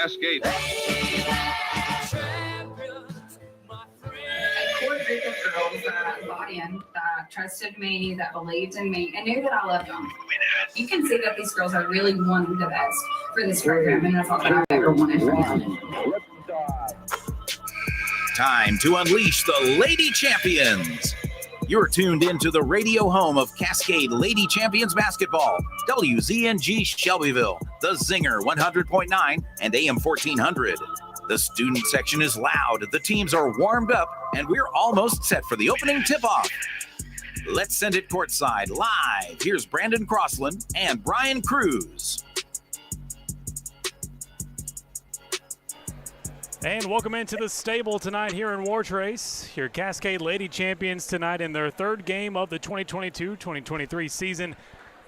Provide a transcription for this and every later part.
Cascade. A core group of girls that bought in, that trusted me, that believed in me, and knew that I loved them. You can see that these girls are really wanting the best for this program, and that's all that I've ever wanted for them. Time to unleash the Lady Champions. You're tuned into the radio home of Cascade Lady Champions Basketball, WZNG Shelbyville, the Zinger 100.9 and AM 1400. The student section is loud, the teams are warmed up, and we're almost set for the opening tip-off. Let's send it courtside live. Here's Brandon Crossland and Brian Cruz. And welcome into the stable tonight here in War Trace. Your Cascade Lady Champions tonight in their third game of the 2022-2023 season.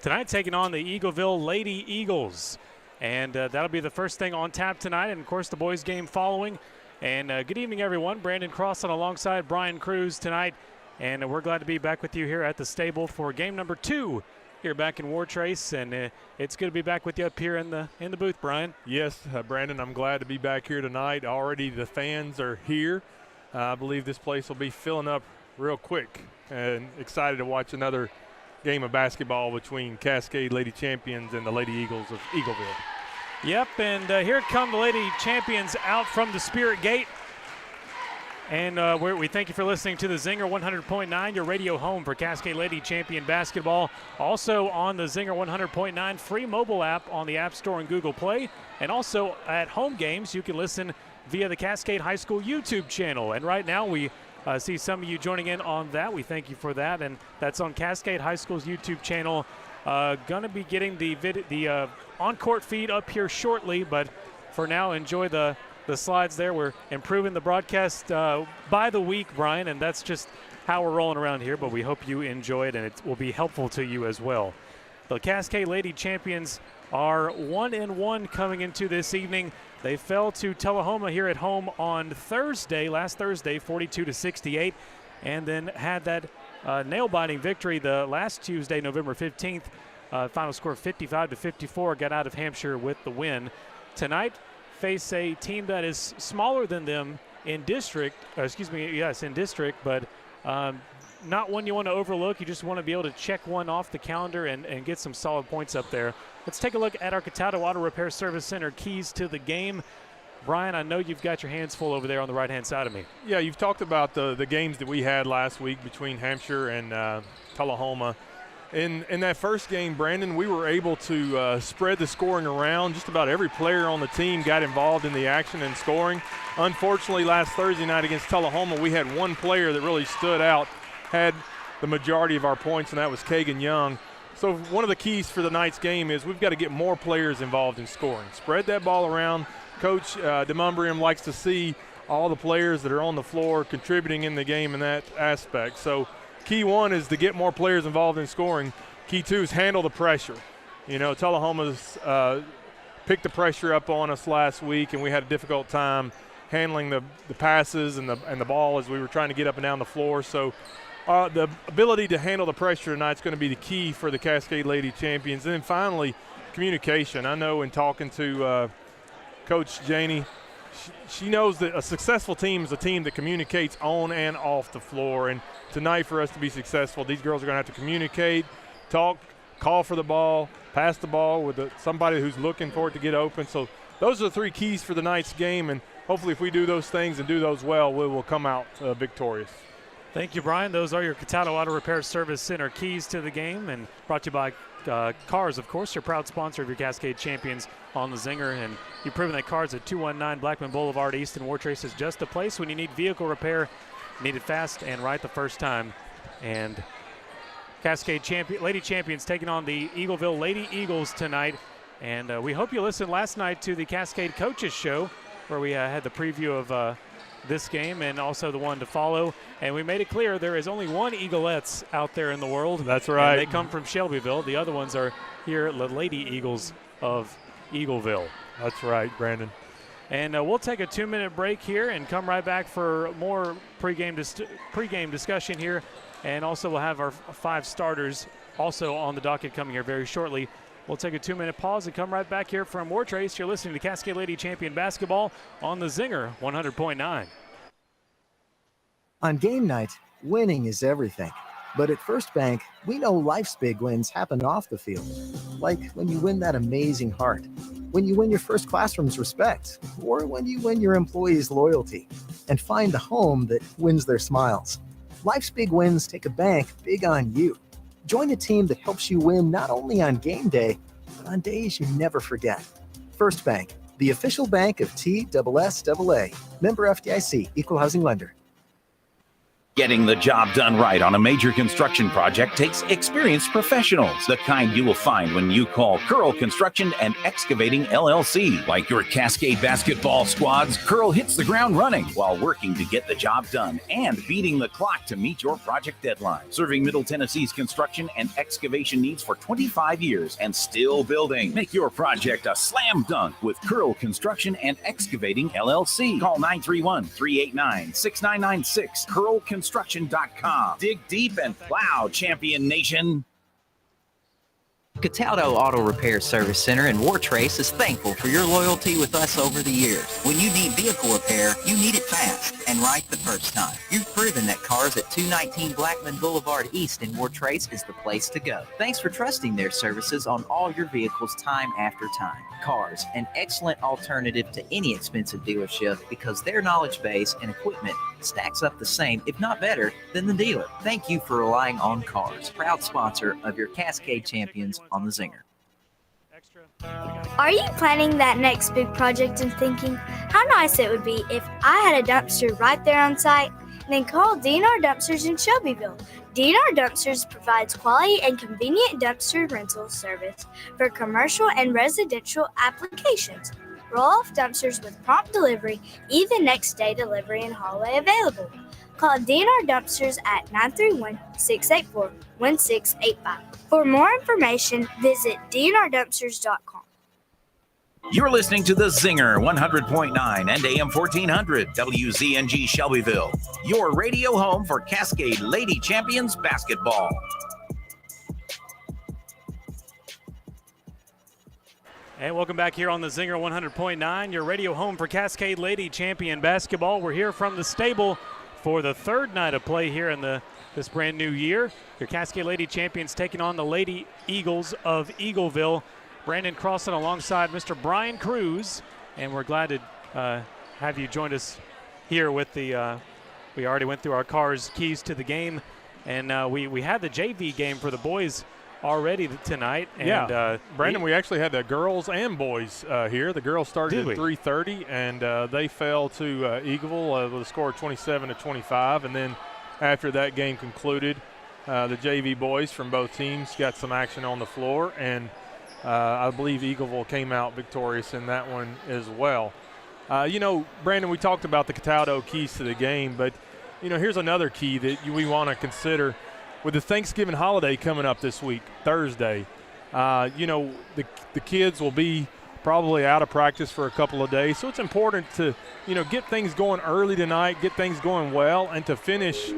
Tonight taking on the Eagleville Lady Eagles. And that'll be the first thing on tap tonight, and of course the boys game following. And good evening everyone. Brandon Crossland alongside Brian Cruz tonight. And we're glad to be back with you here at the stable for game number 2 here back in War Trace, and it's good to be back with you up here in the booth, Brian. Yes, Brandon, I'm glad to be back here tonight. Already the fans are here. I believe this place will be filling up real quick, and excited to watch another game of basketball between Cascade Lady Champions and the Lady Eagles of Eagleville. Yep, and here come the Lady Champions out from the Spirit Gate. And we thank you for listening to the Zinger 100.9, your radio home for Cascade Lady Champion Basketball. Also on the Zinger 100.9 free mobile app on the App Store and Google Play. And also at home games, you can listen via the Cascade High School YouTube channel. And right now we see some of you joining in on that. We thank you for that. And that's on Cascade High School's YouTube channel. Going to be getting the on-court feed up here shortly. But for now, enjoy the slides there. We're improving the broadcast by the week, Brian, and that's just how we're rolling around here, but we hope you enjoy it and it will be helpful to you as well. The Cascade Lady Champions are 1-1 coming into this evening. They fell to Tullahoma here at home on last Thursday, 42-68, and then had that nail-biting victory the last Tuesday, November 15th. Final score 55-54, got out of Hampshire with the win. Tonight, face a team that is smaller than them in district, but not one you want to overlook. You just want to be able to check one off the calendar and get some solid points up there. Let's take a look at our Catato Auto Repair Service Center keys to the game. Brian, I know you've got your hands full over there on the right-hand side of me. Yeah, you've talked about the games that we had last week between Hampshire and Tullahoma. In that first game, Brandon, we were able to spread the scoring around. Just about every player on the team got involved in the action and scoring. Unfortunately, last Thursday night against Tullahoma, we had one player that really stood out, had the majority of our points, and that was Kagan Young. So one of the keys for the night's game is we've got to get more players involved in scoring. Spread that ball around. Coach DeMumbrium likes to see all the players that are on the floor contributing in the game in that aspect. So key one is to get more players involved in scoring. Key two is handle the pressure. You know, Tullahoma's picked the pressure up on us last week, and we had a difficult time handling the passes and the ball as we were trying to get up and down the floor. So the ability to handle the pressure tonight is going to be the key for the Cascade Lady Champions. And then finally, communication. I know in talking to Coach Janey, she knows that a successful team is a team that communicates on and off the floor. And tonight, for us to be successful, these girls are going to have to communicate, talk, call for the ball, pass the ball with somebody who's looking for it to get open. So those are the three keys for the night's game. And hopefully if we do those things and do those well, we will come out victorious. Thank you, Brian. Those are your Catato Auto Repair Service Center keys to the game, and brought to you by Cars, of course, your proud sponsor of your Cascade Champions on the Zinger. And you've proven that Cars at 219 Blackman Boulevard East in War Trace is just the place when you need vehicle repair. Need it fast and right the first time. And Cascade Lady Champions taking on the Eagleville Lady Eagles tonight. And we hope you listened last night to the Cascade Coaches Show, where we had the preview of this game and also the one to follow. And we made it clear there is only one Eaglettes out there in the world. That's right. And they come from Shelbyville. The other ones are here at the Lady Eagles of Eagleville. That's right, Brandon. And we'll take a 2-minute break here and come right back for more pregame discussion here. And also we'll have our 5 starters also on the docket coming here very shortly. We'll take a 2-minute pause and come right back here from War Trace. You're listening to Cascade Lady Champion Basketball on the Zinger 100.9. On game night, winning is everything. But at First Bank, we know life's big wins happen off the field. Like when you win that amazing heart, when you win your first classroom's respect, or when you win your employees' loyalty and find the home that wins their smiles. Life's big wins take a bank big on you. Join a team that helps you win not only on game day, but on days you never forget. First Bank, the official bank of TSSAA. Member FDIC, Equal Housing Lender. Getting the job done right on a major construction project takes experienced professionals, the kind you will find when you call Curl Construction and Excavating LLC. Like your Cascade basketball squads, Curl hits the ground running while working to get the job done and beating the clock to meet your project deadline. Serving Middle Tennessee's construction and excavation needs for 25 years and still building. Make your project a slam dunk with Curl Construction and Excavating LLC. Call 931-389-6996. CurlConstruction.com. Dig deep and plow, Champion Nation. Cataldo Auto Repair Service Center in War Trace is thankful for your loyalty with us over the years. When you need vehicle repair, you need it fast and right the first time. You've proven that Cars at 219 Blackman Boulevard East in War Trace is the place to go. Thanks for trusting their services on all your vehicles time after time. Cars, an excellent alternative to any expensive dealership because their knowledge base and equipment stacks up the same, if not better, than the dealer. Thank you for relying on Cars, proud sponsor of your Cascade Champions on the Zinger. Are you planning that next big project and thinking how nice it would be if I had a dumpster right there on site? Then call DNR Dumpsters in Shelbyville. DNR Dumpsters provides quality and convenient dumpster rental service for commercial and residential applications. Roll-off dumpsters with prompt delivery, even next-day delivery and haulaway available. Call DNR Dumpsters at 931-684-1685. For more information, visit dnrdumpsters.com. You're listening to the Zinger 100.9 and AM 1400 WZNG Shelbyville, your radio home for Cascade Lady Champions basketball. And welcome back here on the Zinger 100.9, your radio home for Cascade Lady Champion basketball. We're here from the stable for the third night of play here in this brand new year. Your Cascade Lady Champions taking on the Lady Eagles of Eagleville. Brandon Crossan alongside Mr. Brian Cruz, and we're glad to have you join us here with the we already went through our cars keys to the game, and we had the JV game for the boys already tonight. And, yeah, Brandon, we actually had the girls and boys here. The girls started at 3:30, and they fell to Eagleville with a score of 27-25, and then after that game concluded, the JV boys from both teams got some action on the floor, and I believe Eagleville came out victorious in that one as well. Brandon, we talked about the Cataldo keys to the game, but, here's another key that we want to consider. With the Thanksgiving holiday coming up this week, Thursday, the kids will be probably out of practice for a couple of days. So it's important to, get things going early tonight, get things going well, and to finish,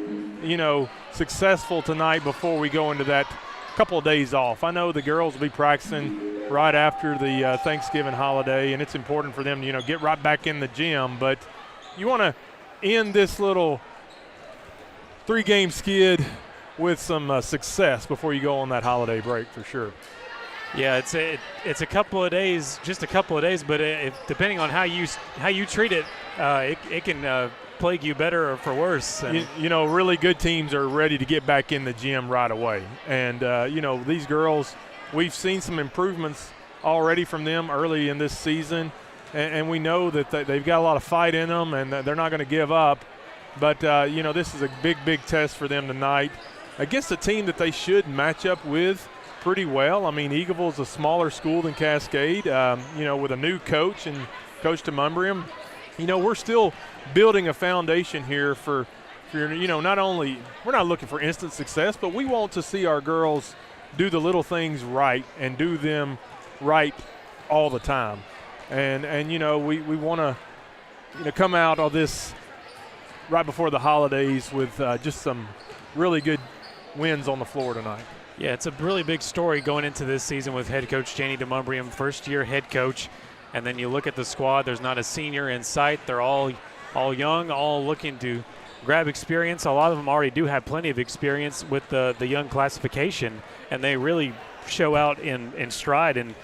successful tonight before we go into that couple of days off. I know the girls will be practicing right after the Thanksgiving holiday, and it's important for them to, get right back in the gym. But you want to end this little 3-game skid with some success before you go on that holiday break for sure. Yeah, it's a couple of days, just a couple of days, but depending on how you treat it, it can plague you better or for worse. And really good teams are ready to get back in the gym right away. And, these girls, we've seen some improvements already from them early in this season, and we know that they've got a lot of fight in them and they're not going to give up. But, this is a big, big test for them tonight against a team that they should match up with pretty well. I mean, Eagleville is a smaller school than Cascade, with a new coach and Coach DeMumbrium. We're still building a foundation here for not only – we're not looking for instant success, but we want to see our girls do the little things right and do them right all the time. And we want to, come out of this right before the holidays with just some really good wins on the floor tonight. Yeah, it's a really big story going into this season with head coach Janie DeMumbrium, first-year head coach. And then you look at the squad, there's not a senior in sight. They're all young, all looking to grab experience. A lot of them already do have plenty of experience with the young classification, and they really show out in stride. And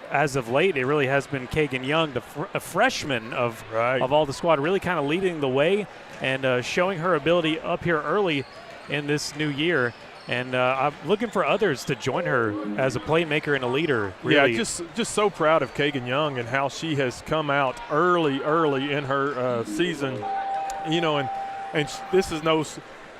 as of late, it really has been Kagan Young, a freshman of all the squad, really kind of leading the way and showing her ability up here early in this new year. And I'm looking for others to join her as a playmaker and a leader. Really. Yeah, just so proud of Kagan Young and how she has come out early in her season. You know, and this is no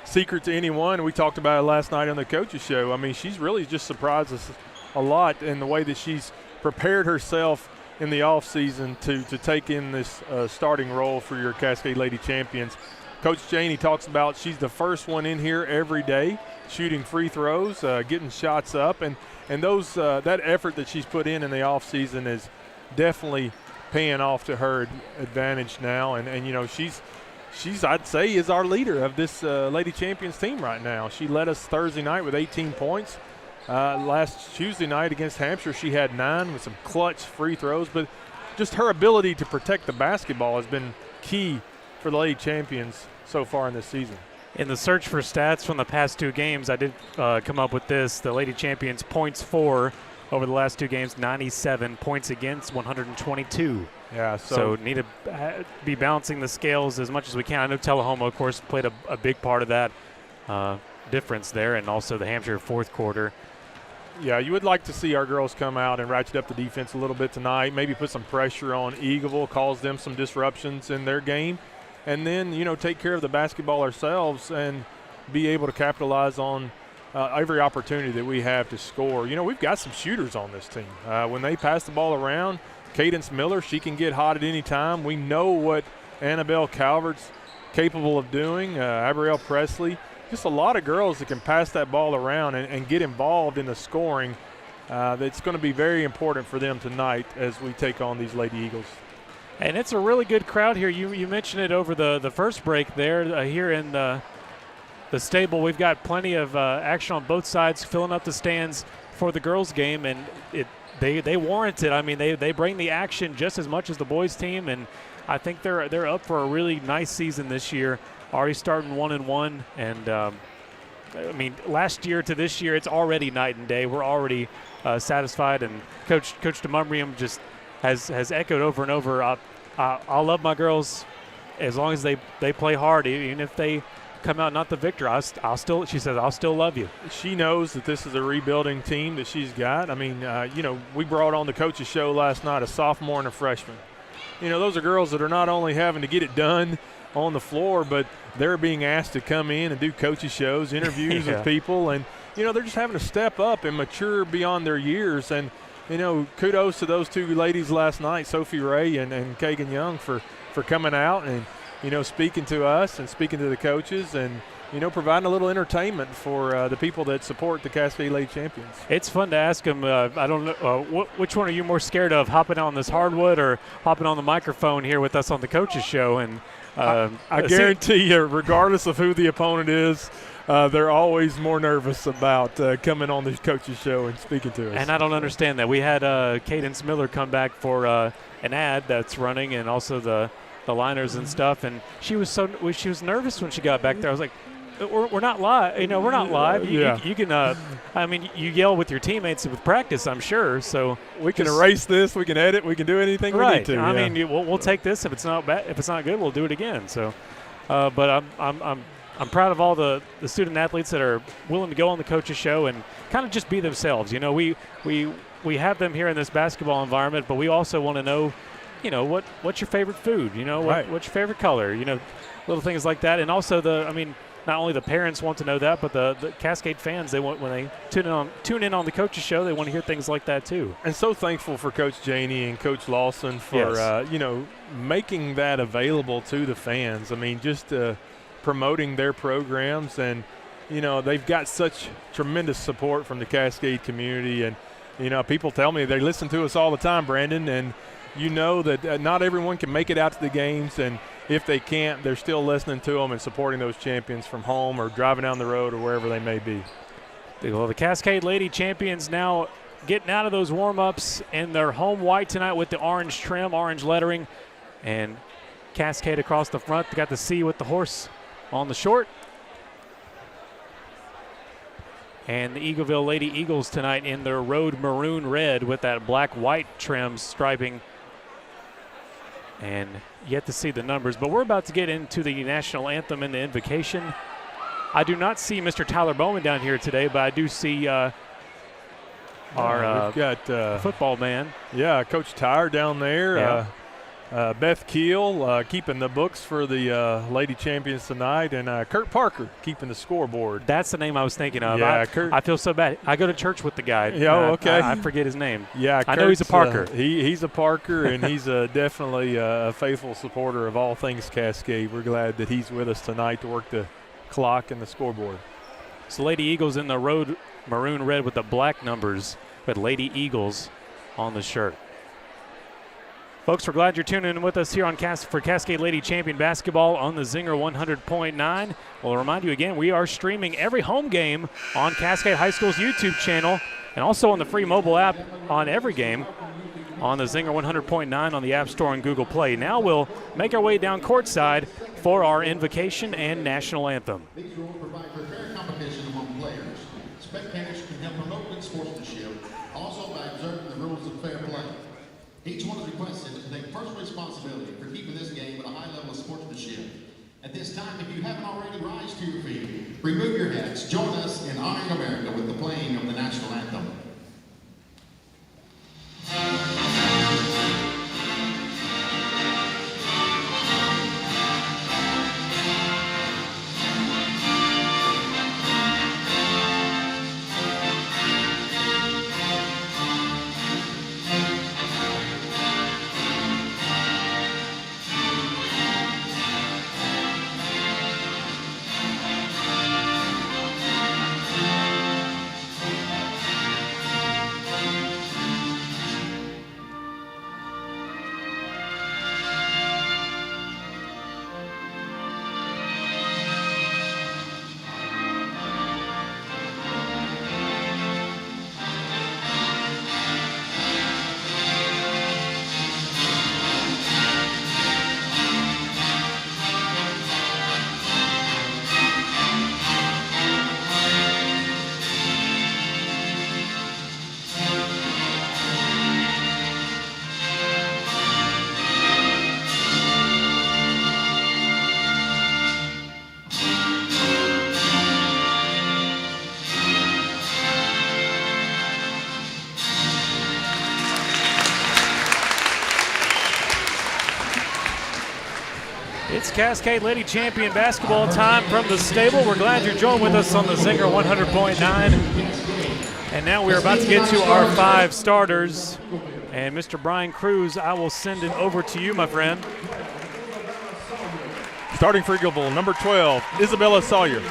secret to anyone. We talked about it last night on the coaches show. I mean, she's really just surprised us a lot in the way that she's prepared herself in the offseason to take in this starting role for your Cascade Lady Champions. Coach Janie talks about she's the first one in here every day, shooting free throws, getting shots up, and those that effort that she's put in the offseason is definitely paying off to her advantage now. And you know, she's I'd say is our leader of this Lady Champions team right now. She led us Thursday night with 18 points. Last Tuesday night against Hampshire, she had 9 with some clutch free throws. But just her ability to protect the basketball has been key for the Lady Champions so far in this season. In the search for stats from the past 2 games, I did come up with this. The Lady Champions points for over the last 2 games, 97. Points against, 122. Yeah, so need to be balancing the scales as much as we can. I know Tullahoma, of course, played a big part of that difference there, and also the Hampshire fourth quarter. Yeah, you would like to see our girls come out and ratchet up the defense a little bit tonight, maybe put some pressure on Eagleville, cause them some disruptions in their game, and then, you know, take care of the basketball ourselves and be able to capitalize on every opportunity that we have to score. You know, we've got some shooters on this team. When they pass the ball around, Cadence Miller, she can get hot at any time. We know what Annabelle Calvert's capable of doing, Abrielle Presley. Just a lot of girls that can pass that ball around and get involved in the scoring. That's going to be very important for them tonight as we take on these Lady Eagles. And it's a really good crowd here. You mentioned it over the first break there. Here in the stable, we've got plenty of action on both sides, filling up the stands for the girls' game, and they warrant it. I mean, they bring the action just as much as the boys' team, and I think they're up for a really nice season this year. Already starting 1-1, and I mean, last year to this year, it's already night and day. We're already satisfied, and Coach DeMumbrium just has echoed over and over. I love my girls as long as they play hard, even if they come out not the victor. She says I'll still love you. She knows that this is a rebuilding team that she's got. I mean, you know, we brought on the coaches show last night, a sophomore and a freshman. You know, those are girls that are not only having to get it done on the floor, but they're being asked to come in and do coaches shows, interviews with people, and you know, they're just having to step up and mature beyond their years. And you know, kudos to those 2 ladies last night, Sophie Ray and Kagan Young, for coming out and, you know, speaking to us and speaking to the coaches and, you know, providing a little entertainment for the people that support the Cascade Lady Champions. It's fun to ask them. I don't know, which one are you more scared of, hopping on this hardwood or hopping on the microphone here with us on the coaches show? And I guarantee you, regardless of who the opponent is, they're always more nervous about coming on the coaches show and speaking to us. And I don't understand that. We had Cadence Miller come back for an ad that's running, and also the liners and stuff, and she was nervous when she got back there. I was like, we're not live. You know, we're not live. You can, I mean, you yell with your teammates with practice, I'm sure. So we can erase this. We can edit. We can do anything we need to. I mean, we'll take this. If it's not bad, if it's not good, we'll do it again. So, but I'm proud of all the student athletes that are willing to go on the coaches show and kind of just be themselves. You know, we have them here in this basketball environment, but we also want to know, you know, what's your favorite food? You know, what's your favorite color? You know, little things like that. And also not only the parents want to know that, but the Cascade fans, they want, when they tune in on the coaches show, they want to hear things like that too. And so thankful for Coach Janie and Coach Lawson for you know, making that available to the fans. I mean, just promoting their programs, and you know, they've got such tremendous support from the Cascade community. And you know, people tell me they listen to us all the time, Brandon, and you know that not everyone can make it out to the games, and if they can't, they're still listening to them and supporting those champions from home or driving down the road or wherever they may be. Well, the Cascade Lady Champions now getting out of those warm-ups in their home white tonight with the orange trim, orange lettering, and Cascade across the front. They got the C with the horse on the short. And the Eagleville Lady Eagles tonight in their road maroon red with that black-white trim striping. And yet to see the numbers, but we're about to get into the national anthem and the invocation. I do not see Mr. Tyler Bowman down here today, but I do see our we've got football man. Yeah, Coach Tyre down there. Yeah. Beth Keel keeping the books for the Lady Champions tonight, and Kurt Parker keeping the scoreboard. That's the name I was thinking of. Yeah, I feel so bad. I go to church with the guy. Yeah, okay. I forget his name. Yeah, I know he's a Parker. He's a Parker, and he's definitely a faithful supporter of all things Cascade. We're glad that he's with us tonight to work the clock and the scoreboard. So Lady Eagles in the road maroon red with the black numbers, with Lady Eagles on the shirt. Folks, we're glad you're tuning in with us here on for Cascade Lady Champion Basketball on the Zinger 100.9. We'll remind you again, we are streaming every home game on Cascade High School's YouTube channel and also on the free mobile app on every game on the Zinger 100.9 on the App Store and Google Play. Now we'll make our way down courtside for our invocation and national anthem. These rules provide for fair competition among players. Spectators can help promote good sportsmanship, also by observing the rules of fair play. Each one is requested to take personal responsibility for keeping this game at a high level of sportsmanship. At this time, if you haven't already, rise to your feet, remove your hats, join us in honoring America with the playing of the national anthem. It's Cascade Lady Champion Basketball time from the stable. We're glad you're joined with us on the Zinger 100.9. And now we're about to get to our 5 starters. And Mr. Brian Cruz, I will send it over to you, my friend. Starting for Eagleville, number 12, Isabella Sawyer.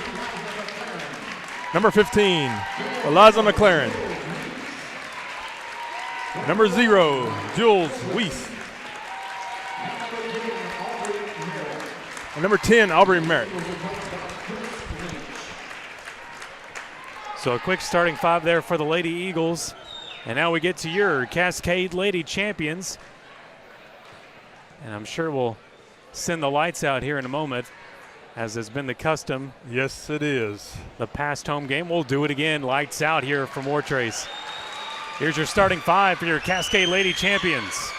Number 15, Eliza McLaren. Number 0, Jules Weiss. And number 10, Aubrey Merritt. So a quick starting 5 there for the Lady Eagles. And now we get to your Cascade Lady Champions. And I'm sure we'll send the lights out here in a moment, as has been the custom. Yes, it is. The past home game. We'll do it again. Lights out here from Wartrace. Here's your starting 5 for your Cascade Lady Champions.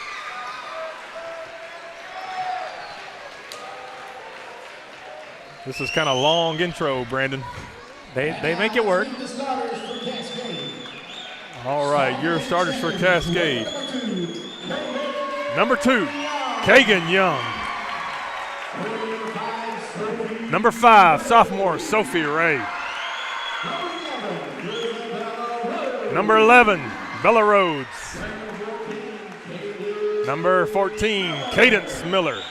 This is kind of a long intro, Brandon. They make it work. All right, your starters for Cascade. Number 2, Kagan Young. Number 5, sophomore Sophie Ray. Number 11, Bella Rhodes. Number 14, Cadence Miller.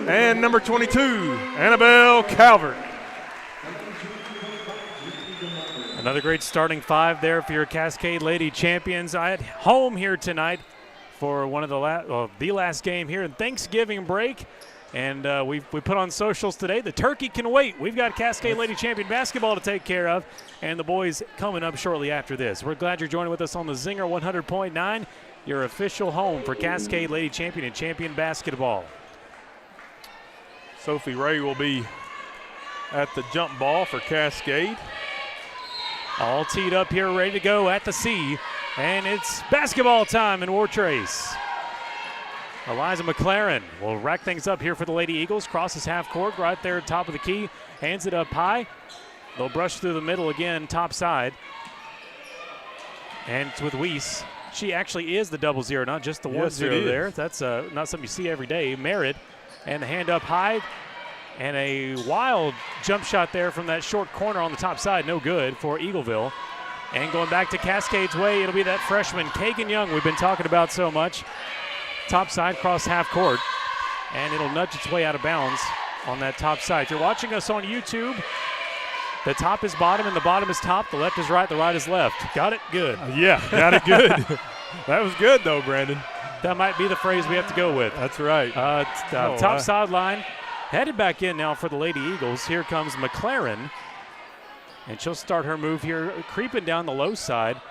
And number 22, Annabelle Calvert. Another great starting 5 there for your Cascade Lady Champions at home here tonight for one of the last game here in Thanksgiving break. And we put on socials today, the turkey can wait. We've got Cascade Lady Champion basketball to take care of, and the boys coming up shortly after this. We're glad you're joining with us on the Zinger 100.9, your official home for Cascade Lady Champion and Champion basketball. Sophie Ray will be at the jump ball for Cascade. All teed up here, ready to go at the C, and it's basketball time in War Trace. Eliza McLaren will rack things up here for the Lady Eagles. Crosses half court right there at top of the key. Hands it up high. They'll brush through the middle again, top side. And it's with Weiss. She actually is the 0-0, not just the 1-0 there. That's not something you see every day. Merritt, and the hand up high. And a wild jump shot there from that short corner on the top side. No good for Eagleville. And going back to Cascade's way, it'll be that freshman, Kagan Young, we've been talking about so much. Top side, cross half court, and it'll nudge its way out of bounds on that top side. If you're watching us on YouTube, the top is bottom and the bottom is top. The left is right, the right is left. Got it? Good. Yeah, got it good. That was good, though, Brandon. That might be the phrase we have to go with. That's right. Top sideline, headed back in now for the Lady Eagles. Here comes McLaren, and she'll start her move here, creeping down the low side.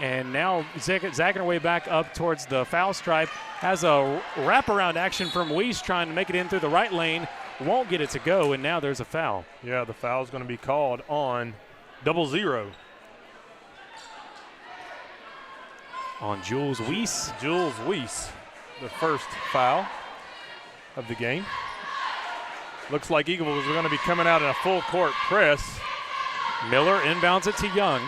And now zacking her way back up towards the foul stripe. Has a wraparound action from Weiss trying to make it in through the right lane. Won't get it to go, and now there's a foul. Yeah, the foul is going to be called on 0-0. On Jules Weiss. Jules Weiss, the first foul of the game. Looks like Eagleville is going to be coming out in a full court press. Miller inbounds it to Young.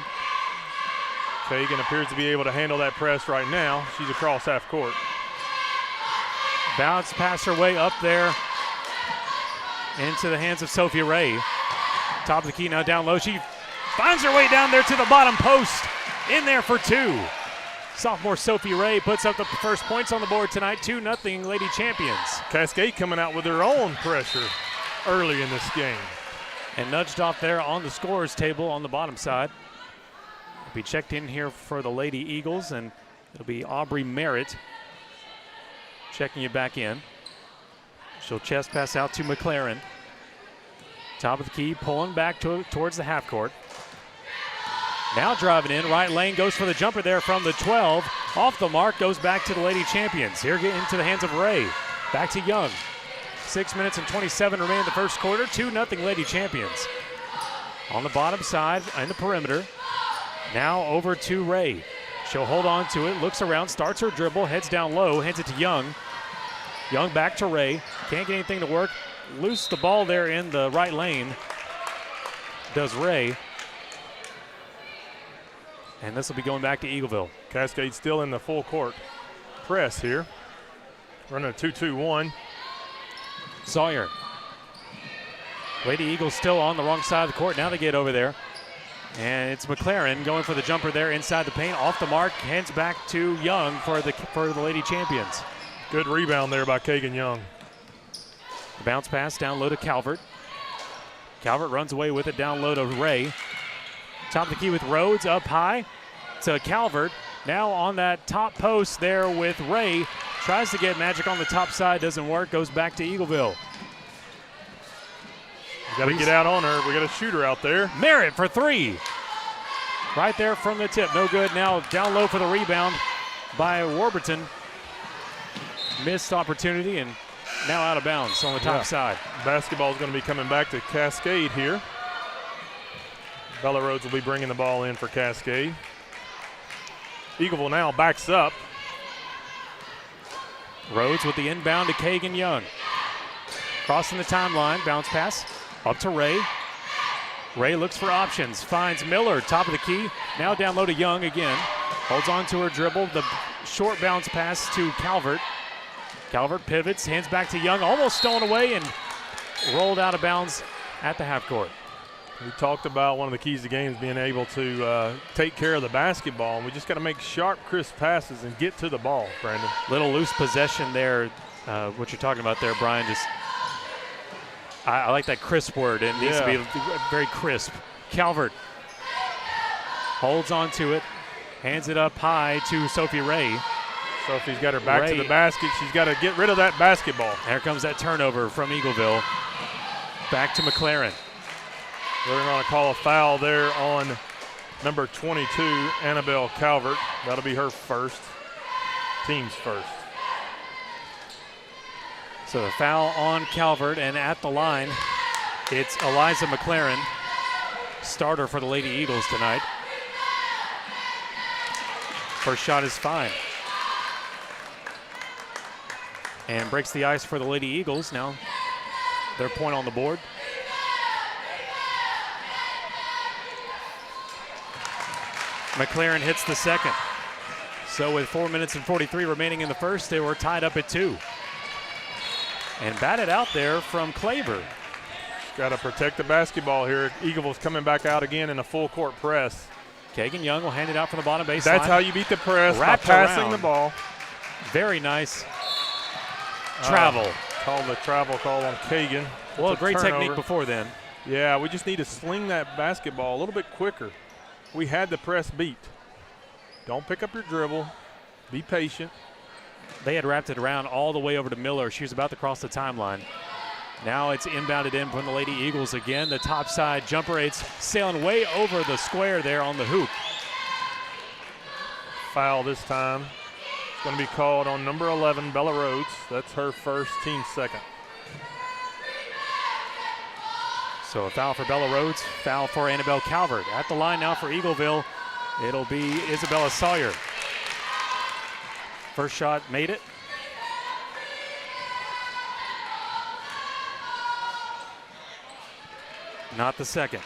Kagan appears to be able to handle that press right now. She's across half court. Bounce pass her way up there into the hands of Sophia Ray. Top of the key now down low. She finds her way down there to the bottom post. In there for two. Sophomore Sophie Ray puts up the first points on the board tonight. 2-0 Lady Champions. Cascade coming out with their own pressure early in this game. And nudged off there on the scorers table on the bottom side. Be checked in here for the Lady Eagles, and it'll be Aubrey Merritt checking you back in. She'll chest pass out to McLaren. Top of the key, pulling back towards the half court. Now driving in, right lane, goes for the jumper there from the 12. Off the mark, goes back to the Lady Champions. Here get into the hands of Ray. Back to Young. 6 minutes and 27 remain in the first quarter. 2-0 Lady Champions. On the bottom side, in the perimeter. Now over to Ray. She'll hold on to it, looks around, starts her dribble, heads down low, hands it to Young. Young back to Ray. Can't get anything to work. Loose the ball there in the right lane. Does Ray. And this will be going back to Eagleville. Cascade still in the full court press here. Running a 2-2-1. Sawyer. Lady Eagles still on the wrong side of the court. Now they get over there. And it's McLaren going for the jumper there inside the paint. Off the mark, hands back to Young for the Lady Champions. Good rebound there by Kagan Young. The bounce pass down low to Calvert. Calvert runs away with it down low to Ray. Top of the key with Rhodes up high to Calvert. Now on that top post there with Ray. Tries to get magic on the top side, doesn't work, goes back to Eagleville. Got to get out on her. We got a shooter out there. Merritt for three. Right there from the tip. No good. Now down low for the rebound by Warburton. Missed opportunity and now out of bounds on the top side. Basketball is going to be coming back to Cascade here. Bella Rhodes will be bringing the ball in for Cascade. Eagleville now backs up. Rhodes with the inbound to Kagan Young. Crossing the timeline. Bounce pass. Up to Ray. Ray looks for options. Finds Miller, top of the key. Now down low to Young again. Holds on to her dribble. The short bounce pass to Calvert. Calvert pivots, hands back to Young. Almost stolen away and rolled out of bounds at the half court. We talked about one of the keys to games being able to take care of the basketball. And we just got to make sharp, crisp passes and get to the ball, Brandon. Little loose possession there. What you're talking about there, Brian, just I like that crisp word. It needs to be very crisp. Calvert holds on to it, hands it up high to Sophie Ray. Sophie's got her back to the basket. She's got to get rid of that basketball. Here comes that turnover from Eagleville. Back to McLaren. They're going to call a foul there on number 22, Annabelle Calvert. That'll be her first, team's first. So the foul on Calvert, and at the line, it's Eliza McLaren, starter for the Lady Eagles tonight. First shot is fine. And breaks the ice for the Lady Eagles. Now their point on the board. McLaren hits the second. So with 4 minutes and 43 remaining in the first, they were tied up at 2. And batted out there from Claver. Got to protect the basketball here. Eagleville's coming back out again in a full court press. Kagan Young will hand it out from the bottom baseline. That's how you beat the press, by passing the ball. Very nice. Travel. Call the travel call on Kagan. Well, a great turnover. technique before then. Yeah, we just need to sling that basketball a little bit quicker. We had the press beat. Don't pick up your dribble. Be patient. They had wrapped it around all the way over to Miller. She was about to cross the timeline. Now it's inbounded in from the Lady Eagles again. The top side jumper, it's sailing way over the square there on the hoop. Foul this time. It's going to be called on number 11, Bella Rhodes. That's her first, team second. So a foul for Bella Rhodes, foul for Annabelle Calvert. At the line now for Eagleville, it'll be Isabella Sawyer. First shot made it. Not the second.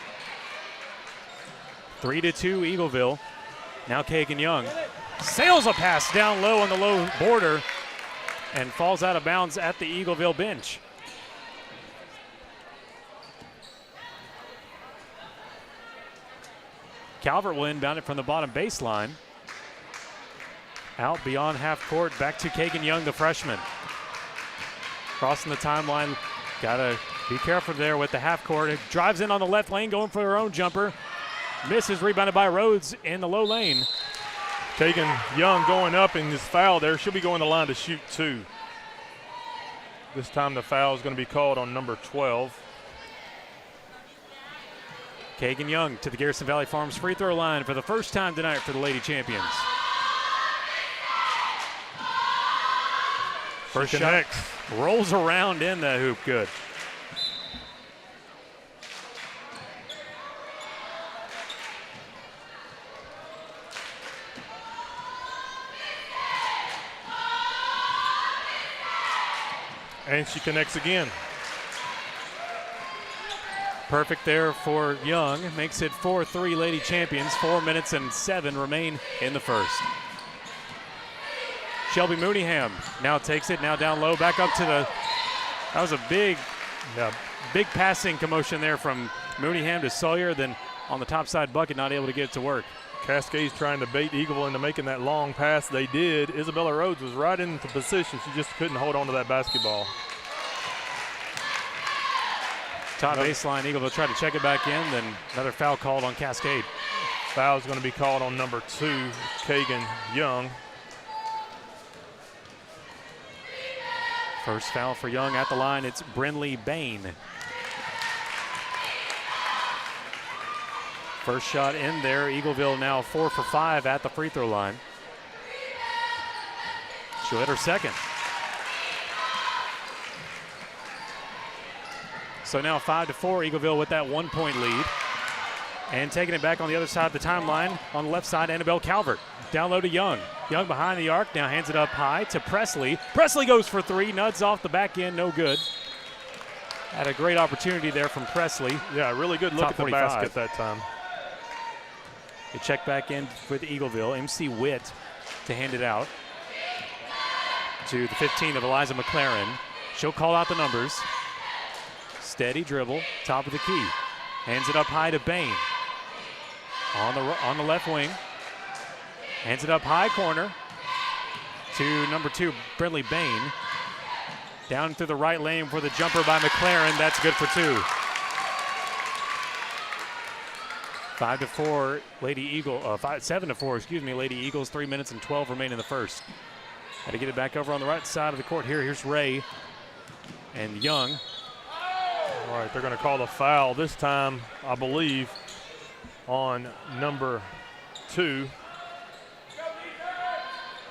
3-2 Eagleville. Now Kagan Young sails a pass down low on the low border and falls out of bounds at the Eagleville bench. Calvert will inbound it from the bottom baseline. Out beyond half court, back to Kagan Young, the freshman. Crossing the timeline, gotta be careful there with the half court. It drives in on the left lane, going for her own jumper. Misses, rebounded by Rhodes in the low lane. Kagan Young going up in this foul there. She'll be going to the line to shoot 2. This time the foul is going to be called on number 12. Kagan Young to the Garrison Valley Farms free throw line for the first time tonight for the Lady Champions. First shot rolls around in the hoop, good. And she connects again. Perfect there for Young. Makes it 4-3 Lady Champions. 4 minutes and 7 remain in the first. Shelby Mooneyham now takes it, now down low, back up to the, that was a big passing commotion there from Mooneyham to Sawyer, then on the top side bucket, not able to get it to work. Cascade's trying to bait Eagleville into making that long pass. They did. Isabella Rhodes was right into position. She just couldn't hold on to that basketball. Top baseline, Eagleville tried to check it back in, then another foul called on Cascade. Foul is going to be called on number 2, Kagan Young. First foul for Young at the line, it's Brinley Bain. First shot in there, Eagleville now 4 for 5 at the free throw line. She'll hit her second. So now 5-4, Eagleville with that 1-point lead. And taking it back on the other side of the timeline, on the left side, Annabelle Calvert. Down low to Young. Young behind the arc, now hands it up high to Presley. Presley goes for 3, nuts off the back end, no good. Had a great opportunity there from Presley. Yeah, really good look Top at the 45. basket that time. They check back in with Eagleville. MC Witt to hand it out to the 15 of Eliza McLaren. She'll call out the numbers. Steady dribble, top of the key. Hands it up high to Bain. On the left wing. Hands it up high corner to number 2, Brinley Bain. Down through the right lane for the jumper by McLaren. That's good for 2. 7-4, Lady Eagles, 3 minutes and 12 remain in the first. Got to get it back over on the right side of the court here. Here's Ray and Young. All right, they're going to call the foul this time, I believe, on number 2.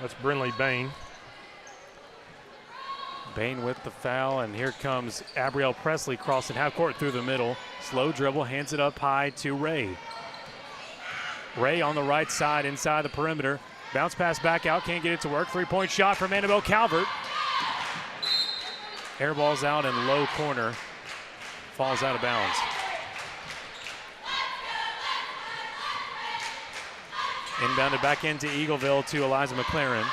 That's Brinley Bain. Bain with the foul, and here comes Abrielle Presley crossing half court through the middle. Slow dribble, hands it up high to Ray. Ray on the right side inside the perimeter. Bounce pass back out, can't get it to work. 3-point shot from Annabelle Calvert. Air ball's out in low corner. Falls out of bounds. Inbounded back into Eagleville to Eliza McLaren.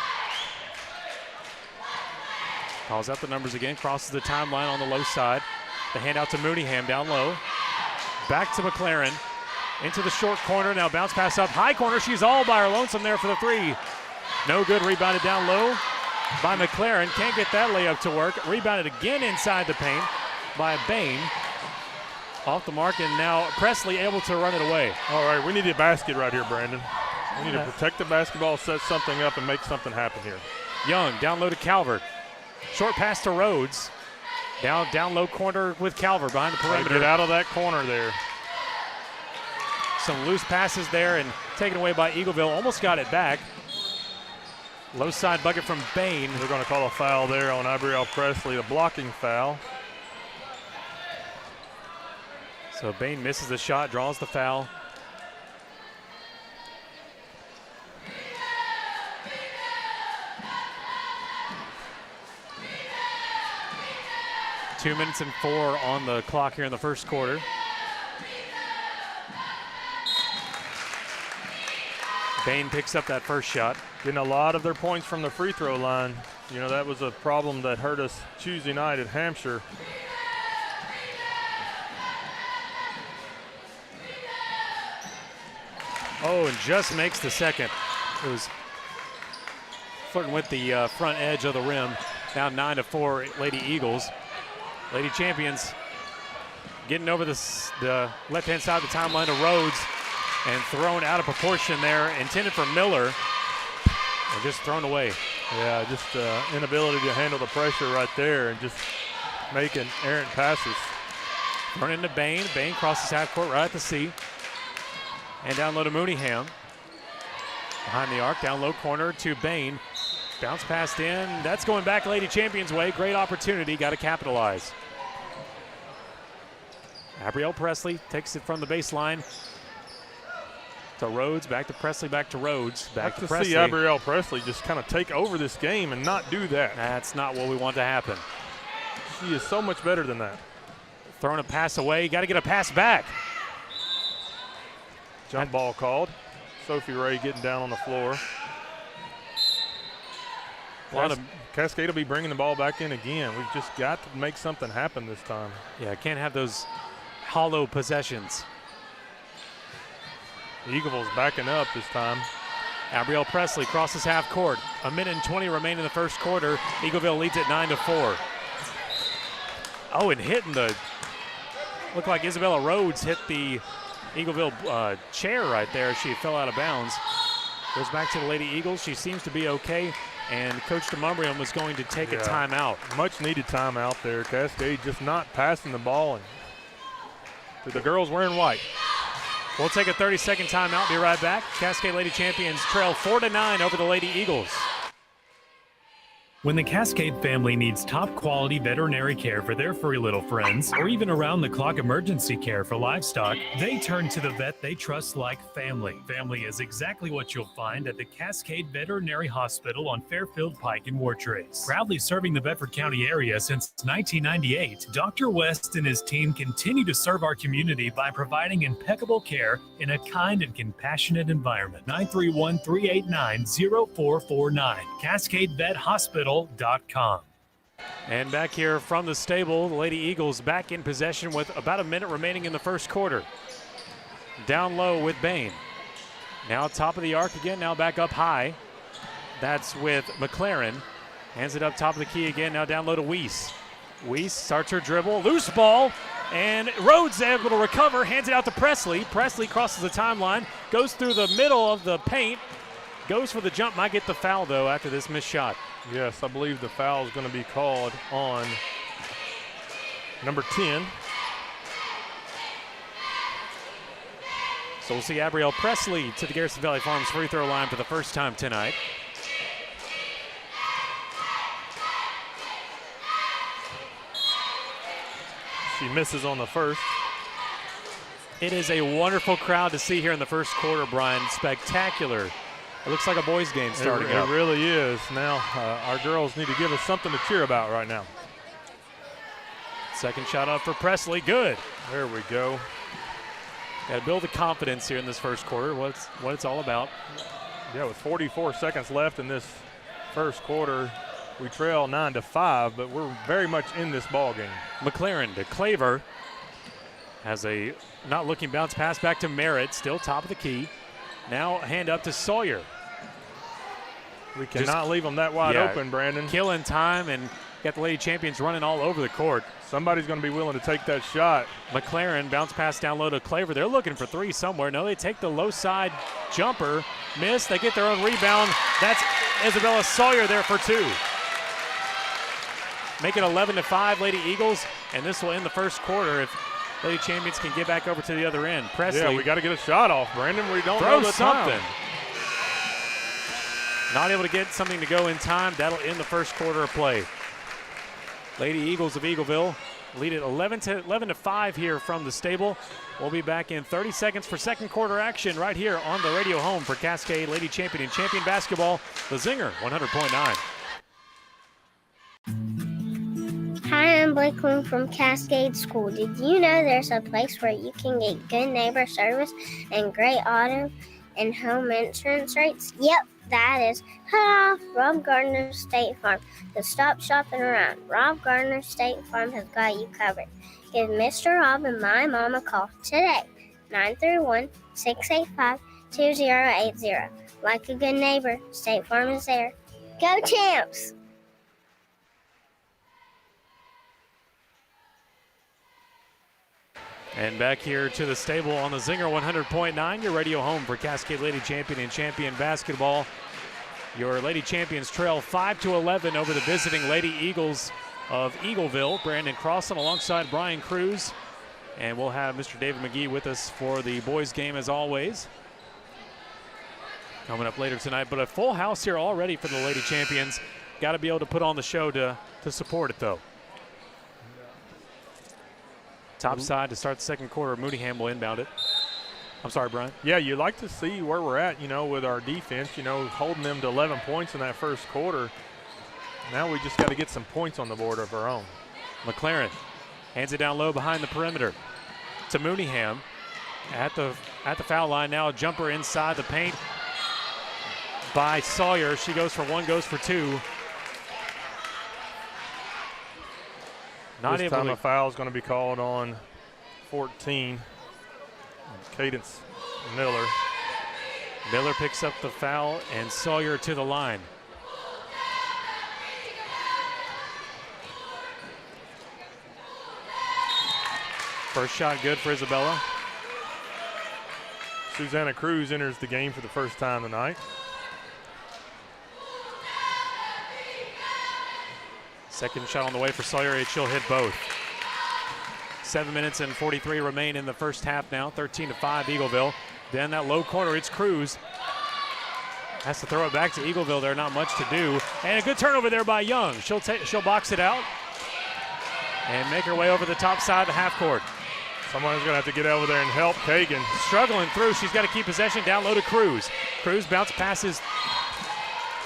Calls out the numbers again, crosses the timeline on the low side. The handout to Mooneyham down low. Back to McLaren. Into the short corner, now bounce pass up high corner. She's all by her lonesome there for the 3. No good, rebounded down low by McLaren. Can't get that layup to work. Rebounded again inside the paint by Bain. Off the mark, and now Presley able to run it away. All right, we need a basket right here, Brandon. We need to protect the basketball, set something up, and make something happen here. Young down low to Calvert. Short pass to Rhodes. Down low corner with Calvert behind the perimeter. Get out of that corner there. Some loose passes there and taken away by Eagleville. Almost got it back. Low side bucket from Bain. They're going to call a foul there on Abrielle Presley, a blocking foul. So Bain misses the shot, draws the foul. Two minutes and 4 on the clock here in the first quarter. Bain picks up that first shot. Getting a lot of their points from the free throw line. You know, that was a problem that hurt us Tuesday night at Hampshire. Oh, and just makes the second. It was flirting with the front edge of the rim. Now 9-4 Lady Eagles. Lady Champions getting over the left-hand side of the timeline to Rhodes and thrown out of proportion there. Intended for Miller and just thrown away. Yeah, just inability to handle the pressure right there and just making errant passes. Thrown into Bain. Bain crosses half court right at the C. And down low to Mooneyham. Behind the arc, down low corner to Bain. Bounce passed in. That's going back Lady Champions' way. Great opportunity. Got to capitalize. Abrielle Presley takes it from the baseline to Rhodes. Back to Presley. Back to Rhodes. Back to Presley. See Abrielle Presley just kind of take over this game and not do that. That's not what we want to happen. She is so much better than that. Throwing a pass away. Got to get a pass back. Jump ball called. Sophie Ray getting down on the floor. Cascade will be bringing the ball back in again. We've just got to make something happen this time. Yeah, can't have those hollow possessions. Eagleville's backing up this time. Abrielle Presley crosses half court. 1 minute and 20 remain in the first quarter. Eagleville leads at 9-4. Oh, and hitting the, looked like Isabella Rhodes hit the Eagleville chair right there. She fell out of bounds. Goes back to the Lady Eagles. She seems to be okay. And Coach DeMumbrium was going to take a timeout. Much needed timeout there. Cascade just not passing the ball. And the girls wearing white. We'll take a 30-second timeout. Be right back. Cascade Lady Champions trail 4-9 over the Lady Eagles. When the Cascade family needs top quality veterinary care for their furry little friends, or even around the clock emergency care for livestock, they turn to the vet they trust like family. Family is exactly what you'll find at the Cascade Veterinary Hospital on Fairfield Pike in Wartrace. Proudly serving the Bedford County area since 1998, Dr. West and his team continue to serve our community by providing impeccable care in a kind and compassionate environment. 931-389-0449. Cascade Vet Hospital. And back here from the stable, the Lady Eagles back in possession with about a minute remaining in the first quarter. Down low with Bain. Now top of the arc again, now back up high. That's with McLaren. Hands it up top of the key again, now down low to Weiss. Weiss starts her dribble, loose ball, and Rhodes able to recover, hands it out to Presley. Presley crosses the timeline, goes through the middle of the paint, Goes for the jump, might get the foul though after this missed shot. Yes, I believe the foul is going to be called on number 10. So we'll see Abrielle Presley to the Garrison Valley Farms free throw line for the first time tonight. She misses on the first. It is a wonderful crowd to see here in the first quarter, Brian. Spectacular. It looks like a boys' game starting up. It really is. Now, our girls need to give us something to cheer about right now. Second shot up for Presley. Good. There we go. Got to build the confidence here in this first quarter, what it's all about. Yeah, with 44 seconds left in this first quarter, we trail 9-5, but we're very much in this ball game. McLaren to Claver. Has a not looking bounce pass back to Merritt, still top of the key. Now hand up to Sawyer. We cannot leave them that wide open, Brandon. Killing time and got the Lady Champions running all over the court. Somebody's going to be willing to take that shot. McLaren bounce pass down low to Claver. They're looking for three somewhere. No, they take the low side jumper. Miss. They get their own rebound. That's Isabella Sawyer there for two. Make it 11-5 Lady Eagles, and this will end the first quarter if Lady Champions can get back over to the other end. Presley. Yeah, we got to get a shot off, Brandon. We don't throw know the something. time. Not able to get something to go in time. That'll end the first quarter of play. Lady Eagles of Eagleville lead it 11-5 here from the stable. We'll be back in 30 seconds for second quarter action right here on the radio home for Cascade Lady Champion and Champion Basketball, the Zinger 100.9. Hi, I'm Blake Bloom from Cascade School. Did you know there's a place where you can get good neighbor service and great auto and home insurance rates? Yep, that is Rob Gardner State Farm. So stop shopping around. Rob Gardner State Farm has got you covered. Give Mr. Rob and my mom a call today, 931-685-2080. Like a good neighbor, State Farm is there. Go Champs! And back here to the stable on the Zinger 100.9, your radio home for Cascade Lady Champion and Champion Basketball. Your Lady Champions trail 5-11 over the visiting Lady Eagles of Eagleville. Brandon Crossan alongside Brian Cruz. And we'll have Mr. David McGee with us for the boys game as always. Coming up later tonight, but a full house here already for the Lady Champions. Got to be able to put on the show to support it though. Top side to start the second quarter. Mooneyham will inbound it. I'm sorry, Brian. Yeah, you like to see where we're at, with our defense, holding them to 11 points in that first quarter. Now we just got to get some points on the board of our own. McLaren hands it down low behind the perimeter to Mooneyham at the foul line. Now a jumper inside the paint by Sawyer. She goes for one, goes for two. This time a foul is going to be called on 14, Cadence Miller. Miller picks up the foul and Sawyer to the line. First shot good for Isabella. Susanna Cruz enters the game for the first time tonight. Second shot on the way for Sawyer. She'll hit both. 7 minutes and 43 remain in the first half now. 13-5 Eagleville. Then that low corner, it's Cruz. Has to throw it back to Eagleville. There not much to do. And a good turnover there by Young. She'll box it out and make her way over the top side of the half court. Someone's going to have to get over there and help Kagan. Struggling through. She's got to keep possession. Down low to Cruz. Cruz bounce passes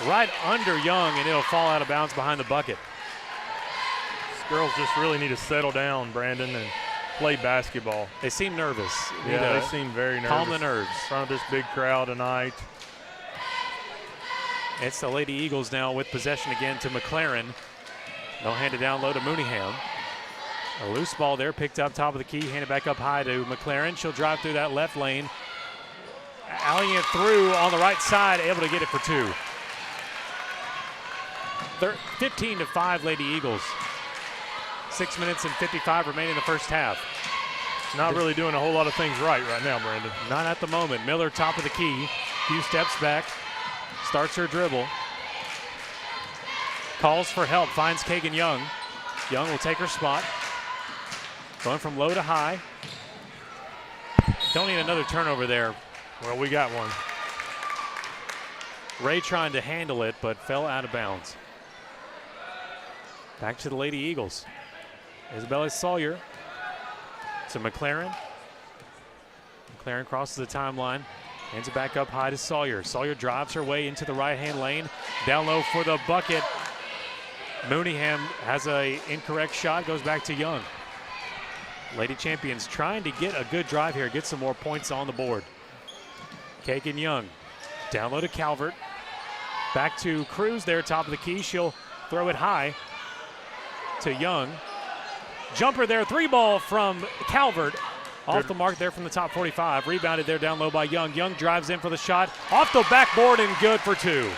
right under Young, and it'll fall out of bounds behind the bucket. Girls just really need to settle down, Brandon, and play basketball. They seem nervous. Yeah, they seem very nervous. Calm the nerves. In front of this big crowd tonight. It's the Lady Eagles now with possession again to McLaren. They'll hand it down low to Mooneyham. A loose ball there, picked up top of the key, handed back up high to McLaren. She'll drive through that left lane. Alleying it through on the right side, able to get it for two. 15-5 Lady Eagles. 6 minutes and 55 remaining in the first half. Not really doing a whole lot of things right now, Brandon. Not at the moment. Miller top of the key. Few steps back. Starts her dribble. Calls for help, finds Kagan Young. Young will take her spot. Going from low to high. Don't need another turnover there. Well, we got one. Ray trying to handle it, but fell out of bounds. Back to the Lady Eagles. Isabella Sawyer to McLaren. McLaren crosses the timeline. Hands it back up high to Sawyer. Sawyer drives her way into the right-hand lane. Down low for the bucket. Mooneyham has an incorrect shot, goes back to Young. Lady Champions trying to get a good drive here, get some more points on the board. Kagan Young, down low to Calvert. Back to Cruz there, top of the key. She'll throw it high to Young. Jumper there, 3-ball from Calvert. Off the mark there from the top 45. Rebounded there down low by Young. Young drives in for the shot. Off the backboard and good for 2.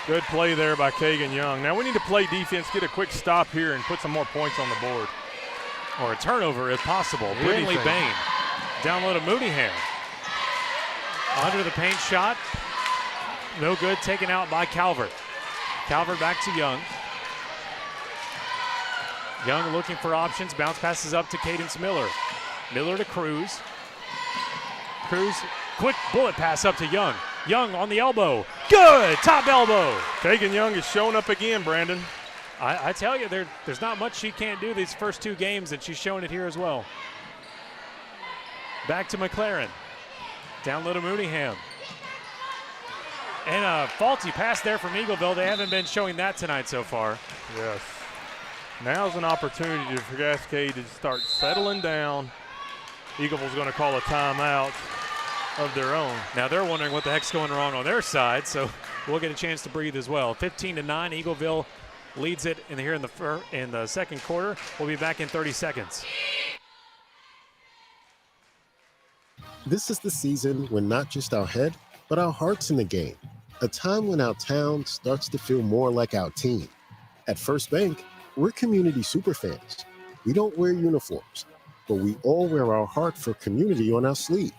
Good play there by Kagan Young. Now we need to play defense, get a quick stop here, and put some more points on the board. Or a turnover if possible. Brinley Bain down low to Mooneyham. Under the paint shot. No good, taken out by Calvert. Calvert back to Young. Young looking for options. Bounce passes up to Cadence Miller. Miller to Cruz. Cruz, quick bullet pass up to Young. Young on the elbow. Good, top elbow. Kagan Young is showing up again, Brandon. I tell you, there's not much she can't do these first 2 games, and she's showing it here as well. Back to McLaren. Down low to Mooneyham. And a faulty pass there from Eagleville. They haven't been showing that tonight so far. Yes. Now's an opportunity for Cascade to start settling down. Eagleville's going to call a timeout of their own. Now they're wondering what the heck's going wrong on their side, so we'll get a chance to breathe as well. 15-9, Eagleville leads it in the second quarter. We'll be back in 30 seconds. This is the season when not just our head, but our heart's in the game. A time when our town starts to feel more like our team. At First Bank, we're community superfans. We don't wear uniforms, but we all wear our heart for community on our sleeve.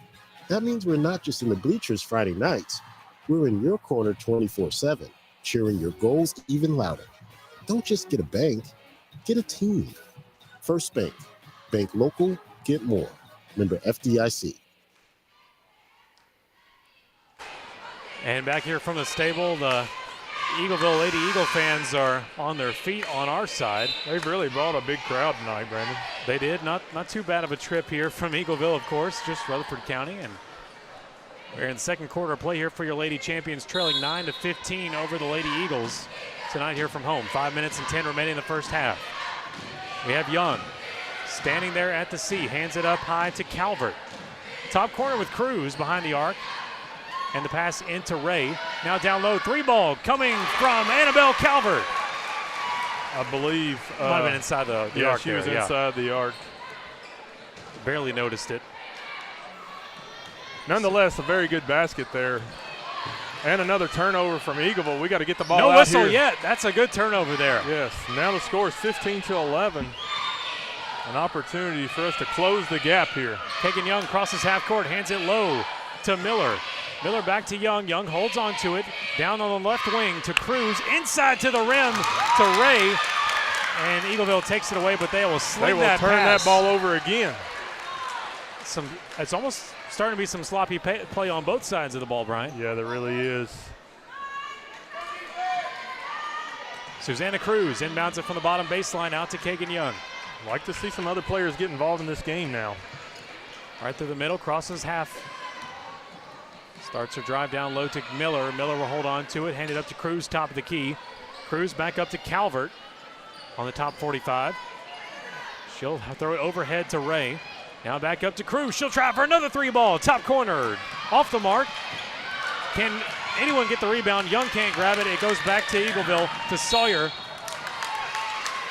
That means we're not just in the bleachers Friday nights. We're in your corner 24/7, cheering your goals even louder. Don't just get a bank, get a team. First Bank. Bank local, get more. Member FDIC. And back here from the stable, the Eagleville Lady Eagle fans are on their feet on our side. They've really brought a big crowd tonight, Brandon. They did. Not too bad of a trip here from Eagleville, of course, just Rutherford County. And we're in the second quarter of play here for your Lady Champions, trailing 9-15 over the Lady Eagles tonight here from home. 5 minutes and 10 remaining in the first half. We have Young standing there at the C, hands it up high to Calvert. Top corner with Cruz behind the arc. And the pass into Ray. Now down low, 3-ball coming from Annabelle Calvert. I believe. Might have been inside the arc. Yeah, she was inside the arc. Barely noticed it. Nonetheless, a very good basket there. And another turnover from Eagleville. We got to get the ball out here. No whistle yet. That's a good turnover there. Yes. Now the score is 15-11. An opportunity for us to close the gap here. Kagan Young crosses half court, hands it low to Miller. Miller back to Young. Young holds on to it. Down on the left wing to Cruz. Inside to the rim to Ray. And Eagleville takes it away, but they will sling that pass. They will turn that ball over again. It's almost starting to be some sloppy play on both sides of the ball, Brian. Yeah, there really is. Susanna Cruz inbounds it from the bottom baseline out to Kagan Young. Like to see some other players get involved in this game now. Right through the middle, crosses half. Starts her drive down low to Miller. Miller will hold on to it, hand it up to Cruz, top of the key. Cruz back up to Calvert on the top 45. She'll throw it overhead to Ray. Now back up to Cruz. She'll try for another 3-ball. Top corner. Off the mark. Can anyone get the rebound? Young can't grab it. It goes back to Eagleville to Sawyer.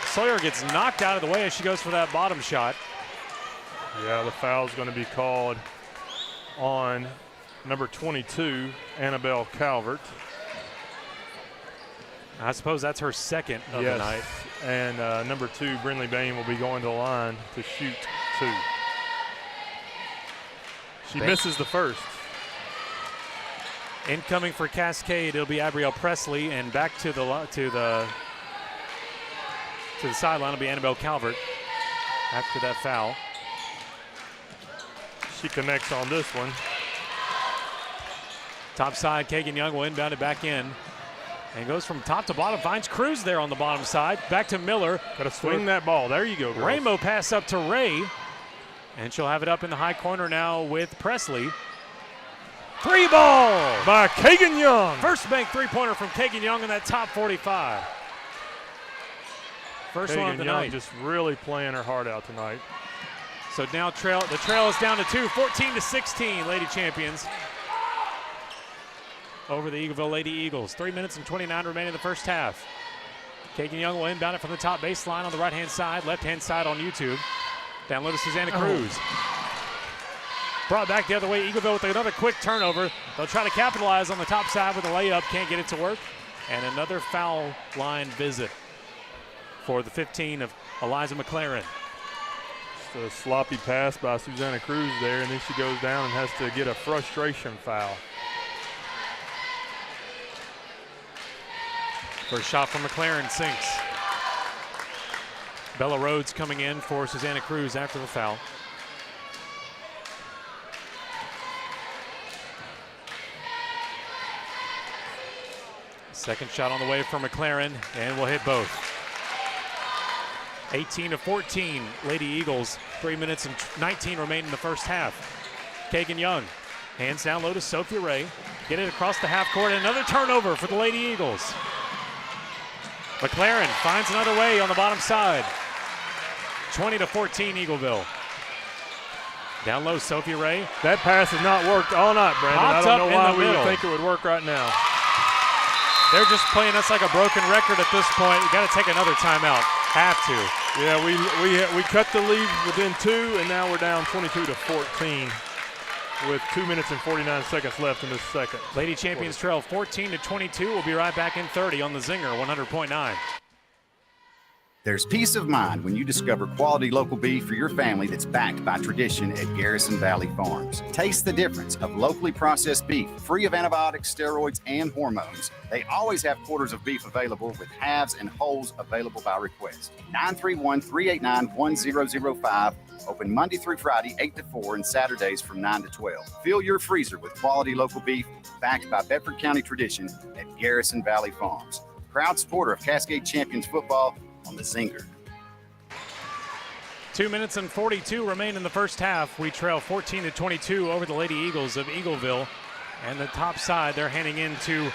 Sawyer gets knocked out of the way as she goes for that bottom shot. Yeah, the foul's going to be called on number 22, Annabelle Calvert. I suppose that's her second of the night. And number 2, Brinley Bain, will be going to the line to shoot 2. She misses the first. Incoming for Cascade, it'll be Abrielle Presley, and back to the sideline will be Annabelle Calvert after that foul. She connects on this one. Top side, Kagan Young will inbound it back in. And goes from top to bottom, finds Cruz there on the bottom side. Back to Miller. Got to swing that ball. There you go, girls. Rainbow pass up to Ray. And she'll have it up in the high corner now with Presley. Three ball by Kagan Young. First bank three-pointer from Kagan Young in that top 45. First one of the night. Just really playing her heart out tonight. So now the trail is down to 2, 14-16, Lady Champions over the Eagleville Lady Eagles. 3 minutes and 29 remaining in the first half. Kagan Young will inbound it from the top baseline on the right-hand side, left-hand side on YouTube. Down low to Susanna Cruz. Brought back the other way, Eagleville with another quick turnover. They'll try to capitalize on the top side with a layup, can't get it to work. And another foul line visit for the 15 of Eliza McLaren. Just a sloppy pass by Susanna Cruz there, and then she goes down and has to get a frustration foul. First shot from McLaren sinks. Bella Rhodes coming in for Susanna Cruz after the foul. Second shot on the way for McLaren, and we'll hit both. 18-14, Lady Eagles. 3 minutes and 19 remain in the first half. Kagan Young, hands down low to Sophia Ray. Get it across the half court, and another turnover for the Lady Eagles. McLaren finds another way on the bottom side. 20-14, Eagleville. Down low, Sophia Ray. That pass has not worked all night, Brandon. Popped I don't know why we middle. would think it would work right now. They're just playing us like a broken record at this point. We got to take another timeout. Have to. Yeah, we cut the lead within 2, and now we're down 22-14 with 2 minutes and 49 seconds left in this second. Lady Champions trail 14-22. We'll be right back in 30 on the Zinger 100.9. There's peace of mind when you discover quality local beef for your family that's backed by tradition at Garrison Valley Farms. Taste the difference of locally processed beef, free of antibiotics, steroids, and hormones. They always have quarters of beef available with halves and wholes available by request. 931-389-1005. Open Monday through Friday, 8 to 4, and Saturdays from 9 to 12. Fill your freezer with quality local beef backed by Bedford County tradition at Garrison Valley Farms. Proud supporter of Cascade Champions football on the Zinger. 2 minutes and 42 remain in the first half. We trail 14-22 over the Lady Eagles of Eagleville. And the top side, they're handing in to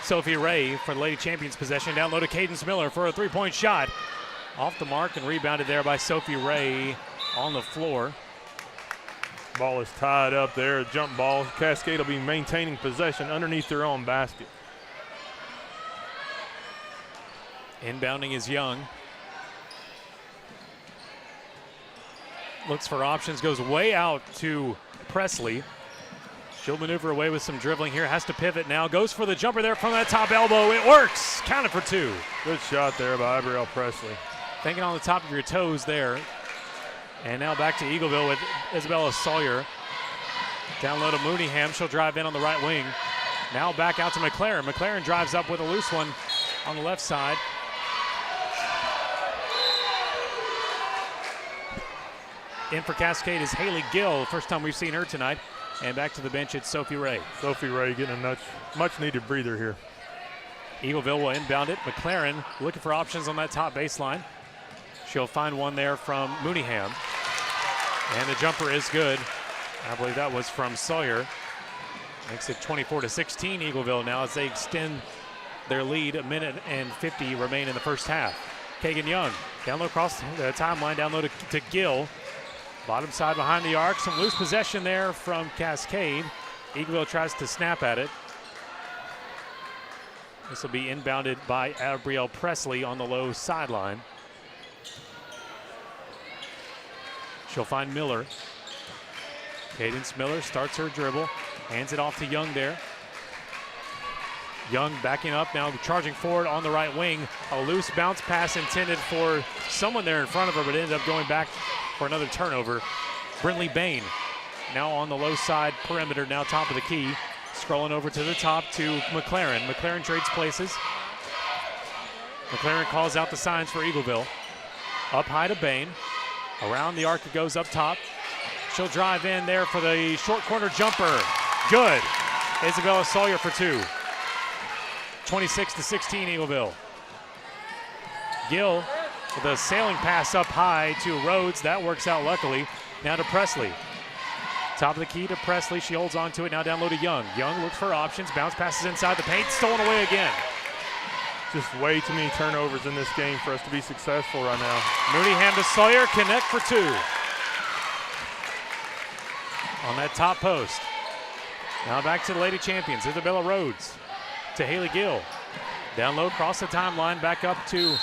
Sophia Ray for the Lady Champions possession. Down low to Cadence Miller for a three-point shot. Off the mark and rebounded there by Sophia Ray on the floor. Ball is tied up there, a jump ball. Cascade will be maintaining possession underneath their own basket. Inbounding is Young. Looks for options, goes way out to Presley. She'll maneuver away with some dribbling here, has to pivot now. Goes for the jumper there from that top elbow. It works, counted for 2. Good shot there by Abrielle Presley. Thinking on the top of your toes there. And now back to Eagleville with Isabella Sawyer. Down low to Mooneyham, she'll drive in on the right wing. Now back out to McLaren. McLaren drives up with a loose one on the left side. In for Cascade is Haley Gill. First time we've seen her tonight. And back to the bench, it's Sophie Ray. Sophie Ray getting a much-needed breather here. Eagleville will inbound it. McLaren looking for options on that top baseline. She'll find one there from Mooneyham. And the jumper is good. I believe that was from Sawyer. Makes it 24-16 Eagleville now as they extend their lead. 1 minute and 50 remain in the first half. Kagan Young down low across the timeline, down low to Gill. Bottom side behind the arc, some loose possession there from Cascade. Eagleville tries to snap at it. This will be inbounded by Abrielle Presley on the low sideline. She'll find Miller. Cadence Miller starts her dribble, hands it off to Young there. Young backing up now, charging forward on the right wing. A loose bounce pass intended for someone there in front of her, but ended up going back for another turnover. Brinley Bain now on the low side perimeter, now top of the key. Scrolling over to the top to McLaren. McLaren trades places. McLaren calls out the signs for Eagleville. Up high to Bain. Around the arc it goes up top. She'll drive in there for the short corner jumper. Good. Isabella Sawyer for 2. 26-16 Eagleville. Gill with a sailing pass up high to Rhodes. That works out luckily. Now to Presley. Top of the key to Presley. She holds on to it. Now down low to Young. Young looks for options. Bounce passes inside the paint. Stolen away again. Just way too many turnovers in this game for us to be successful right now. Mooneyham to Sawyer. Connect for 2. On that top post. Now back to the Lady Champions. Isabella Rhodes to Haley Gill. Down low, cross the timeline, back up to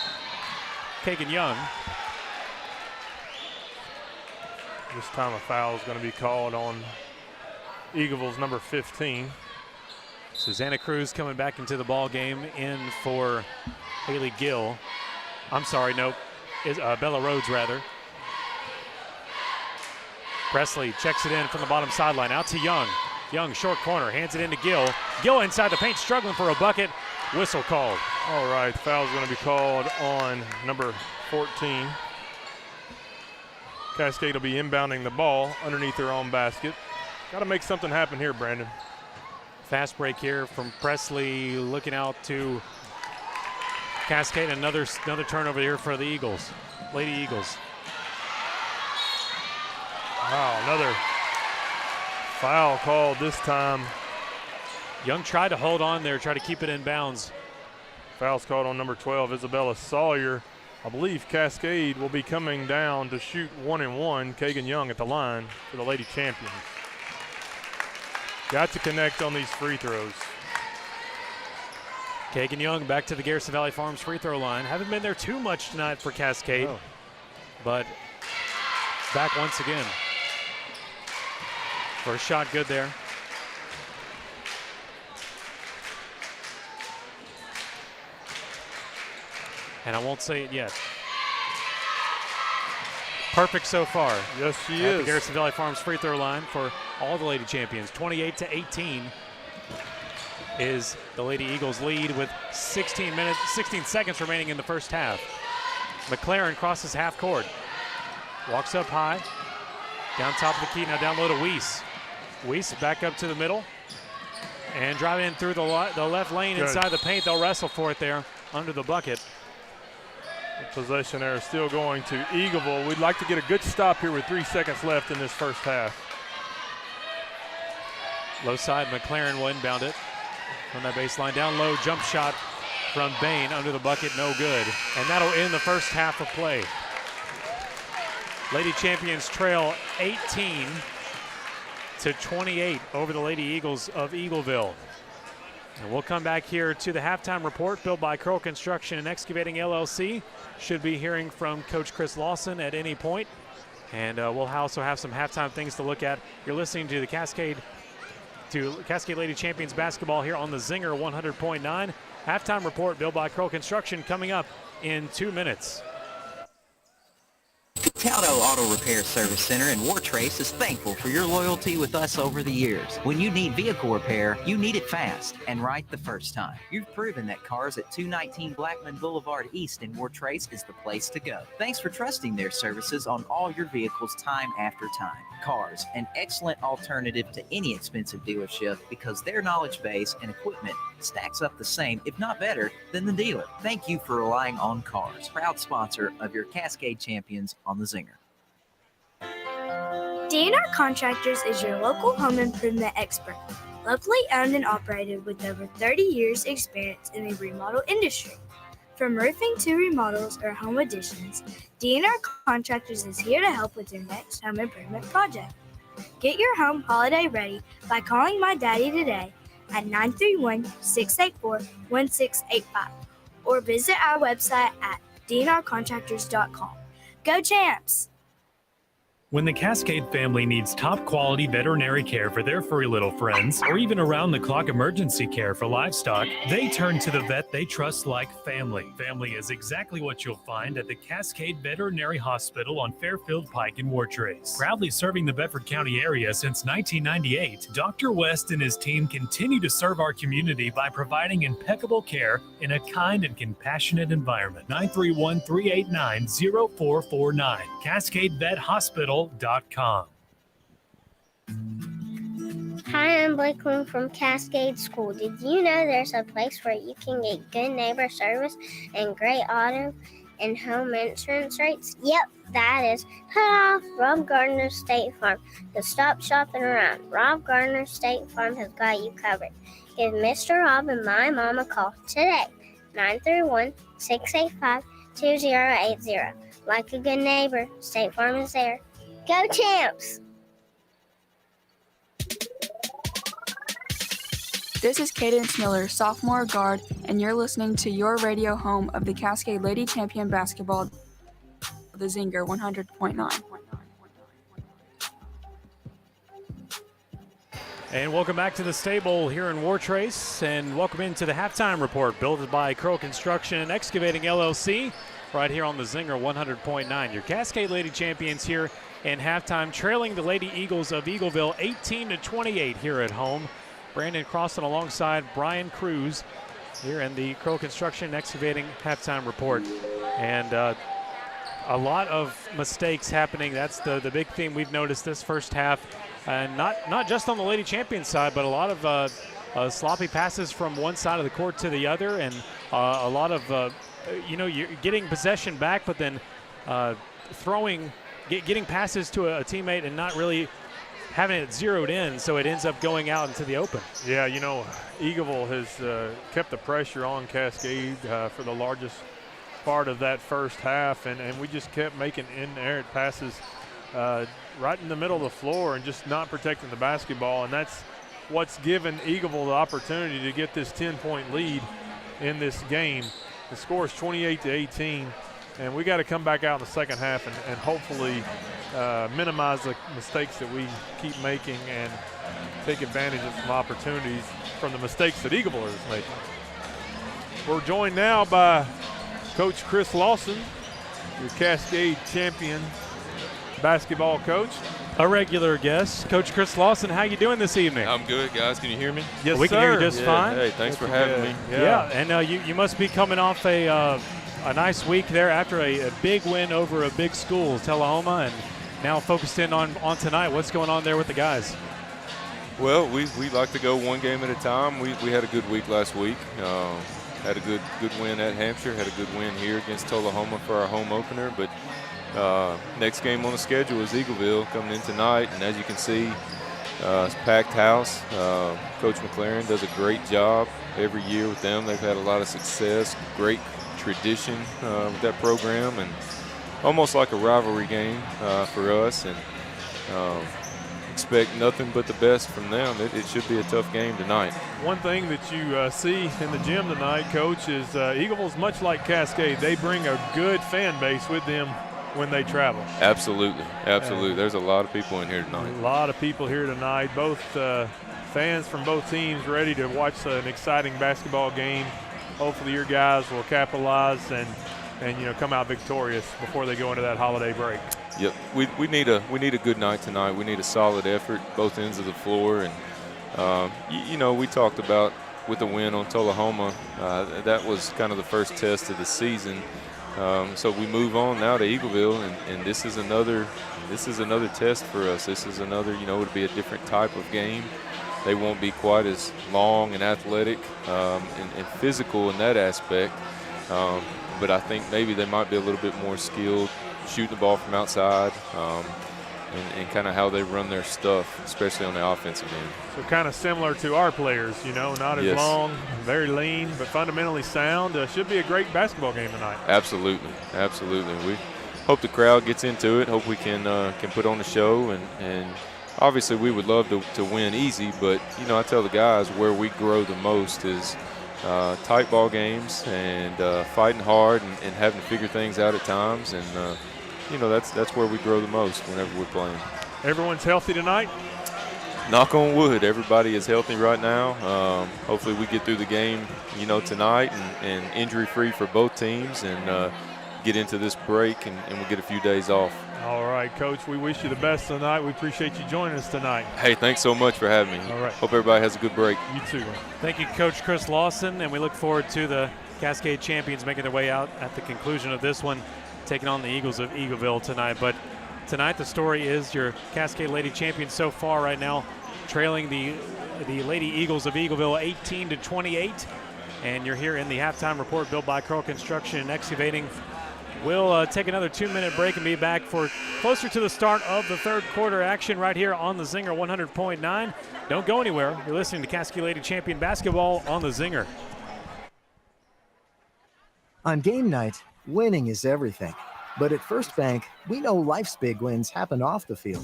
Kagan Young. This time a foul is going to be called on Eagleville's number 15. Susanna Cruz coming back into the ball game in for Haley Gill. I'm sorry, nope. Bella Rhodes, rather. Presley checks it in from the bottom sideline. Out to Young. Young, short corner, hands it into Gill. Gill inside the paint, struggling for a bucket. Whistle called. All right, foul's going to be called on number 14. Cascade will be inbounding the ball underneath their own basket. Got to make something happen here, Brandon. Fast break here from Presley, looking out to Cascade. Another turnover here for the Eagles, Lady Eagles. Wow, another foul called this time. Young tried to hold on there, try to keep it in bounds. Foul's called on number 12, Isabella Sawyer. I believe Cascade will be coming down to shoot 1-and-1. Kagan Young at the line for the Lady Champions. Got to connect on these free throws. Kagan Young back to the Garrison Valley Farms free throw line. Haven't been there too much tonight for Cascade, but back once again. First shot good there. And I won't say it yet. Perfect so far. Yes, she at is. The Garrison Valley Farms free throw line for all the Lady Champions. 28-18 is the Lady Eagles lead with 16 seconds remaining in the first half. McLaren crosses half court. Walks up high. Down top of the key, now down low to Weiss. Weiss back up to the middle. And driving in through the left lane inside the paint. They'll wrestle for it there under the bucket. The possession there is still going to Eagleville. We'd like to get a good stop here with 3 seconds left in this first half. Low side, McLaren will inbound it from that baseline. Down low, jump shot from Bain under the bucket, no good. And that'll end the first half of play. Lady Champions trail 18-28 over the Lady Eagles of Eagleville. And we'll come back here to the halftime report built by Curl Construction and Excavating LLC. Should be hearing from Coach Chris Lawson at any point. And we'll also have some halftime things to look at. You're listening to the Cascade Lady Champions basketball here on the Zinger 100.9. Halftime report built by Curl Construction coming up in 2 minutes. Taldo Auto Repair Service Center in Wartrace is thankful for your loyalty with us over the years. When you need vehicle repair, you need it fast and right the first time. You've proven that cars at 219 Blackman Boulevard East in Wartrace is the place to go. Thanks for trusting their services on all your vehicles time after time. Cars, an excellent alternative to any expensive dealership because their knowledge base and equipment stacks up the same, if not better, than the dealer. Thank you for relying on Cars, proud sponsor of your Cascade Champions on the Zinger. DNR Contractors is your local home improvement expert, locally owned and operated with over 30 years experience in the remodel industry. From roofing to remodels or home additions, DNR Contractors is here to help with your next home improvement project. Get your home holiday ready by calling my daddy today at 931-684-1685 or visit our website at dnrcontractors.com. Go Champs! When the Cascade family needs top-quality veterinary care for their furry little friends, or even around-the-clock emergency care for livestock, they turn to the vet they trust like family. Family is exactly what you'll find at the Cascade Veterinary Hospital on Fairfield Pike in Wartrace. Proudly serving the Bedford County area since 1998, Dr. West and his team continue to serve our community by providing impeccable care in a kind and compassionate environment. 931-389-0449. CascadeVetHospital.com. Hi, I'm Blake Bloom from Cascade School. Did you know there's a place where you can get good neighbor service and great auto and home insurance rates? Yep, that is ta-da! Rob Gardner State Farm. To stop shopping around, Rob Gardner State Farm has got you covered. Give Mr. Rob and my mom a call today, 931-685-2080. Like a good neighbor, State Farm is there. Go Champs! This is Cadence Miller, sophomore guard, and you're listening to your radio home of the Cascade Lady Champion Basketball, the Zinger 100.9. And welcome back to the stable here in Wartrace, and welcome into the halftime report built by Crow Construction and Excavating LLC right here on the Zinger 100.9. Your Cascade Lady Champions here in halftime, trailing the Lady Eagles of Eagleville 18-28 here at home. Brandon Crossan alongside Brian Cruz here in the Crow Construction Excavating halftime report. And a lot of mistakes happening. That's the big theme we've noticed this first half. And not just on the Lady Champions side, but a lot of sloppy passes from one side of the court to the other, and a lot of, you're getting possession back, but then getting passes to a teammate and not really having it zeroed in, so it ends up going out into the open. Yeah, Eagleville has kept the pressure on Cascade for the largest part of that first half, and we just kept making inerrant passes right in the middle of the floor and just not protecting the basketball, and that's what's given Eagleville the opportunity to get this 10-point lead in this game. The score is 28-18, and we got to come back out in the second half and hopefully minimize the mistakes that we keep making and take advantage of some opportunities from the mistakes that Eagleville is making. We're joined now by Coach Chris Lawson, your Cascade champion basketball coach. A regular guest, Coach Chris Lawson. How you doing this evening? I'm good, guys. Can you hear me? Yes, we can hear you just fine. Hey, thanks for having me. Yeah, and you must be coming off a nice week there after a big win over a big school, Tullahoma, and now focused in on tonight. What's going on there with the guys? Well, we like to go one game at a time. We had a good week last week. Had a good win at Hampshire. Had a good win here against Tullahoma for our home opener. But next game on the schedule is Eagleville coming in tonight. And as you can see, it's a packed house. Coach McLaren does a great job every year with them. They've had a lot of success, great tradition with that program, and almost like a rivalry game for us. And expect nothing but the best from them. It should be a tough game tonight. One thing that you see in the gym tonight, Coach, is Eagleville's much like Cascade. They bring a good fan base with them when they travel. Absolutely. There's a lot of people in here tonight. A lot of people here tonight, both fans from both teams ready to watch an exciting basketball game. Hopefully your guys will capitalize and come out victorious before they go into that holiday break. Yep, we need a good night tonight. We need a solid effort, both ends of the floor, and we talked about with the win on Tullahoma. That was kind of the first test of the season. So we move on now to Eagleville, and this is another test for us. This is another, it'll be a different type of game. They won't be quite as long and athletic and physical in that aspect. But I think maybe they might be a little bit more skilled shooting the ball from outside and kind of how they run their stuff, especially on the offensive end. So kind of similar to our players, not as long, very lean, but fundamentally sound. Should be a great basketball game tonight. Absolutely. We hope the crowd gets into it. Hope we can put on a show, and obviously we would love to win easy, but I tell the guys where we grow the most is tight ball games and fighting hard and having to figure things out at times. And you know, that's where we grow the most whenever we're playing. Everyone's healthy tonight? Knock on wood, everybody is healthy right now. Hopefully we get through the game, you know, tonight and injury-free for both teams and get into this break and we'll get a few days off. All right, Coach, we wish you the best tonight. We appreciate you joining us tonight. Hey, thanks so much for having me. All right. Hope everybody has a good break. You too. Thank you, Coach Chris Lawson, and we look forward to the Cascade champions making their way out at the conclusion of this one, taking on the Eagles of Eagleville tonight. But tonight the story is your Cascade Lady champions so far right now, trailing the Lady Eagles of Eagleville 18-28. And you're here in the halftime report built by Curl Construction and Excavating. We'll take another 2-minute break and be back for closer to the start of the third quarter action right here on the Zinger 100.9. Don't go anywhere. You're listening to Cascade Lady Champion Basketball on the Zinger. On game night, winning is everything. But at First Bank, we know life's big wins happen off the field.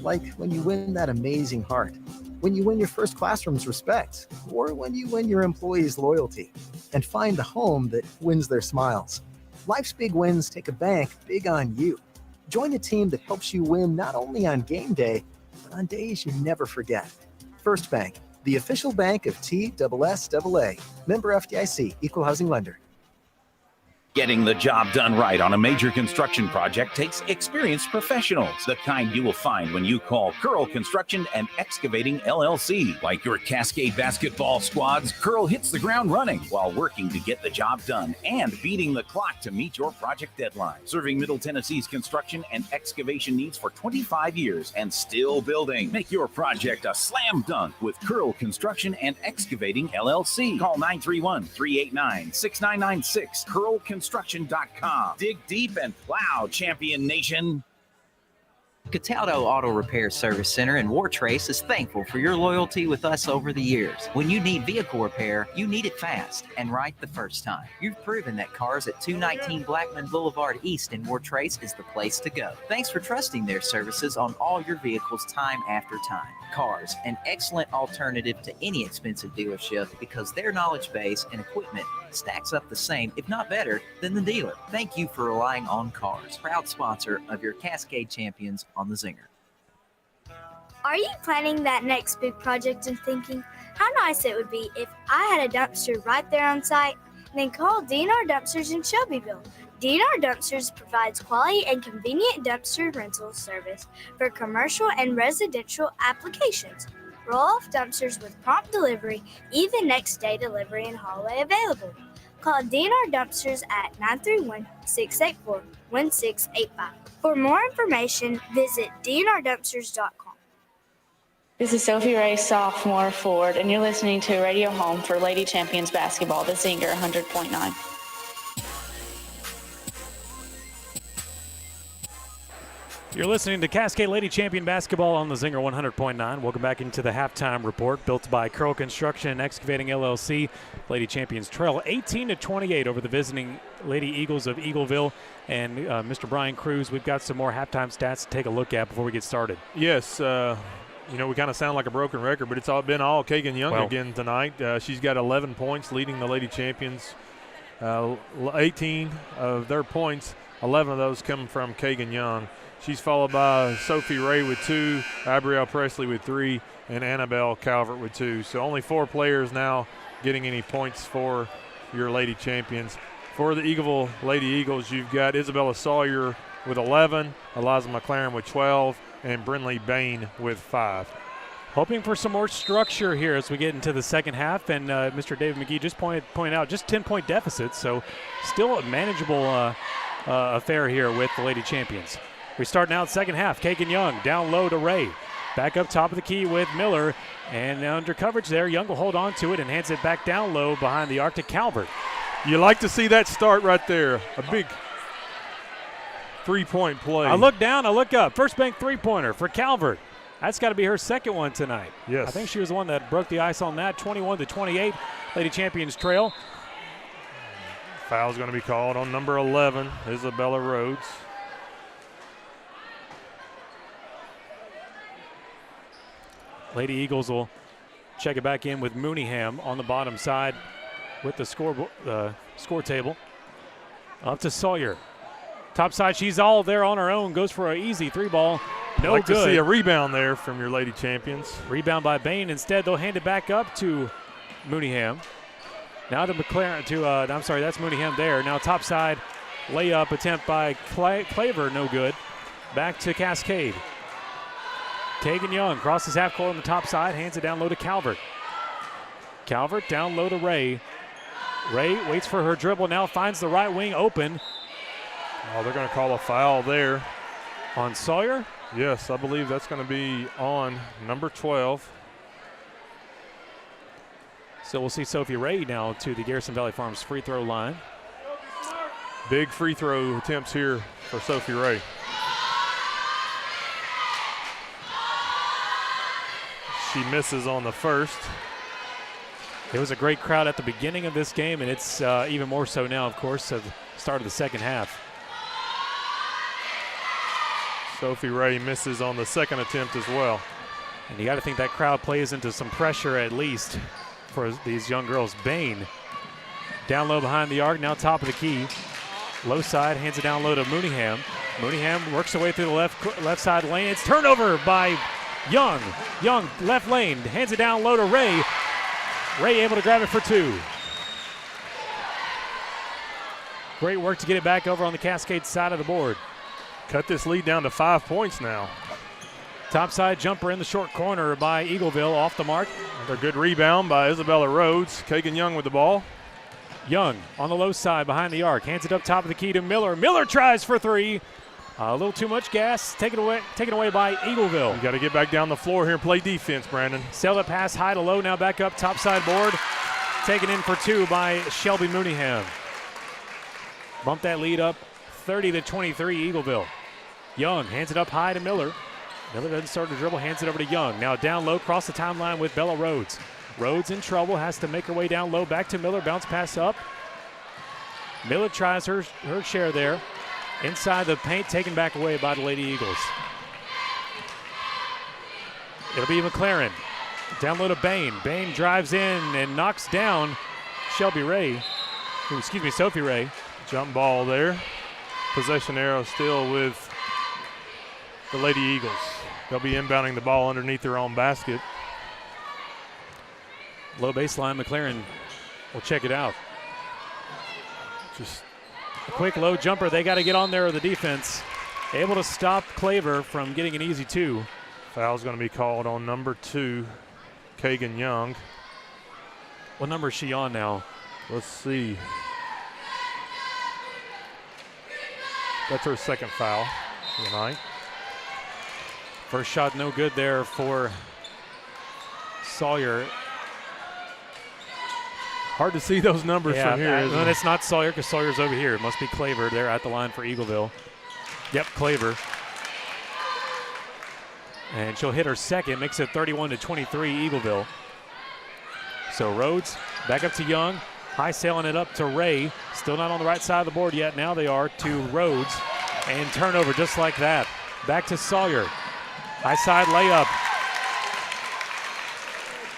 Like when you win that amazing heart, when you win your first classroom's respect, or when you win your employees' loyalty and find the home that wins their smiles. Life's big wins take a bank big on you. Join a team that helps you win not only on game day, but on days you never forget. First Bank, the official bank of TSSAA. Member FDIC, Equal Housing Lender. Getting the job done right on a major construction project takes experienced professionals, the kind you will find when you call Curl Construction and Excavating LLC. Like your Cascade basketball squads, Curl hits the ground running while working to get the job done and beating the clock to meet your project deadline. Serving Middle Tennessee's construction and excavation needs for 25 years and still building. Make your project a slam dunk with Curl Construction and Excavating LLC. Call 931-389-6996. CurlConstruction.com. Dig deep and plow, Champion Nation. Cataldo Auto Repair Service Center in Wartrace is thankful for your loyalty with us over the years. When you need vehicle repair, you need it fast and right the first time. You've proven that cars at 219 Blackman Boulevard East in Wartrace is the place to go. Thanks for trusting their services on all your vehicles time after time. Cars, an excellent alternative to any expensive dealership because their knowledge base and equipment stacks up the same, if not better, than the dealer. Thank you for relying on Cars, proud sponsor of your Cascade champions on the Zinger. Are you planning that next big project and thinking how nice it would be if I had a dumpster right there on site? Then call DNR Dumpsters in Shelbyville. DNR Dumpsters provides quality and convenient dumpster rental service for commercial and residential applications. Roll-off dumpsters with prompt delivery, even next-day delivery and haulaway available. Call DNR Dumpsters at 931-684-1685. For more information, visit dnrdumpsters.com. This is Sophie Ray, sophomore forward, and you're listening to Radio Home for Lady Champions Basketball, the Zinger 100.9. You're listening to Cascade Lady Champion Basketball on the Zinger 100.9. Welcome back into the halftime report built by Curl Construction and Excavating LLC. Lady Champions trail 18-28 over the visiting Lady Eagles of Eagleville. And Mr. Brian Cruz, we've got some more halftime stats to take a look at before we get started. Yes, you know, we kind of sound like a broken record, but it's all been all Kagan Young again tonight. She's got 11 points leading the Lady Champions. 18 of their points, 11 of those come from Kagan Young. She's followed by Sophie Ray with 2, Abrielle Presley with 3, and Annabelle Calvert with 2. So only 4 players now getting any points for your Lady Champions. For the Eagleville Lady Eagles, you've got Isabella Sawyer with 11, Eliza McLaren with 12, and Brinley Bain with 5. Hoping for some more structure here as we get into the second half. And Mr. David McGee just pointed out just 10-point deficit, so still a manageable affair here with the Lady Champions. We start now at second half. Kagan Young down low to Ray. Back up top of the key with Miller. And under coverage there, Young will hold on to it and hands it back down low behind the arc to Calvert. You like to see that start right there. A big three-point play. I look down, I look up. First bank three-pointer for Calvert. That's got to be her second one tonight. Yes. I think she was the one that broke the ice on that. 21-28. Lady Champions trail. Foul's going to be called on number 11, Isabella Rhodes. Lady Eagles will check it back in with Mooneyham on the bottom side with the score table. Up to Sawyer. Top side, she's all there on her own. Goes for an easy 3-ball. No like good. To see a rebound there from your Lady Champions. Rebound by Bain. Instead, they'll hand it back up to Mooneyham. Now to McLaren. I'm sorry, that's Mooneyham there. Now top side layup attempt by Claver. No good. Back to Cascade. Kagan Young crosses half court on the top side. Hands it down low to Calvert. Calvert down low to Ray. Ray waits for her dribble. Now finds the right wing open. Oh, they're going to call a foul there. On Sawyer? Yes, I believe that's going to be on number 12. So we'll see Sophie Ray now to the Garrison Valley Farms free throw line. Big free throw attempts here for Sophie Ray. She misses on the first. It was a great crowd at the beginning of this game, and it's even more so now, of course, at the start of the second half. Sophie Ray misses on the second attempt as well. And you got to think that crowd plays into some pressure at least for these young girls. Bain down low behind the arc, now top of the key. Low side, hands it down low to Mooneyham. Mooneyham works her way through the left side lane. It's turnover by Young. Young, left lane, hands it down low to Ray. Ray able to grab it for two. Great work to get it back over on the Cascade side of the board. Cut this lead down to 5 points now. Topside jumper in the short corner by Eagleville, off the mark. Another good rebound by Isabella Rhodes. Kagan Young with the ball. Young on the low side behind the arc. Hands it up top of the key to Miller. Miller tries for three. A little too much gas. Taken away by Eagleville. You got to get back down the floor here and play defense, Brandon. Sailed up pass high to low, now back up topside board. Taken in for two by Shelby Mooneyham. Bump that lead up 30-23 Eagleville. Young hands it up high to Miller. Miller doesn't start to dribble, hands it over to Young. Now down low, cross the timeline with Bella Rhodes. Rhodes in trouble, has to make her way down low. Back to Miller, bounce pass up. Miller tries her share there. Inside the paint, taken back away by the Lady Eagles. It'll be McLaren. Down low to Bain. Bain drives in and knocks down Sophie Ray. Jump ball there. Possession arrow still with the Lady Eagles. They'll be inbounding the ball underneath their own basket. Low baseline, McLaren will check it out. Just a quick low jumper. They got to get on there with the defense. Able to stop Claver from getting an easy two. Foul's going to be called on number 2, Kagan Young. What number is she on now? Let's see. That's her second foul tonight. First shot no good there for Sawyer. Hard to see those numbers from here, isn't it? It's not Sawyer because Sawyer's over here. It must be Claver there at the line for Eagleville. Yep, Claver. And she'll hit her second, makes it 31-23 Eagleville. So Rhodes back up to Young. High sailing it up to Ray. Still not on the right side of the board yet. Now they are to Rhodes. And turnover just like that. Back to Sawyer. High side layup.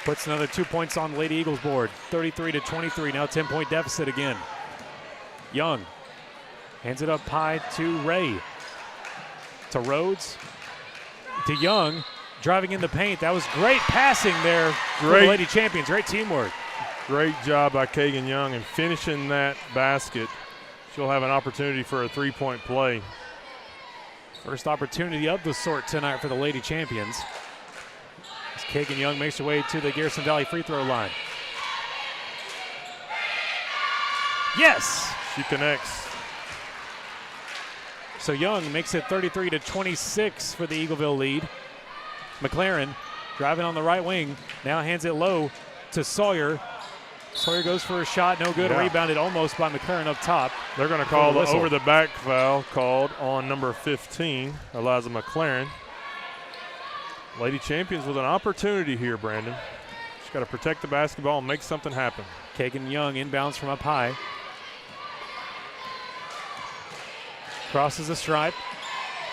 Puts another 2 points on the Lady Eagles board. 33-23. Now 10-point deficit again. Young hands it up high to Ray. To Rhodes. To Young. Driving in the paint. That was great passing there for the Lady Champions. Great teamwork. Great job by Kagan Young in finishing that basket. She'll have an opportunity for a three-point play. First opportunity of the sort tonight for the Lady Champions. As Kagan Young makes her way to the Garrison Valley free throw line. Yes! She connects. So Young makes it 33-26 for the Eagleville lead. McLaren driving on the right wing. Now hands it low to Sawyer. Sawyer goes for a shot, no good. Rebounded almost by McLaren up top. They're going to call the over-the-back foul called on number 15, Eliza McLaren. Lady Champions with an opportunity here, Brandon. She's got to protect the basketball and make something happen. Kagan Young inbounds from up high. Crosses the stripe.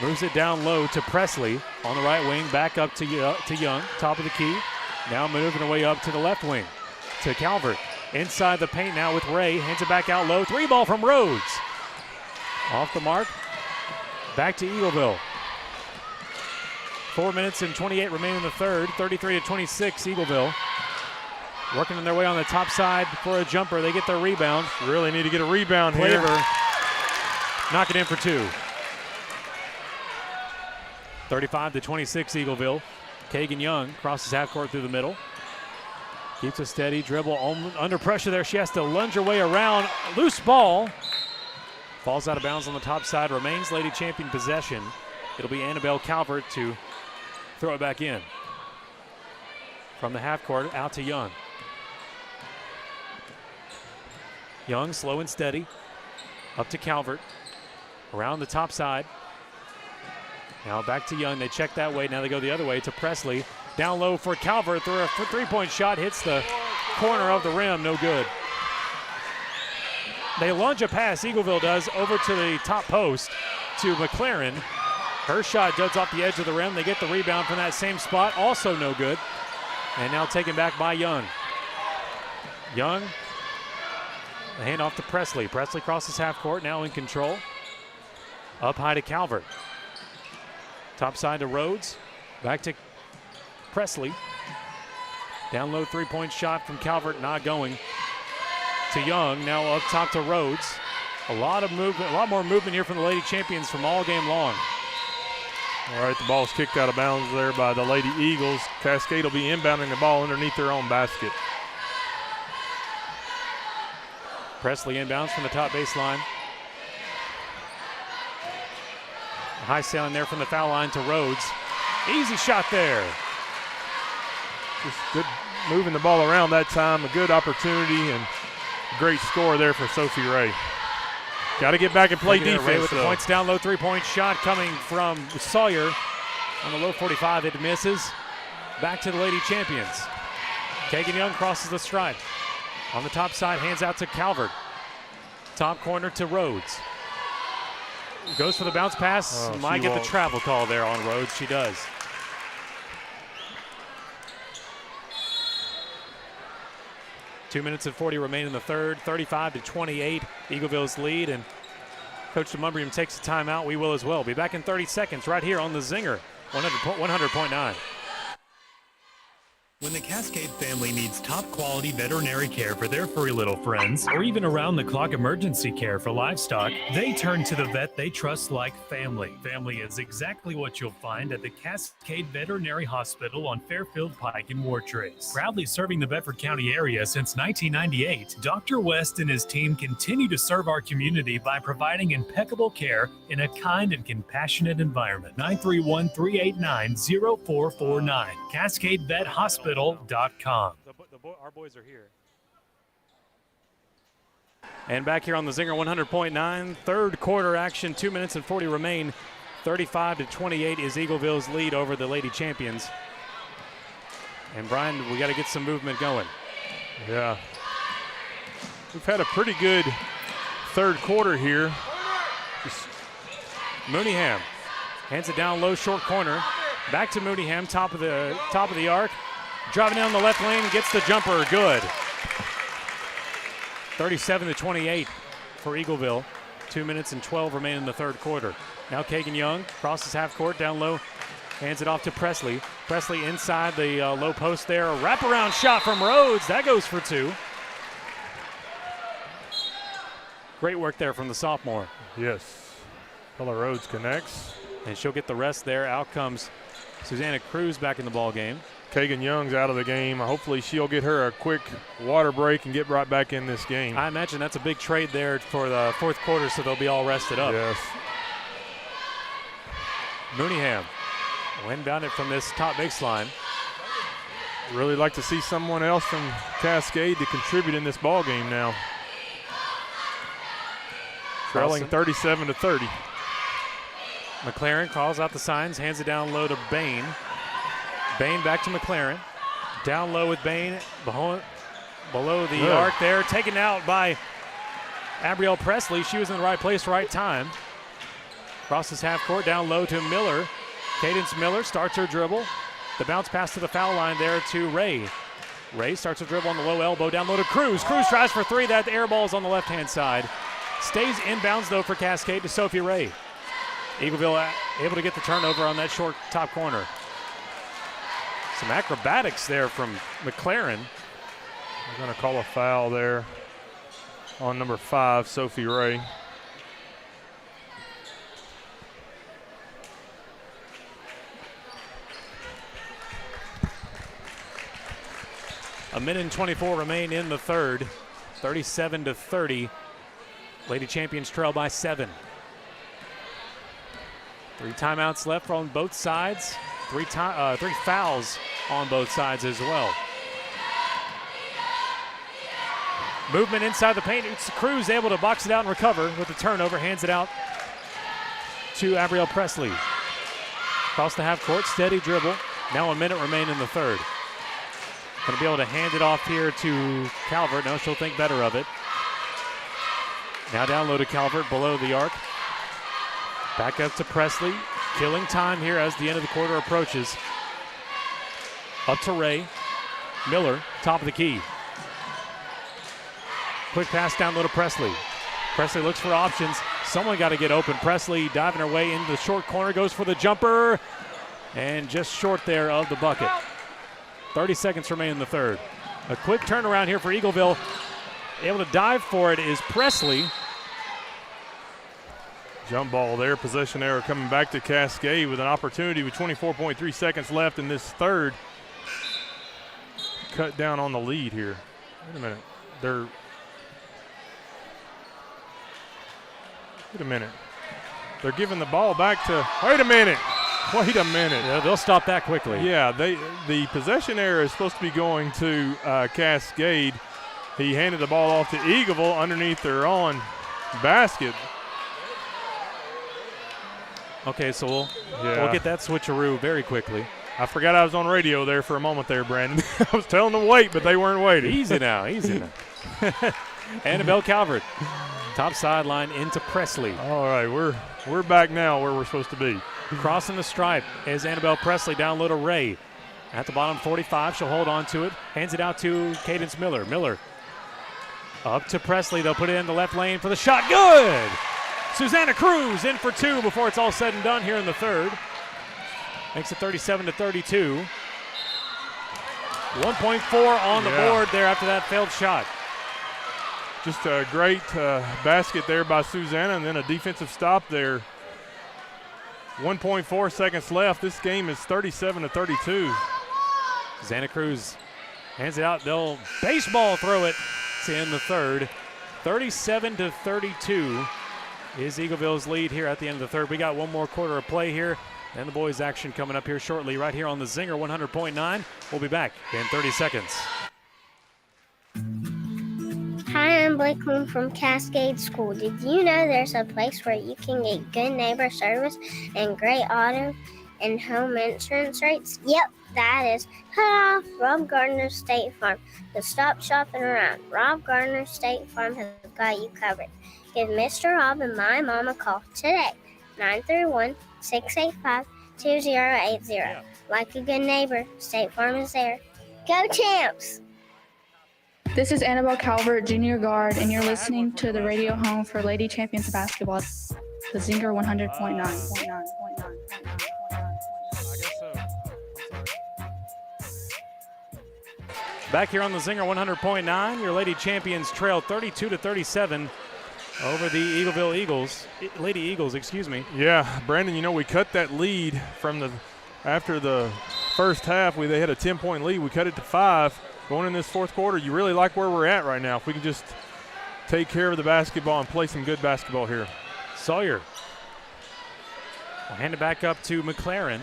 Moves it down low to Presley on the right wing. Back up to Young, top of the key. Now moving away up to the left wing to Calvert. Inside the paint now with Ray. Hands it back out low. Three ball from Rhodes. Off the mark. Back to Eagleville. 4 minutes and 28 remain in the third. 33-26, Eagleville. Working on their way on the top side for a jumper. They get their rebound. Really need to get a rebound Claver. here. Knock it in for two. 35-26, Eagleville. Kagan Young crosses half court through the middle. Keeps a steady dribble. Under pressure there. She has to lunge her way around. Loose ball. Falls out of bounds on the top side. Remains Lady Champion possession. It'll be Annabelle Calvert to throw it back in. From the half court out to Young. Young slow and steady. Up to Calvert. Around the top side. Now back to Young. They check that way. Now they go the other way to Presley. Down low for Calvert. Through a three-point shot. Hits the corner of the rim. No good. They lunge a pass, Eagleville does, over to the top post to McLaren. Her shot duds off the edge of the rim. They get the rebound from that same spot. Also no good. And now taken back by Young. Young. The handoff to Presley. Presley crosses half court, now in control. Up high to Calvert. Top side to Rhodes. Back to Presley. Down low three-point shot from Calvert, not going. To Young, now up top to Rhodes. A lot of movement, a lot more movement here from the Lady Champions from all game long. All right, the ball's kicked out of bounds there by the Lady Eagles. Cascade will be inbounding the ball underneath their own basket. Presley inbounds from the top baseline. High sailing there from the foul line to Rhodes. Easy shot there. Just good moving the ball around that time. A good opportunity and great score there for Sophie Ray. Got to get back and play defense. Ray with the points down low, three-point shot coming from Sawyer. On the low 45, it misses. Back to the Lady Champions. Kagan Young crosses the stripe. On the top side, hands out to Calvert. Top corner to Rhodes. Goes for the bounce pass. Might get the travel call there on Rhodes. She does. Two minutes and 40 remain in the third. 35-28, Eagleville's lead. And Coach DeMumbrium takes a timeout. We will as well. Be back in 30 seconds right here on the Zinger 100.9. When the Cascade family needs top quality veterinary care for their furry little friends, or even around the clock emergency care for livestock, they turn to the vet they trust like family. Family is exactly what you'll find at the Cascade Veterinary Hospital on Fairfield Pike in Wartrace. Proudly serving the Bedford County area since 1998, Dr. West and his team continue to serve our community by providing impeccable care in a kind and compassionate environment. 931-389-0449. Cascade Vet Hospital. Our boys are here. And back here on the Zinger 100.9, third quarter action, 2 minutes and 40 remain. 35-28 is Eagleville's lead over the Lady Champions. And Brian, we got to get some movement going. Yeah. We've had a pretty good third quarter here. Mooneyham hands it down low, short corner. Back to Mooneyham, top of the arc. Driving down the left lane, gets the jumper, good. 37-28 for Eagleville. 2 minutes and 12 remain in the third quarter. Now Kagan Young crosses half court, down low, hands it off to Presley. Presley inside the low post there. A wraparound shot from Rhodes, that goes for two. Great work there from the sophomore. Yes, Bella Rhodes connects. And she'll get the rest there. Out comes Susanna Cruz back in the ball game. Kagan Young's out of the game. Hopefully she'll get her a quick water break and get right back in this game. I imagine that's a big trade there for the fourth quarter, so they'll be all rested up. Yes. Mooneyham will inbound it from this top baseline. Really like to see someone else from Cascade to contribute in this ball game now. Trailing 37-30. McLaren calls out the signs, hands it down low to Bain. Bain back to McLaren. Down low with Bain below the arc there. Taken out by Abrielle Presley. She was in the right place, right time. Crosses half court, down low to Miller. Cadence Miller starts her dribble. The bounce pass to the foul line there to Ray. Ray starts her dribble on the low elbow, down low to Cruz. Cruz tries for three. That air ball is on the left-hand side. Stays inbounds, though, for Cascade to Sophie Ray. Eagleville able to get the turnover on that short top corner. Some acrobatics there from McLaren. We're going to call a foul there on number 5, Sophie Ray. A minute and 24 remain in the third. 37-30. Lady Champions trail by 7. 3 timeouts left on both sides. 3 fouls on both sides as well. Movement inside the paint. It's Cruz able to box it out and recover with the turnover. Hands it out to Abrielle Presley. Across the half court, steady dribble. Now a minute remain in the third. Going to be able to hand it off here to Calvert. No, she'll think better of it. Now down low to Calvert below the arc. Back up to Presley. Killing time here as the end of the quarter approaches. Up to Ray. Miller, top of the key. Quick pass down low to Presley. Presley looks for options. Someone got to get open. Presley diving her way into the short corner. Goes for the jumper. And just short there of the bucket. 30 seconds remain in the third. A quick turnaround here for Eagleville. Able to dive for it is Presley. Jump ball there, possession error coming back to Cascade with an opportunity with 24.3 seconds left in this third. Cut down on the lead here. Wait a minute. They're giving the ball back to, wait a minute. Yeah, they'll stop that quickly. Yeah, the possession error is supposed to be going to Cascade. He handed the ball off to Eagleville underneath their own basket. Okay, so we'll get that switcheroo very quickly. I forgot I was on radio there for a moment there, Brandon. I was telling them to wait, but they weren't waiting. Easy now. Annabelle Calvert, top sideline into Presley. All right, we're back now where we're supposed to be. Crossing the stripe is Annabelle Presley down low to Ray. At the bottom 45, she'll hold on to it. Hands it out to Cadence Miller. Miller up to Presley. They'll put it in the left lane for the shot. Good! Susanna Cruz in for 2 before it's all said and done here in the third. Makes it 37-32. 1.4 on the board there after that failed shot. Just a great basket there by Susanna, and then a defensive stop there. 1.4 seconds left. This game is 37-32. Susanna Cruz hands it out. They'll baseball throw it to end the third. 37-32 is Eagleville's lead here at the end of the third. We got one more quarter of play here, and the boys' action coming up here shortly right here on the Zinger 100.9. We'll be back in 30 seconds. Hi, I'm Blake Moon from Cascade School. Did you know there's a place where you can get good neighbor service and great auto and home insurance rates? Yep, that is Rob Gardner State Farm. So stop shopping around. Rob Gardner State Farm has got you covered. Give Mr. Rob and my mom a call today, 931-685-2080. Like a good neighbor, State Farm is there. Go Champs! This is Annabelle Calvert, junior guard, and you're listening to the radio home for Lady Champions Basketball, the Zinger 100.9. Back here on the Zinger 100.9, your Lady Champions trail 32-37 over the Eagleville Eagles. Lady Eagles, excuse me. Yeah, Brandon, we cut that lead from after the first half. They had a 10-point lead. We cut it to 5. Going in this fourth quarter, you really like where we're at right now. If we can just take care of the basketball and play some good basketball here. Sawyer will hand it back up to McLaren.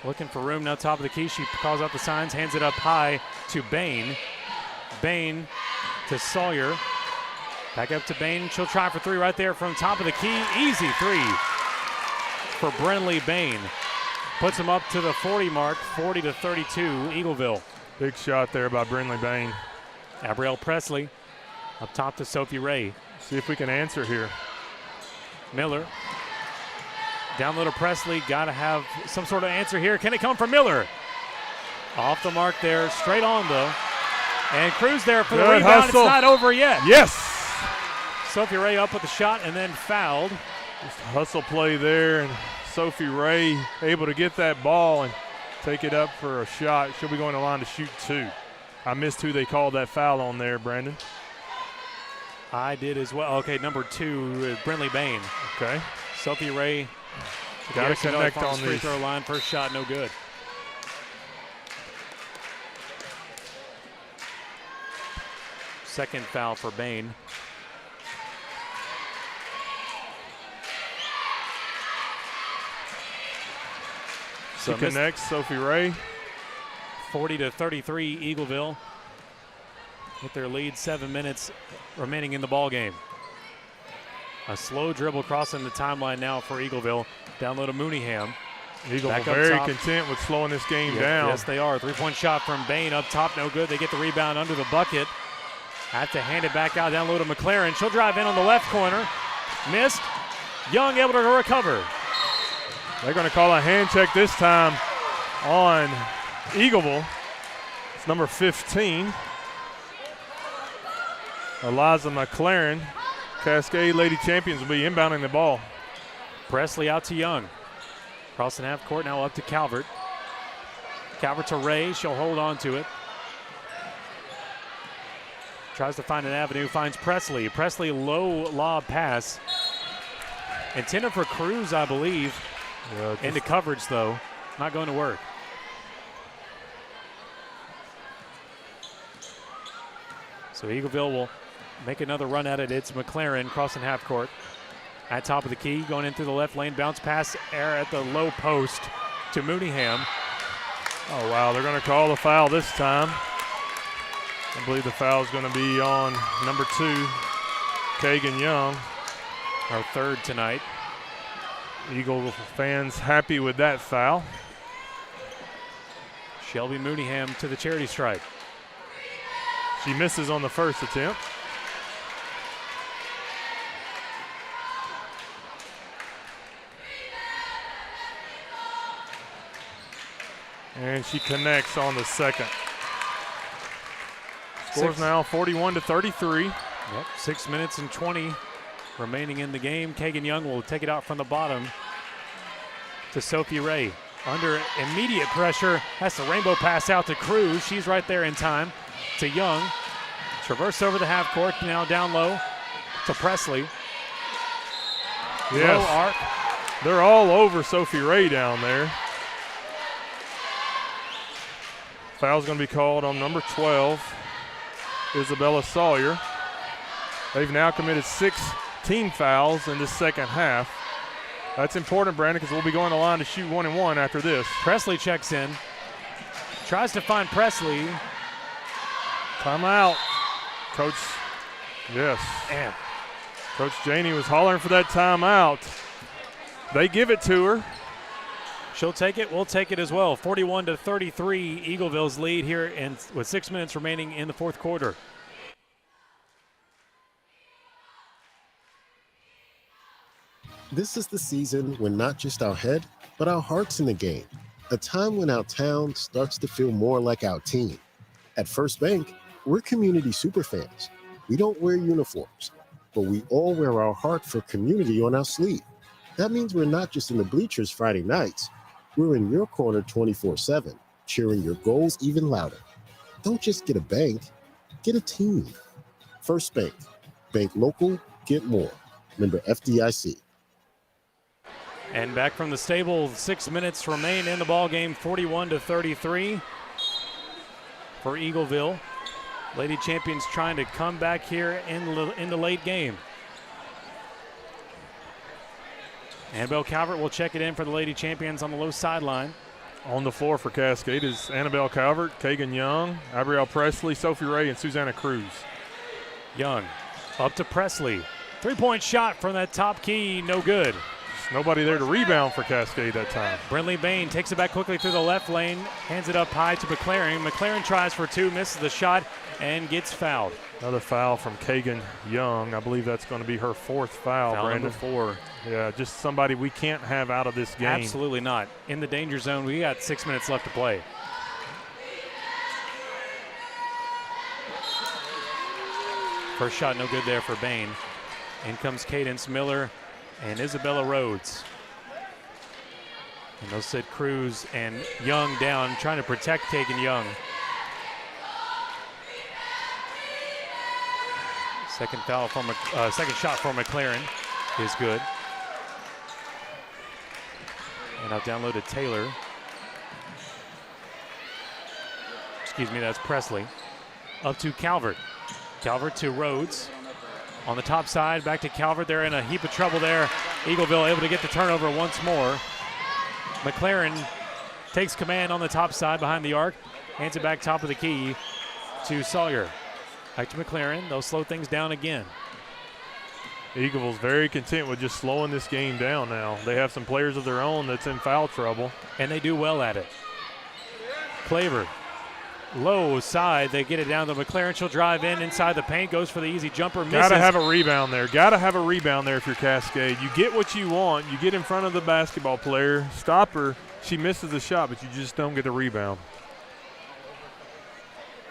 Looking for room now, top of the key. She calls out the signs, hands it up high to Bain. Bain to Sawyer. Back up to Bain. She'll try for 3 right there from top of the key. Easy 3 for Brenly Bain. Puts him up to the 40 mark, 40-32, Eagleville. Big shot there by Brenly Bain. Abrielle Presley up top to Sophie Ray. See if we can answer here. Miller. Down low to Presley. Got to have some sort of answer here. Can it come from Miller? Off the mark there. Straight on, though. And Cruz there for the rebound. Hustle. It's not over yet. Yes. Sophie Ray up with the shot and then fouled. Just a hustle play there, and Sophie Ray able to get that ball and take it up for a shot. She'll be going to line to shoot 2. I missed who they called that foul on there, Brandon. I did as well. Okay, number 2, Brinley Bain. Okay. Sophie Ray got to connect on free these. throw line. First shot, no good. Second foul for Bain. She connects, Sophie Ray. 40-33, Eagleville with their lead. 7 minutes remaining in the ball game. A slow dribble crossing the timeline now for Eagleville. Down low to Mooneyham. Eagleville very content with slowing this game down. Yes, they are. 3-point shot from Bain up top, no good. They get the rebound under the bucket. Have to hand it back out down low to McLaren. She'll drive in on the left corner. Missed. Young able to recover. They're going to call a hand check this time on Eagleville. It's number 15. Eliza McLaren. Cascade Lady Champions will be inbounding the ball. Presley out to Young. Crossing half court, now up to Calvert. Calvert to Ray, she'll hold on to it. Tries to find an avenue, finds Presley. Presley low lob pass. Intended for Cruz, I believe. Yeah, into coverage though, not going to work. So Eagleville will make another run at it. It's McLaren crossing half court. At top of the key, going in through the left lane, bounce pass air at the low post to Mooneyham. Oh wow, they're going to call the foul this time. I believe the foul is going to be on number 2, Kagan Young. Our third tonight. Eagle fans happy with that foul. Shelby Mooneyham to the charity stripe. She misses on the first attempt. And she connects on the second. Scores now 41-33. Yep, 6 minutes and 20 remaining in the game. Kagan Young will take it out from the bottom to Sophie Ray. Under immediate pressure, has the rainbow pass out to Cruz. She's right there in time to Young. Traverse over the half court, now down low to Presley. Yes. Low arc. They're all over Sophie Ray down there. Foul's going to be called on number 12, Isabella Sawyer. They've now committed 16 fouls in this second half. That's important, Brandon, because we'll be going to line to shoot 1-1 after this. Presley checks in. Tries to find Presley. Timeout. Coach, yes. Damn. Coach Janey was hollering for that timeout. They give it to her. She'll take it. We'll take it as well. 41-33, Eagleville's lead here with 6 minutes remaining in the fourth quarter. This is the season when not just our head, but our heart's in the game. A time when our town starts to feel more like our team. At First Bank, we're community superfans. We don't wear uniforms, but we all wear our heart for community on our sleeve. That means we're not just in the bleachers Friday nights. We're in your corner 24/7, cheering your goals even louder. Don't just get a bank, get a team. First Bank. Bank local, get more. Member FDIC. And back from the stable, 6 minutes remain in the ball game, 41-33 for Eagleville. Lady Champions trying to come back here in the late game. Annabelle Calvert will check it in for the Lady Champions on the low sideline. On the floor for Cascade is Annabelle Calvert, Kagan Young, Abrielle Presley, Sophie Ray, and Susanna Cruz. Young up to Presley. 3-point shot from that top key, no good. Nobody there to rebound for Cascade that time. Brinley Bain takes it back quickly through the left lane, hands it up high to McLaren. McLaren tries for 2, misses the shot, and gets fouled. Another foul from Kagan Young. I believe that's going to be her 4th foul, Brandon. Number 4. Yeah, just somebody we can't have out of this game. Absolutely not. In the danger zone, we got 6 minutes left to play. First shot no good there for Bain. In comes Cadence Miller and Isabella Rhodes. And they'll sit Cruz and Young down, trying to protect Kagan Young. Second shot for McLaren is good. And I've downloaded Taylor. Excuse me, that's Presley. Up to Calvert. Calvert to Rhodes. On the top side, back to Calvert. They're in a heap of trouble there. Eagleville able to get the turnover once more. McLaren takes command on the top side behind the arc. Hands it back top of the key to Sawyer. Back to McLaren. They'll slow things down again. Eagleville's very content with just slowing this game down now. They have some players of their own that's in foul trouble. And they do well at it. Claver. Low side, they get it down to McLaren. She'll drive in inside the paint, goes for the easy jumper, misses. Gotta have a rebound there. Gotta have a rebound there if you're Cascade. You get what you want. You get in front of the basketball player, stop her. She misses the shot, but you just don't get the rebound.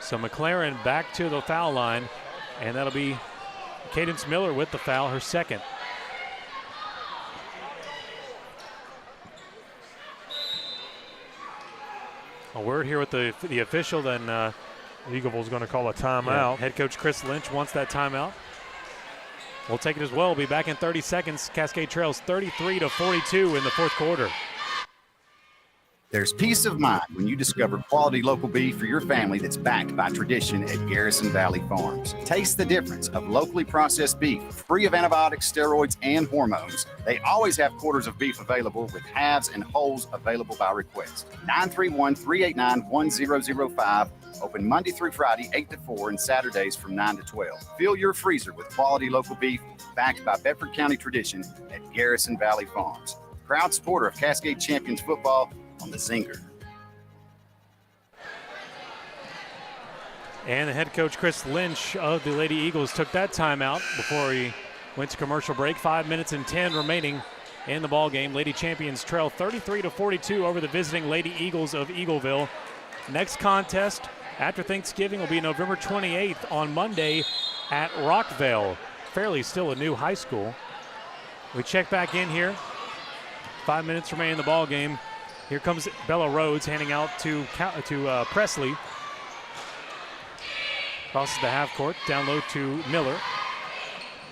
So McLaren back to the foul line, and that'll be Cadence Miller with the foul, her second. A word here with the official, then Eagleville's going to call a timeout. Yeah, head coach Chris Lynch wants that timeout. We'll take it as well. We'll be back in 30 seconds. Cascade trails 33-42 in the fourth quarter. There's peace of mind when you discover quality local beef for your family that's backed by tradition at Garrison Valley Farms. Taste the difference of locally processed beef, free of antibiotics, steroids, and hormones. They always have quarters of beef available with halves and wholes available by request. 931-389-1005. Open Monday through Friday, 8 to 4, and Saturdays from 9 to 12. Fill your freezer with quality local beef backed by Bedford County tradition at Garrison Valley Farms. Proud supporter of Cascade Champions football on the Zinger. And the head coach Chris Lynch of the Lady Eagles took that timeout before he went to commercial break. 5 minutes and 10 remaining in the ball game. Lady Champions trail 33-42 over the visiting Lady Eagles of Eagleville. Next contest after Thanksgiving will be November 28th on Monday at Rockvale. Fairly still a new high school. We check back in here. 5 minutes remaining in the ball game. Here comes Bella Rhodes handing out to Presley. Crosses the half court, down low to Miller.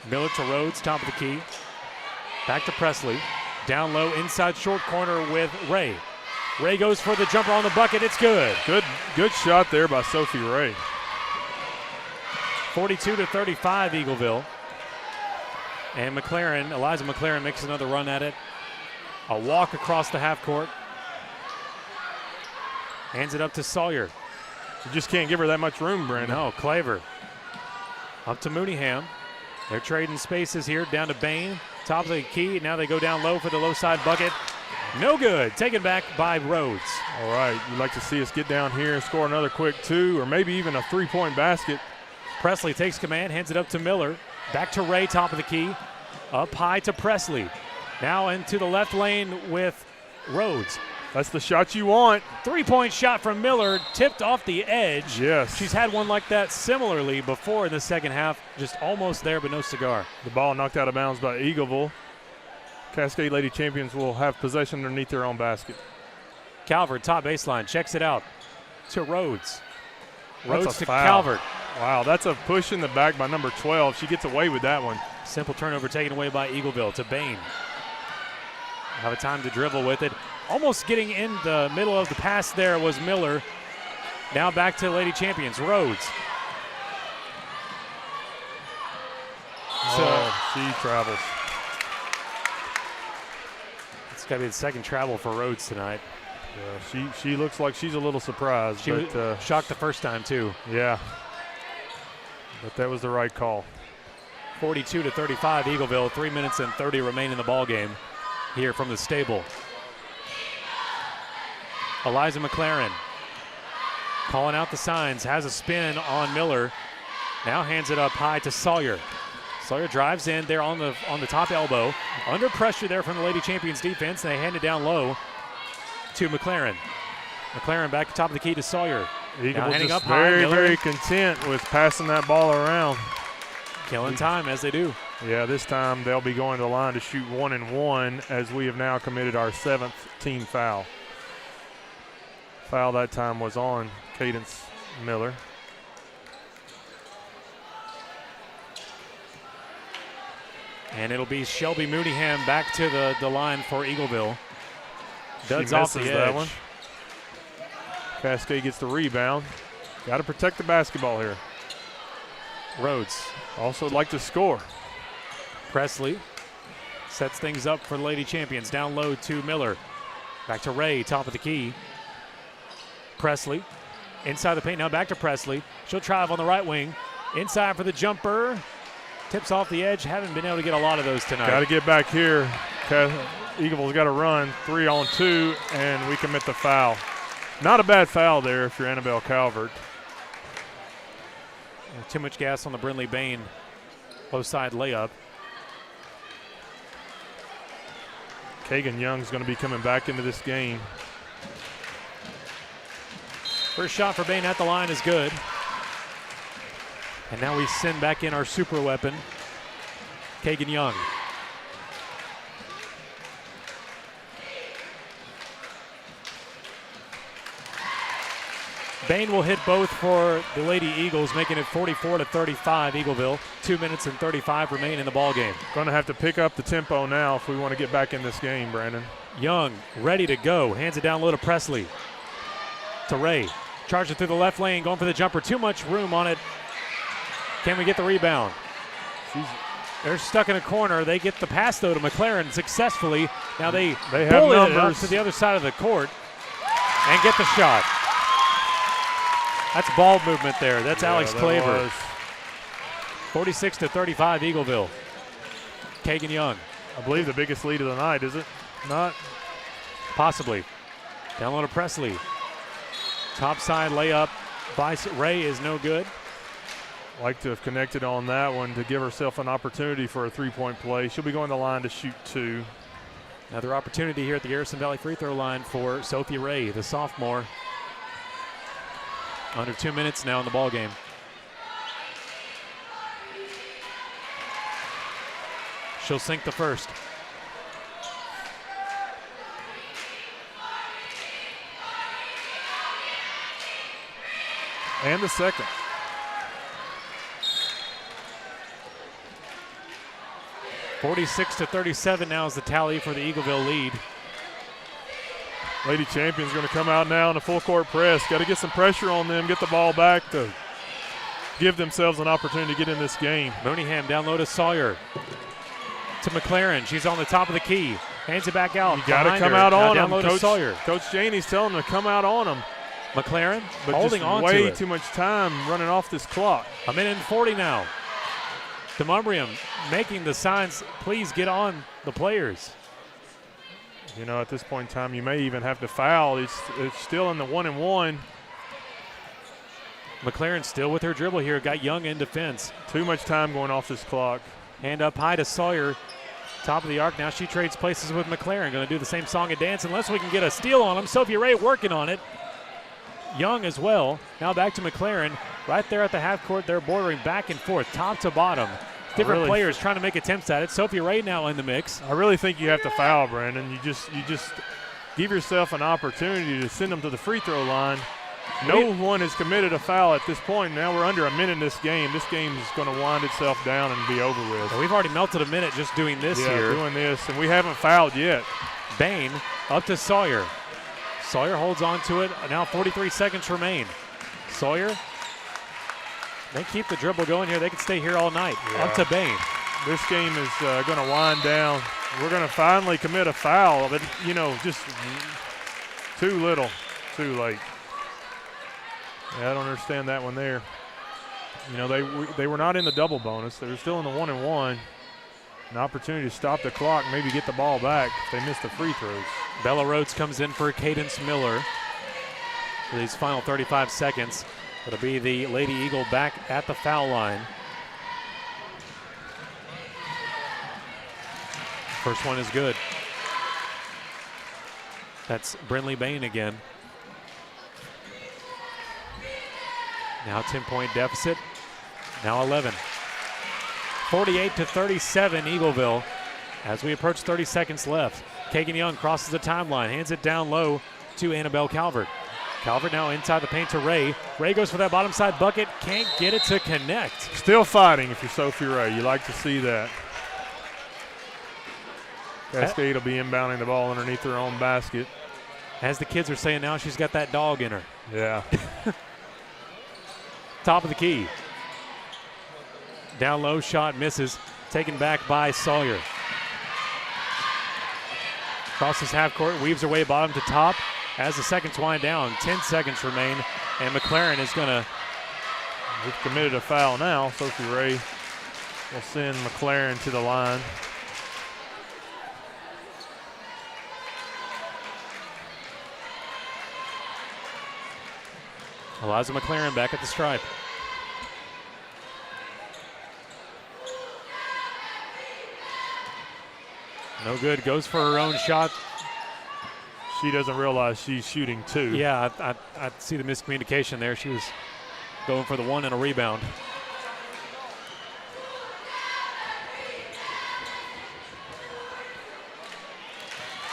Miller to Rhodes, top of the key. Back to Presley. Down low, inside short corner with Ray. Ray goes for the jumper on the bucket. It's good. Good shot there by Sophie Ray. 42-35 Eagleville. And Eliza McLaren makes another run at it. A walk across the half court. Hands it up to Sawyer. You just can't give her that much room, Brandon. No, Claver. Up to Mooneyham. They're trading spaces here. Down to Bain. Top of the key. Now they go down low for the low side bucket. No good. Taken back by Rhodes. All right. You'd like to see us get down here and score another quick two or maybe even a three-point basket. Presley takes command. Hands it up to Miller. Back to Ray, top of the key. Up high to Presley. Now into the left lane with Rhodes. That's the shot you want. Three-point shot from Miller, tipped off the edge. Yes. She's had one like that similarly before in the second half, just almost there but no cigar. The ball knocked out of bounds by Eagleville. Cascade Lady Champions will have possession underneath their own basket. Calvert, top baseline, checks it out to Rhodes. Rhodes to foul. Calvert. Wow, that's a push in the back by number 12. She gets away with that one. Simple turnover taken away by Eagleville to Bain. Have a time to dribble with it. Almost getting in the middle of the pass there was Miller. Now back to Lady Champions, Rhodes. She travels. It's got to be the second travel for Rhodes tonight. Yeah, she looks like she's a little surprised. She was shocked the first time too. Yeah, but that was the right call. 42-35 Eagleville. 3 minutes and 30 remain in the ball game here from the stable. Eliza McLaren calling out the signs, has a spin on Miller. Now hands it up high to Sawyer. Sawyer drives in there on the top elbow. Under pressure there from the Lady Champions defense. They hand it down low to McLaren. McLaren back to top of the key to Sawyer. Eagle handing just up high. very content with passing that ball around. Killing time as they do. Yeah, this time they'll be going to the line to shoot 1-1 as we have now committed our 7th team foul. Foul that time was on Cadence Miller. And it'll be Shelby Mooneyham back to the line for Eagleville. Duds off the edge. That one. Cascade gets the rebound. Got to protect the basketball here. Rhodes also like to score. Presley sets things up for the Lady Champions. Down low to Miller. Back to Ray, top of the key. Presley inside the paint. Now back to Presley. She'll drive on the right wing. Inside for the jumper. Tips off the edge. Haven't been able to get a lot of those tonight. Got to get back here. Eagleville's got to run 3-on-2, and we commit the foul. Not a bad foul there if you're Annabelle Calvert. Too much gas on the Brindley Bain low side layup. Kagan Young's going to be coming back into this game. First shot for Bain at the line is good. And now we send back in our super weapon, Kagan Young. Bain will hit both for the Lady Eagles, making it 44-35 Eagleville. 2 minutes and 35 remain in the ball game. Going to have to pick up the tempo now if we want to get back in this game, Brandon. Young ready to go. Hands it down low to Presley. To Ray. Charging through the left lane, going for the jumper. Too much room on it. Can we get the rebound? They're stuck in a corner. They get the pass, though, to McLaren successfully. Now they have bullet it up numbers to the other side of the court and get the shot. That's ball movement there. That's Alex Claver. 46-35 Eagleville. Kagan Young. I believe the biggest lead of the night, is it not? Possibly. Down low to Presley. Top side layup by Ray is no good. Like to have connected on that one to give herself an opportunity for a three-point play. She'll be going to the line to shoot 2. Another opportunity here at the Garrison Valley free throw line for Sophie Ray, the sophomore. Under 2 minutes now in the ball game. She'll sink the first. And the second. (46-37) now is the tally for the Eagleville lead. Lady Champions going to come out now in a full court press. Got to get some pressure on them, get the ball back to give themselves an opportunity to get in this game. Mooneyham down low to Sawyer. To McLaren. She's on the top of the key. Hands it back out. You got to come out on them. Coach Sawyer. Coach Janey's telling them to come out on them. McLaren but holding just on way to it. Too much time running off this clock. A minute and 40 now. DeMumbrium making the signs, please get on the players. You know, at this point in time, you may even have to foul. It's still in the 1-and-1. McLaren still with her dribble here. Got Young in defense. Too much time going off this clock. Hand up high to Sawyer. Top of the arc. Now she trades places with McLaren. Going to do the same song and dance unless we can get a steal on them. Sophie Ray working on it. Young as well. Now back to McLaren. Right there at the half court. They're bordering back and forth, top to bottom. Different players trying to make attempts at it. Sophie Ray now in the mix. I really think you have to foul, Brandon. You just give yourself an opportunity to send them to the free throw line. No one has committed a foul at this point. Now we're under a minute in this game. This game is going to wind itself down and be over with. We've already melted a minute just doing this here. Doing this, and we haven't fouled yet. Bain up to Sawyer. Sawyer holds on to it. Now 43 seconds remain. Sawyer. They keep the dribble going here. They can stay here all night. Yeah. Up to Bain. This game is going to wind down. We're going to finally commit a foul, but, you know, just too little, too late. Yeah, I don't understand that one there. You know, they were not in the double bonus. They were still in the 1-and-1. An opportunity to stop the clock, maybe get the ball back if they missed the free throws. Bella Rhodes comes in for Cadence Miller for these final 35 seconds. It'll be the Lady Eagle back at the foul line. First one is good. That's Brindley Bain again. Now 10-point deficit. Now 11. 48-37 Eagleville as we approach 30 seconds left. Kagan Young crosses the timeline, hands it down low to Annabelle Calvert. Calvert now inside the paint to Ray. Ray goes for that bottom side bucket, can't get it to connect. Still fighting if you're Sophie Ray. You like to see that. Cascade will be inbounding the ball underneath her own basket. As the kids are saying now, she's got that dog in her. Yeah. Top of the key. Down low, shot misses. Taken back by Sawyer. Crosses half court, weaves her way bottom to top. As the seconds wind down, 10 seconds remain, and McLaren is going to. We've committed a foul now. Sophie Ray will send McLaren to the line. Eliza McLaren back at the stripe. No good, goes for her own shot. She doesn't realize she's shooting two. Yeah, I see the miscommunication there. She was going for the one and a rebound.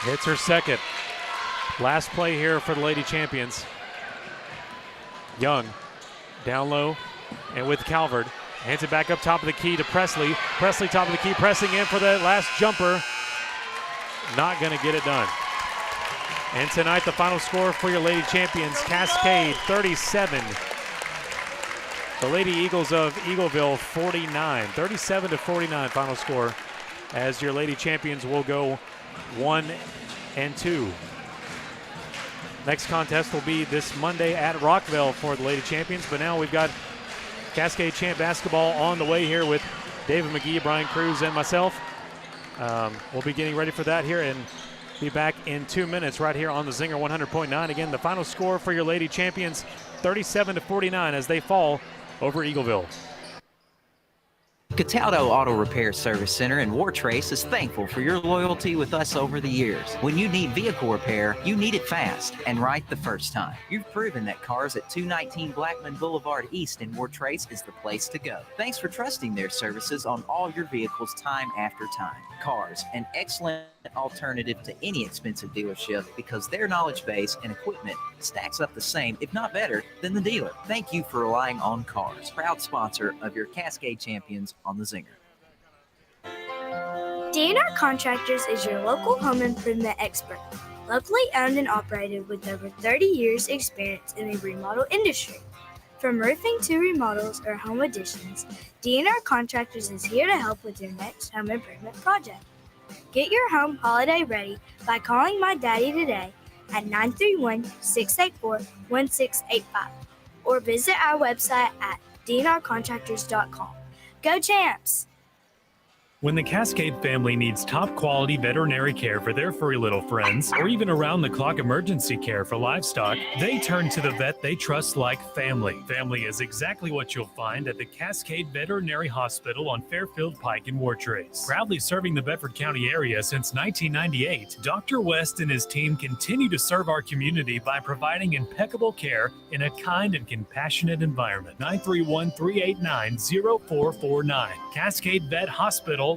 Hits her second. Last play here for the Lady Champions. Young down low and with Calvert. Hands it back up top of the key to Presley. Presley top of the key, pressing in for that last jumper. Not going to get it done. And tonight the final score for your Lady Champions, Cascade 37. The Lady Eagles of Eagleville 49. 37-49 final score as your Lady Champions will go 1-2. Next contest will be this Monday at Rockville for the Lady Champions, but now we've got Cascade Champ basketball on the way here with David McGee, Brian Cruz, and myself. We'll be getting ready for that here and be back in 2 minutes right here on the Zinger 100.9. Again, the final score for your Lady Champions, 37-49 as they fall over Eagleville. Cataldo Auto Repair Service Center in War Trace is thankful for your loyalty with us over the years. When you need vehicle repair, you need it fast and right the first time. You've proven that cars at 219 Blackman Boulevard East in War Trace is the place to go. Thanks for trusting their services on all your vehicles time after time. Cars, an excellent alternative to any expensive dealership because their knowledge base and equipment stacks up the same, if not better, than the dealer. Thank you for relying on Cars, proud sponsor of your Cascade Champions on the Zinger. DNR Contractors is your local home improvement expert, locally owned and operated with over 30 years experience in the remodel industry. From roofing to remodels or home additions, DNR Contractors is here to help with your next home improvement project. Get your home holiday ready by calling my daddy today at 931-684-1685 or visit our website at dnrcontractors.com. Go Champs! When the Cascade family needs top quality veterinary care for their furry little friends, or even around the clock emergency care for livestock, they turn to the vet they trust like family. Family is exactly what you'll find at the Cascade Veterinary Hospital on Fairfield Pike in War Trace. Proudly serving the Bedford County area since 1998, Dr. West and his team continue to serve our community by providing impeccable care in a kind and compassionate environment. 931-389-0449. CascadeVetHospital.com.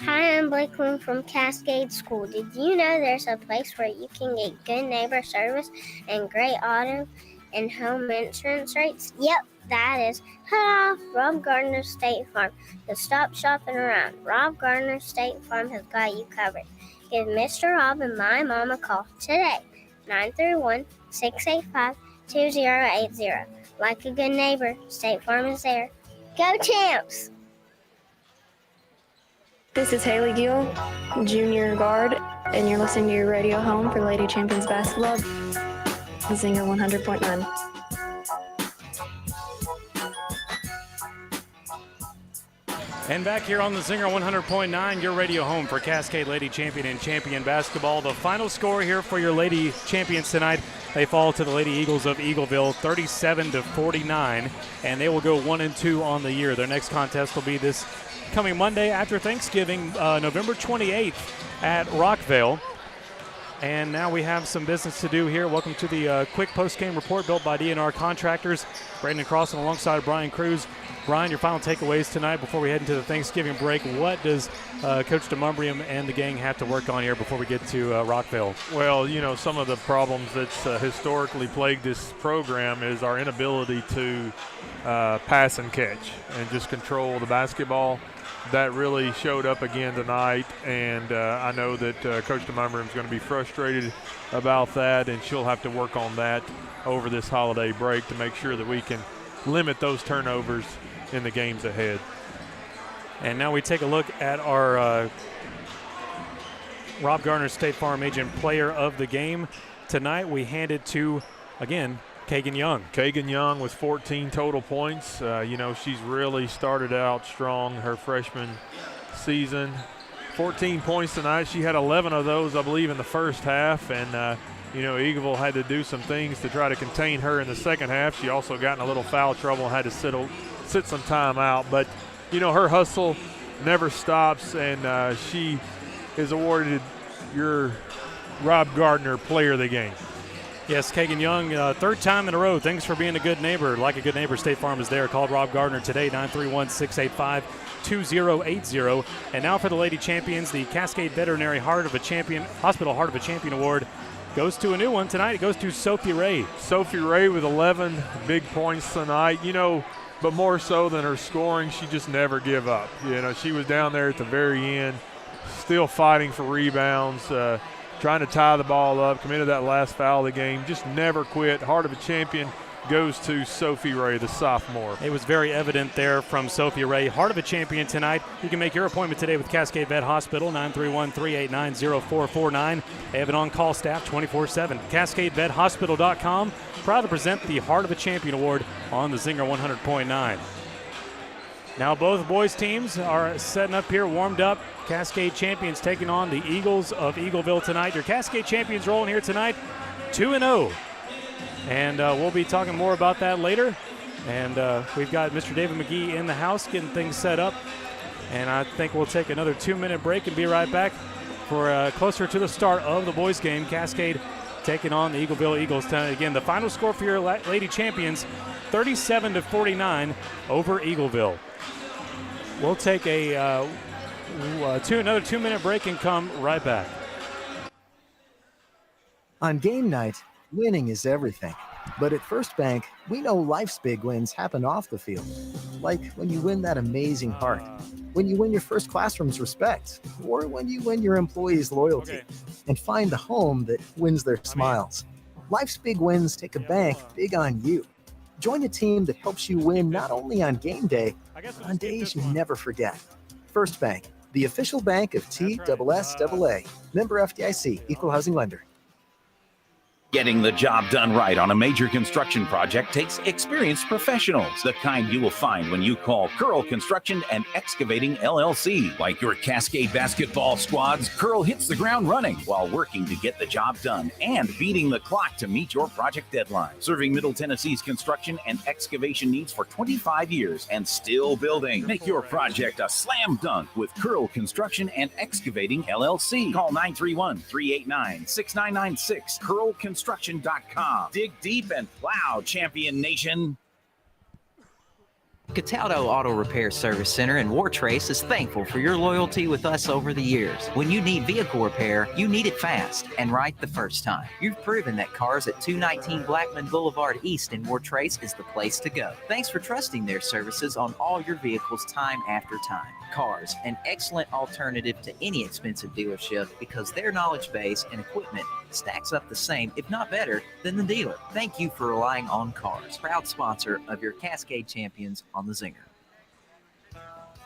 Hi, I'm Blake Loon from Cascade School. Did you know there's a place where you can get good neighbor service and great auto and home insurance rates? Yep, that is Rob Gardner State Farm. So stop shopping around. Rob Gardner State Farm has got you covered. Give Mr. Rob and my mom a call today. 931-685-2080. Like a good neighbor, State Farm is there. Go Champs! This is Haley Gill, junior guard, and you're listening to your radio home for Lady Champions Basketball, the Zinger 100.9. And back here on the Zinger 100.9, your radio home for Cascade Lady Champion and Champion Basketball. The final score here for your Lady Champions tonight, they fall to the Lady Eagles of Eagleville, 37-49, and they will go 1-2 on the year. Their next contest will be this coming Monday after Thanksgiving, November 28th at Rockville. And now we have some business to do here. Welcome to the quick post-game report built by DNR Contractors. Brandon Crossan alongside Brian Cruz. Brian, your final takeaways tonight before we head into the Thanksgiving break. What does Coach DeMumbrium and the gang have to work on here before we get to Rockville? Well, you know, some of the problems that's historically plagued this program is our inability to pass and catch and just control the basketball. That really showed up again tonight, and I know that Coach DeMumbrium is going to be frustrated about that, and she'll have to work on that over this holiday break to make sure that we can limit those turnovers in the games ahead. And now we take a look at our Rob Gardner State Farm Agent Player of the Game. Tonight we hand it to, again, Kagan Young. Kagan Young with 14 total points. You know, she's really started out strong her freshman season. 14 points tonight. She had 11 of those, I believe, in the first half. And, you know, Eagleville had to do some things to try to contain her in the second half. She also got in a little foul trouble and had to sit some time out. But, you know, her hustle never stops, and she is awarded your Rob Gardner Player of the Game. Yes, Kagan Young, third time in a row. Thanks for being a good neighbor. Like a good neighbor, State Farm is there. Call Rob Gardner today, 931-685-2080. And now for the Lady Champions, the Cascade Veterinary Hospital Heart of a Champion Award goes to a new one tonight. It goes to Sophie Ray. Sophie Ray with 11 big points tonight. You know, but more so than her scoring, she just never give up. You know, she was down there at the very end, still fighting for rebounds, trying to tie the ball up, committed that last foul of the game, just never quit. Heart of a Champion goes to Sophie Ray, the sophomore. It was very evident there from Sophie Ray. Heart of a Champion tonight. You can make your appointment today with Cascade Vet Hospital, 931-389-0449. They have an on-call staff 24/7. CascadeVetHospital.com. Proud to present the Heart of a Champion Award on the Zinger 100.9. Now both boys teams are setting up here, warmed up. Cascade Champions taking on the Eagles of Eagleville tonight. Your Cascade Champions rolling here tonight, 2-0. And we'll be talking more about that later. And we've got Mr. David McGee in the house getting things set up. And I think we'll take another 2-minute break and be right back for closer to the start of the boys game. Cascade taking on the Eagleville Eagles tonight. Again, the final score for your Lady Champions, 37-49 over Eagleville. We'll take another 2-minute break and come right back. On game night, winning is everything. But at First Bank, we know life's big wins happen off the field. Like when you win that amazing heart, when you win your first classroom's respect, or when you win your employees' loyalty and find the home that wins their smiles. Life's big wins take a bank big on you. Join a team that helps you win not only on game day, but on days you never forget. First Bank, the official bank of TSSAA. Member FDIC, Equal Housing Lender. Getting the job done right on a major construction project takes experienced professionals, the kind you will find when you call Curl Construction and Excavating LLC. Like your Cascade basketball squads, Curl hits the ground running while working to get the job done and beating the clock to meet your project deadline. Serving Middle Tennessee's construction and excavation needs for 25 years and still building. Make your project a slam dunk with Curl Construction and Excavating LLC. Call 931-389-6996. Curl Construction.com. Dig deep and plow, Champion Nation. Cataldo Auto Repair Service Center in Wartrace is thankful for your loyalty with us over the years. When you need vehicle repair, you need it fast and right the first time. You've proven that cars at 219 Blackman Boulevard East in Wartrace is the place to go. Thanks for trusting their services on all your vehicles time after time. Cars, an excellent alternative to any expensive dealership because their knowledge base and equipment stacks up the same, if not better, than the dealer. Thank you for relying on Cars, proud sponsor of your Cascade Champions on the Zinger.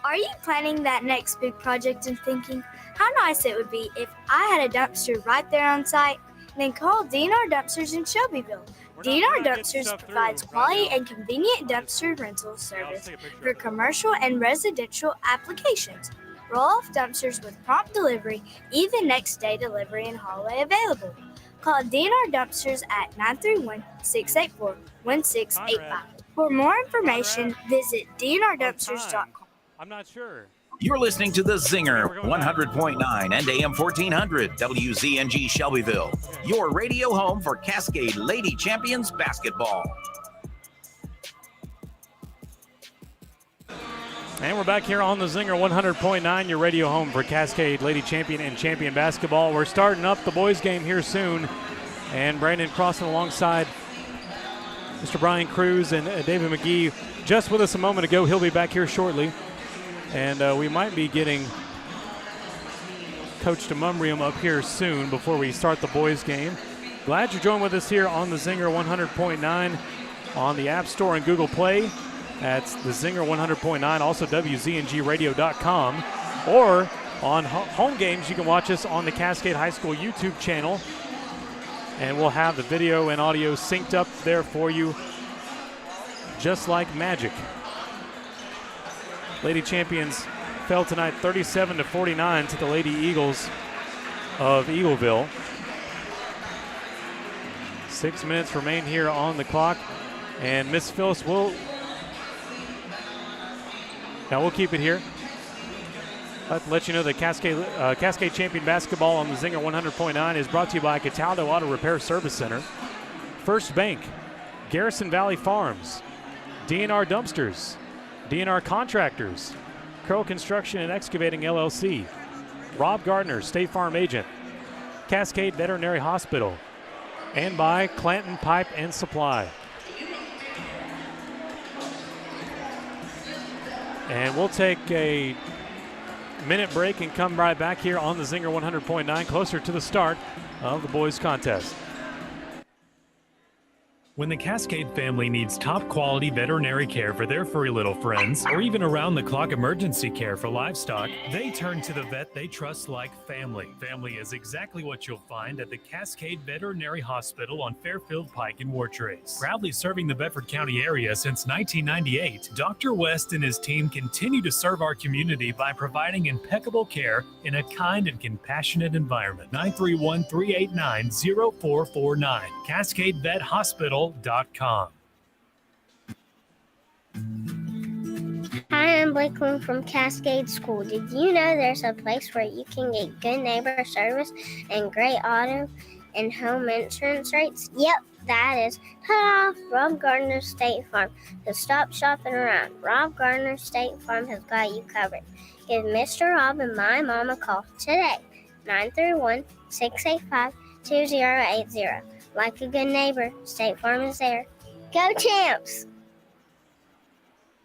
Are you planning that next big project and thinking how nice it would be if I had a dumpster right there on site? Then call DNR Dumpsters in Shelbyville. DNR Dumpsters provides quality and convenient dumpster rental service for commercial and residential applications. Roll-off dumpsters with prompt delivery, even next-day delivery and haulaway available. Call DNR Dumpsters at 931-684-1685. For more information, visit dnrdumpsters.com. I'm not sure. You're listening to The Zinger, 100.9 and AM 1400 WZNG Shelbyville, your radio home for Cascade Lady Champions basketball. And we're back here on The Zinger 100.9, your radio home for Cascade Lady Champion and Champion basketball. We're starting up the boys game here soon. And Brandon crossing alongside Mr. Brian Cruz and David McGee just with us a moment ago. He'll be back here shortly. And we might be getting Coach DeMumbrium up here soon before we start the boys game. Glad you're joining with us here on the Zinger 100.9 on the App Store and Google Play. That's the Zinger 100.9, also WZNGradio.com. Or on home games, you can watch us on the Cascade High School YouTube channel. And we'll have the video and audio synced up there for you, just like magic. Lady Champions fell tonight 37-49 to the Lady Eagles of Eagleville. 6 minutes remain here on the clock, and Miss Phyllis will. Now we'll keep it here. Let you know that Cascade Champion Basketball on the Zinger 100.9 is brought to you by Cataldo Auto Repair Service Center, First Bank, Garrison Valley Farms, DNR Dumpsters, DNR Contractors, Curl Construction and Excavating LLC, Rob Gardner, State Farm Agent, Cascade Veterinary Hospital, and by Clanton Pipe and Supply. And we'll take a minute break and come right back here on the Zinger 100.9 closer to the start of the boys contest. When the Cascade family needs top quality veterinary care for their furry little friends, or even around the clock emergency care for livestock, they turn to the vet they trust like family. Family is exactly what you'll find at the Cascade Veterinary Hospital on Fairfield Pike in Wartrace. Proudly serving the Bedford County area since 1998, Dr. West and his team continue to serve our community by providing impeccable care in a kind and compassionate environment. 931-389-0449. CascadeVetHospital.com. Hi, I'm Blake Bloom from Cascade School. Did you know there's a place where you can get good neighbor service and great auto and home insurance rates? Yep, that is ta-da, Rob Gardner State Farm. So stop shopping around. Rob Gardner State Farm has got you covered. Give Mr. Rob and my mom a call today, 931-685-2080. Like a good neighbor, State Farm is there. Go Champs!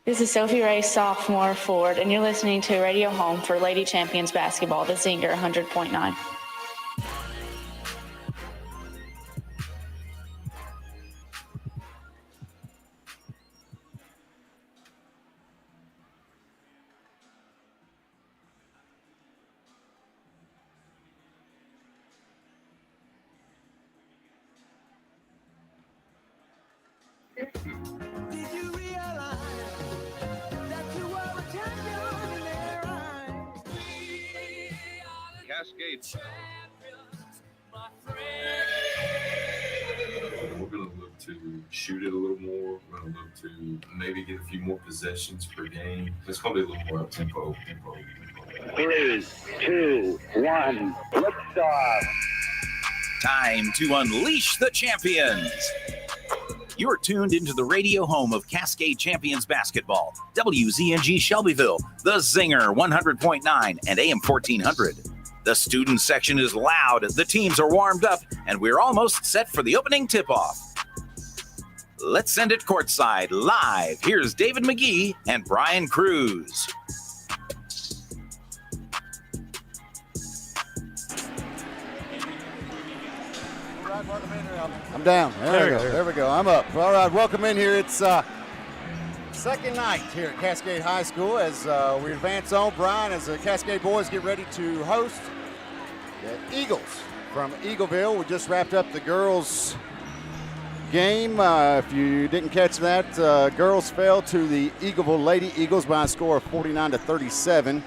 This is Sophie Ray, sophomore Ford, and you're listening to Radio Home for Lady Champions Basketball, the Zinger 100.9. Cascade. We're going to look to shoot it a little more. We're going to look to maybe get a few more possessions per game. It's going to be a little more up-tempo. 3, 2, 1, liftoff. Time to unleash the champions. You're tuned into the radio home of Cascade Champions basketball, WZNG Shelbyville, the Zinger 100.9 and AM 1400. The student section is loud, the teams are warmed up, and we're almost set for the opening tip-off. Let's send it courtside live. Here's David McGee and Brian Cruz. I'm down. There we go. I'm up. All right, welcome in here. It's second night here at Cascade High School as we advance on. Brian, as the Cascade boys get ready to host the Eagles from Eagleville. We just wrapped up the girls game. If you didn't catch that, girls fell to the Eagleville Lady Eagles by a score of 49-37.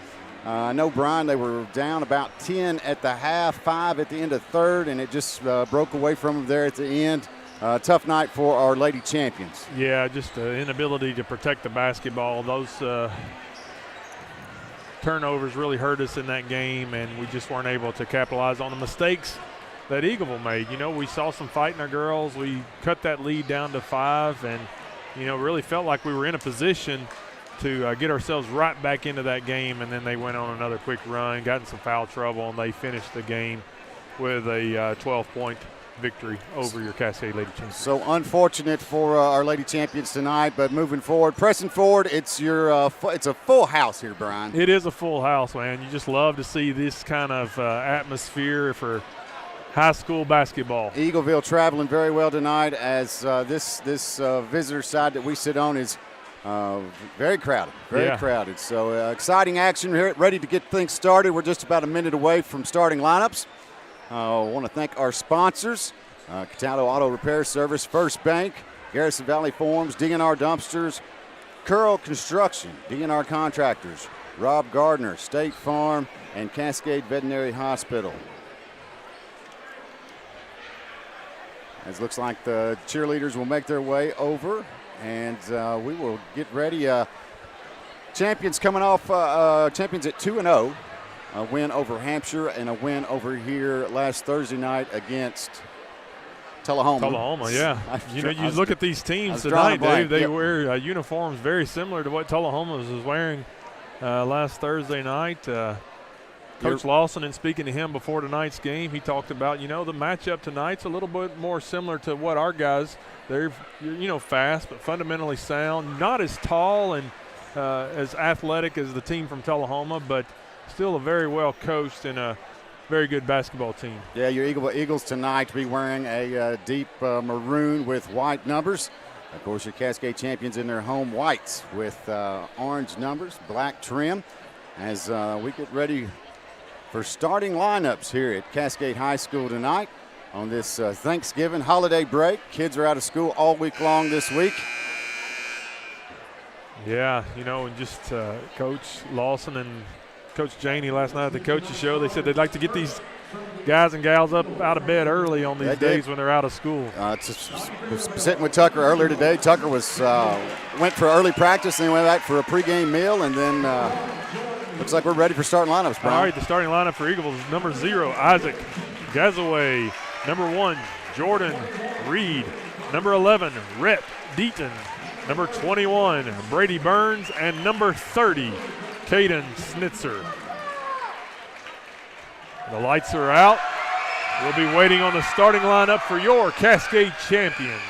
I know, Brian, they were down about 10 at the half, 5 at the end of third, and it just broke away from them there at the end. Tough night for our Lady Champions. Yeah, just inability to protect the basketball. Those turnovers really hurt us in that game, and we just weren't able to capitalize on the mistakes that Eagleville made. You know, we saw some fight in our girls. We cut that lead down to 5 and, you know, really felt like we were in a position to get ourselves right back into that game, and then they went on another quick run, got in some foul trouble, and they finished the game with a 12-point victory over your Cascade Lady Champions. So unfortunate for our Lady Champions tonight, but moving forward, pressing forward, it's your it's a full house here, Brian. It is a full house, man. You just love to see this kind of atmosphere for high school basketball. Eagleville traveling very well tonight, as this visitor side that we sit on is very crowded, very crowded. So exciting action here, ready to get things started. We're just about a minute away from starting lineups. I want to thank our sponsors, Cataldo Auto Repair Service, First Bank, Garrison Valley Forms, DNR Dumpsters, Curl Construction, DNR Contractors, Rob Gardner, State Farm, and Cascade Veterinary Hospital. As looks like the cheerleaders will make their way over, and we will get ready. Champions coming off, champions at 2-0. A win over Hampshire and a win over here last Thursday night against Tullahoma. Tullahoma, yeah. You know, you look at these teams tonight, Dave, they wear uniforms very similar to what Tullahoma was wearing last Thursday night. Coach Lawson, in speaking to him before tonight's game, he talked about, you know, the matchup tonight's a little bit more similar to what our guys, they're, you know, fast but fundamentally sound, not as tall and as athletic as the team from Tullahoma, but still a very well coached and a very good basketball team. Yeah, your Eagles tonight be wearing a deep maroon with white numbers. Of course, your Cascade champions in their home whites with orange numbers, black trim. As we get ready for starting lineups here at Cascade High School tonight on this Thanksgiving holiday break. Kids are out of school all week long this week. Yeah, you know, and just Coach Lawson and Coach Janey last night at the coaches show, they said they'd like to get these guys and gals up out of bed early on these days when they're out of school. Sitting with Tucker earlier today. Tucker was went for early practice and then went back for a pregame meal, and then looks like we're ready for starting lineups, Brian. All right, the starting lineup for Eagleville is number 0, Isaac Gazaway. Number 1, Jordan Reed. Number 11, Rhett Deaton. Number 21, Brady Burns. And number 30, Caden Snitzer. The lights are out. We'll be waiting on the starting lineup for your Cascade champions.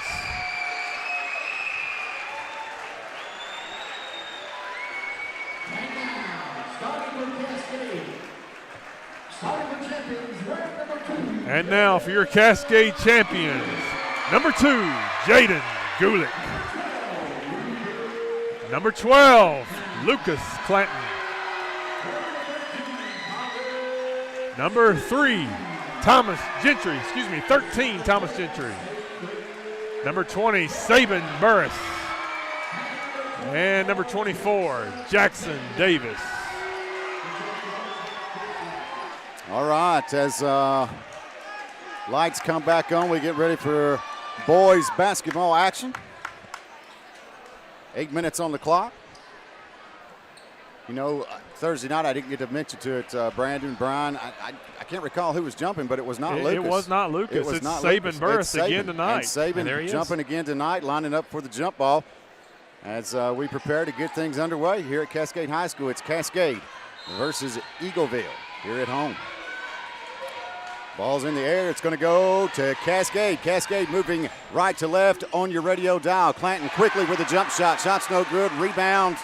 And now for your Cascade champions, number 2, Jaden Gulick. Number 12, Lucas Clanton. Number 3, Thomas Gentry, 13, Thomas Gentry. Number 20, Saban Burris. And number 24, Jackson Davis. All right, as lights come back on, we get ready for boys basketball action. 8 minutes on the clock. You know, Thursday night I didn't get to mention to it, Brandon, Brian. I can't recall who was jumping, but it was not Lucas. It was not Lucas. It's Saban Burris again tonight. And Saban jumping again tonight, lining up for the jump ball. As we prepare to get things underway here at Cascade High School, it's Cascade versus Eagleville here at home. Ball's in the air. It's going to go to Cascade. Cascade moving right to left on your radio dial. Clanton quickly with a jump shot. Shot's no good. Rebound.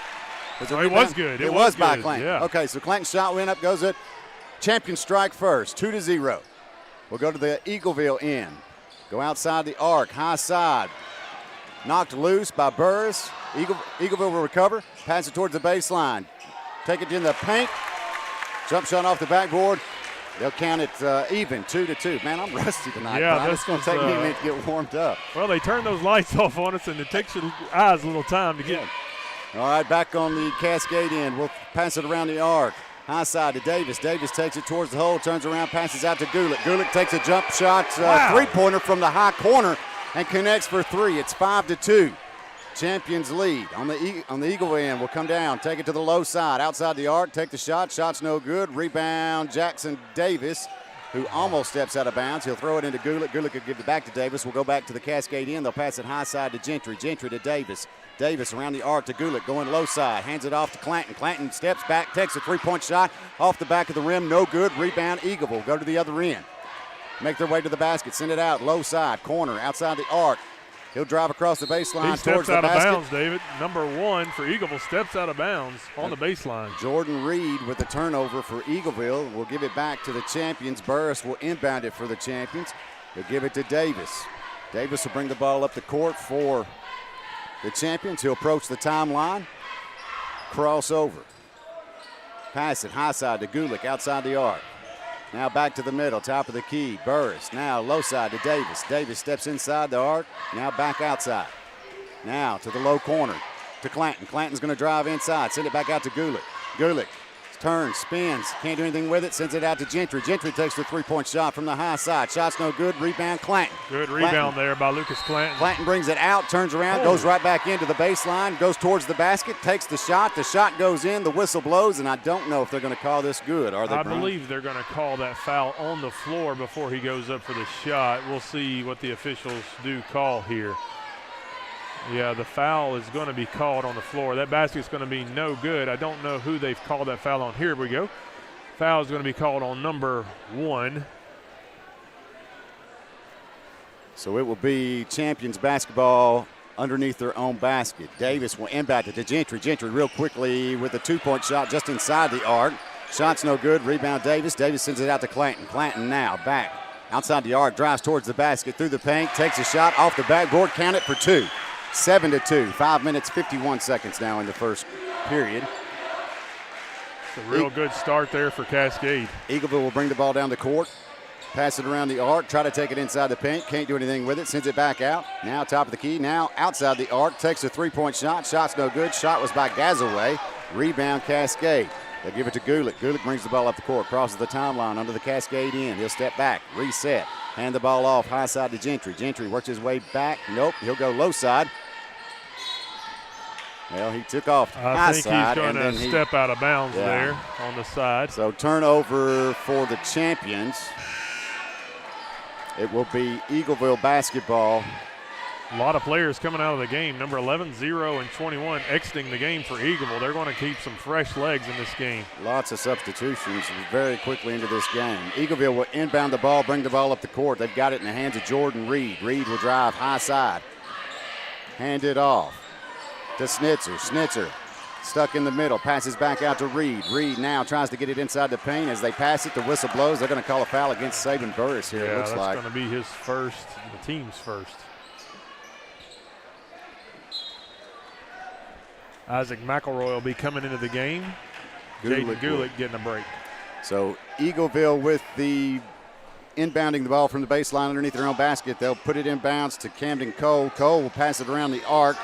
It was good. It was by Clanton. Yeah. Okay, so Clanton's shot went up, goes it. Champion strike first, 2-0. We'll go to the Eagleville end. Go outside the arc, high side. Knocked loose by Burris. Eagleville will recover. Pass it towards the baseline. Take it in the paint. Jump shot off the backboard. They'll count it even, 2-2. Man, I'm rusty tonight. Yeah, it's going to take me a minute to get warmed up. Well, they turn those lights off on us, and it takes your eyes a little time to get. All right, back on the Cascade end. We'll pass it around the arc. High side to Davis. Davis takes it towards the hole, turns around, passes out to Gulick. Gulick takes a jump shot, three-pointer from the high corner and connects for 3. It's 5-2. Champions lead on the Eagleville end. Will come down, take it to the low side, outside the arc, take the shot. Shot's no good. Rebound, Jackson Davis, who almost steps out of bounds. He'll throw it into Gulick. Gulick will give it back to Davis. We'll go back to the Cascade end. They'll pass it high side to Gentry. Gentry to Davis. Davis around the arc to Gulick, going low side. Hands it off to Clanton. Clanton steps back, takes a three-point shot off the back of the rim. No good. Rebound, Eagleville. Go to the other end. Make their way to the basket. Send it out. Low side, corner, outside the arc. He'll drive across the baseline towards the basket. He steps out of bounds, David. Number 1 for Eagleville steps out of bounds on the baseline. Jordan Reed with the turnover for Eagleville. Will give it back to the champions. Burris will inbound it for the champions. He'll give it to Davis. Davis will bring the ball up the court for the champions. He'll approach the timeline. Cross over. Pass it high side to Gulick outside the arc. Now back to the middle, top of the key. Burris now low side to Davis. Davis steps inside the arc, now back outside. Now to the low corner to Clanton. Clanton's going to drive inside, send it back out to Gulick. Gulick turns, spins, can't do anything with it, sends it out to Gentry. Gentry takes the three-point shot from the high side. Shot's no good, rebound Clanton. Good rebound there by Lucas Clanton. Clanton brings it out, turns around, goes right back into the baseline, goes towards the basket, takes the shot goes in, the whistle blows, and I don't know if they're going to call this good, are they, I Brian? believe they're going to call that foul on the floor before he goes up for the shot. We'll see what the officials do call here. Yeah, the foul is going to be called on the floor. That basket's going to be no good. I don't know who they've called that foul on. Here we go. Foul is going to be called on number 1. So it will be champions basketball underneath their own basket. Davis will inbound it to Gentry. Gentry real quickly with a two-point shot just inside the arc. Shot's no good. Rebound Davis. Davis sends it out to Clanton. Clanton now back outside the arc, drives towards the basket, through the paint, takes a shot off the backboard, count it for 2. 7-2, 5 minutes, 51 seconds now in the first period. It's a real good start there for Cascade. Eagleville will bring the ball down the court, pass it around the arc, try to take it inside the paint, can't do anything with it, sends it back out. Now top of the key, now outside the arc, takes a three-point shot. Shot's no good. Shot was by Gazaway. Rebound Cascade. They give it to Gulick. Gulick brings the ball up the court, crosses the timeline under the Cascade end. He'll step back, reset, hand the ball off high side to Gentry. Gentry works his way back. Nope, he'll go low side. Well, he took off high side. I think he's going to step out of bounds there on the side. So turnover for the champions. It will be Eagleville basketball. A lot of players coming out of the game. Number 11, 0, and 21 exiting the game for Eagleville. They're going to keep some fresh legs in this game. Lots of substitutions very quickly into this game. Eagleville will inbound the ball, bring the ball up the court. They've got it in the hands of Jordan Reed. Reed will drive high side. Hand it off to Snitzer. Snitzer stuck in the middle, passes back out to Reed. Reed now tries to get it inside the paint. As they pass it, the whistle blows. They're going to call a foul against Saban Burris here, it looks like. That's going to be his first, the team's first. Isaac McElroy will be coming into the game. Jaden Gulick getting a break. So Eagleville with the inbounding the ball from the baseline underneath their own basket. They'll put it inbounds to Camden Cole. Cole will pass it around the arc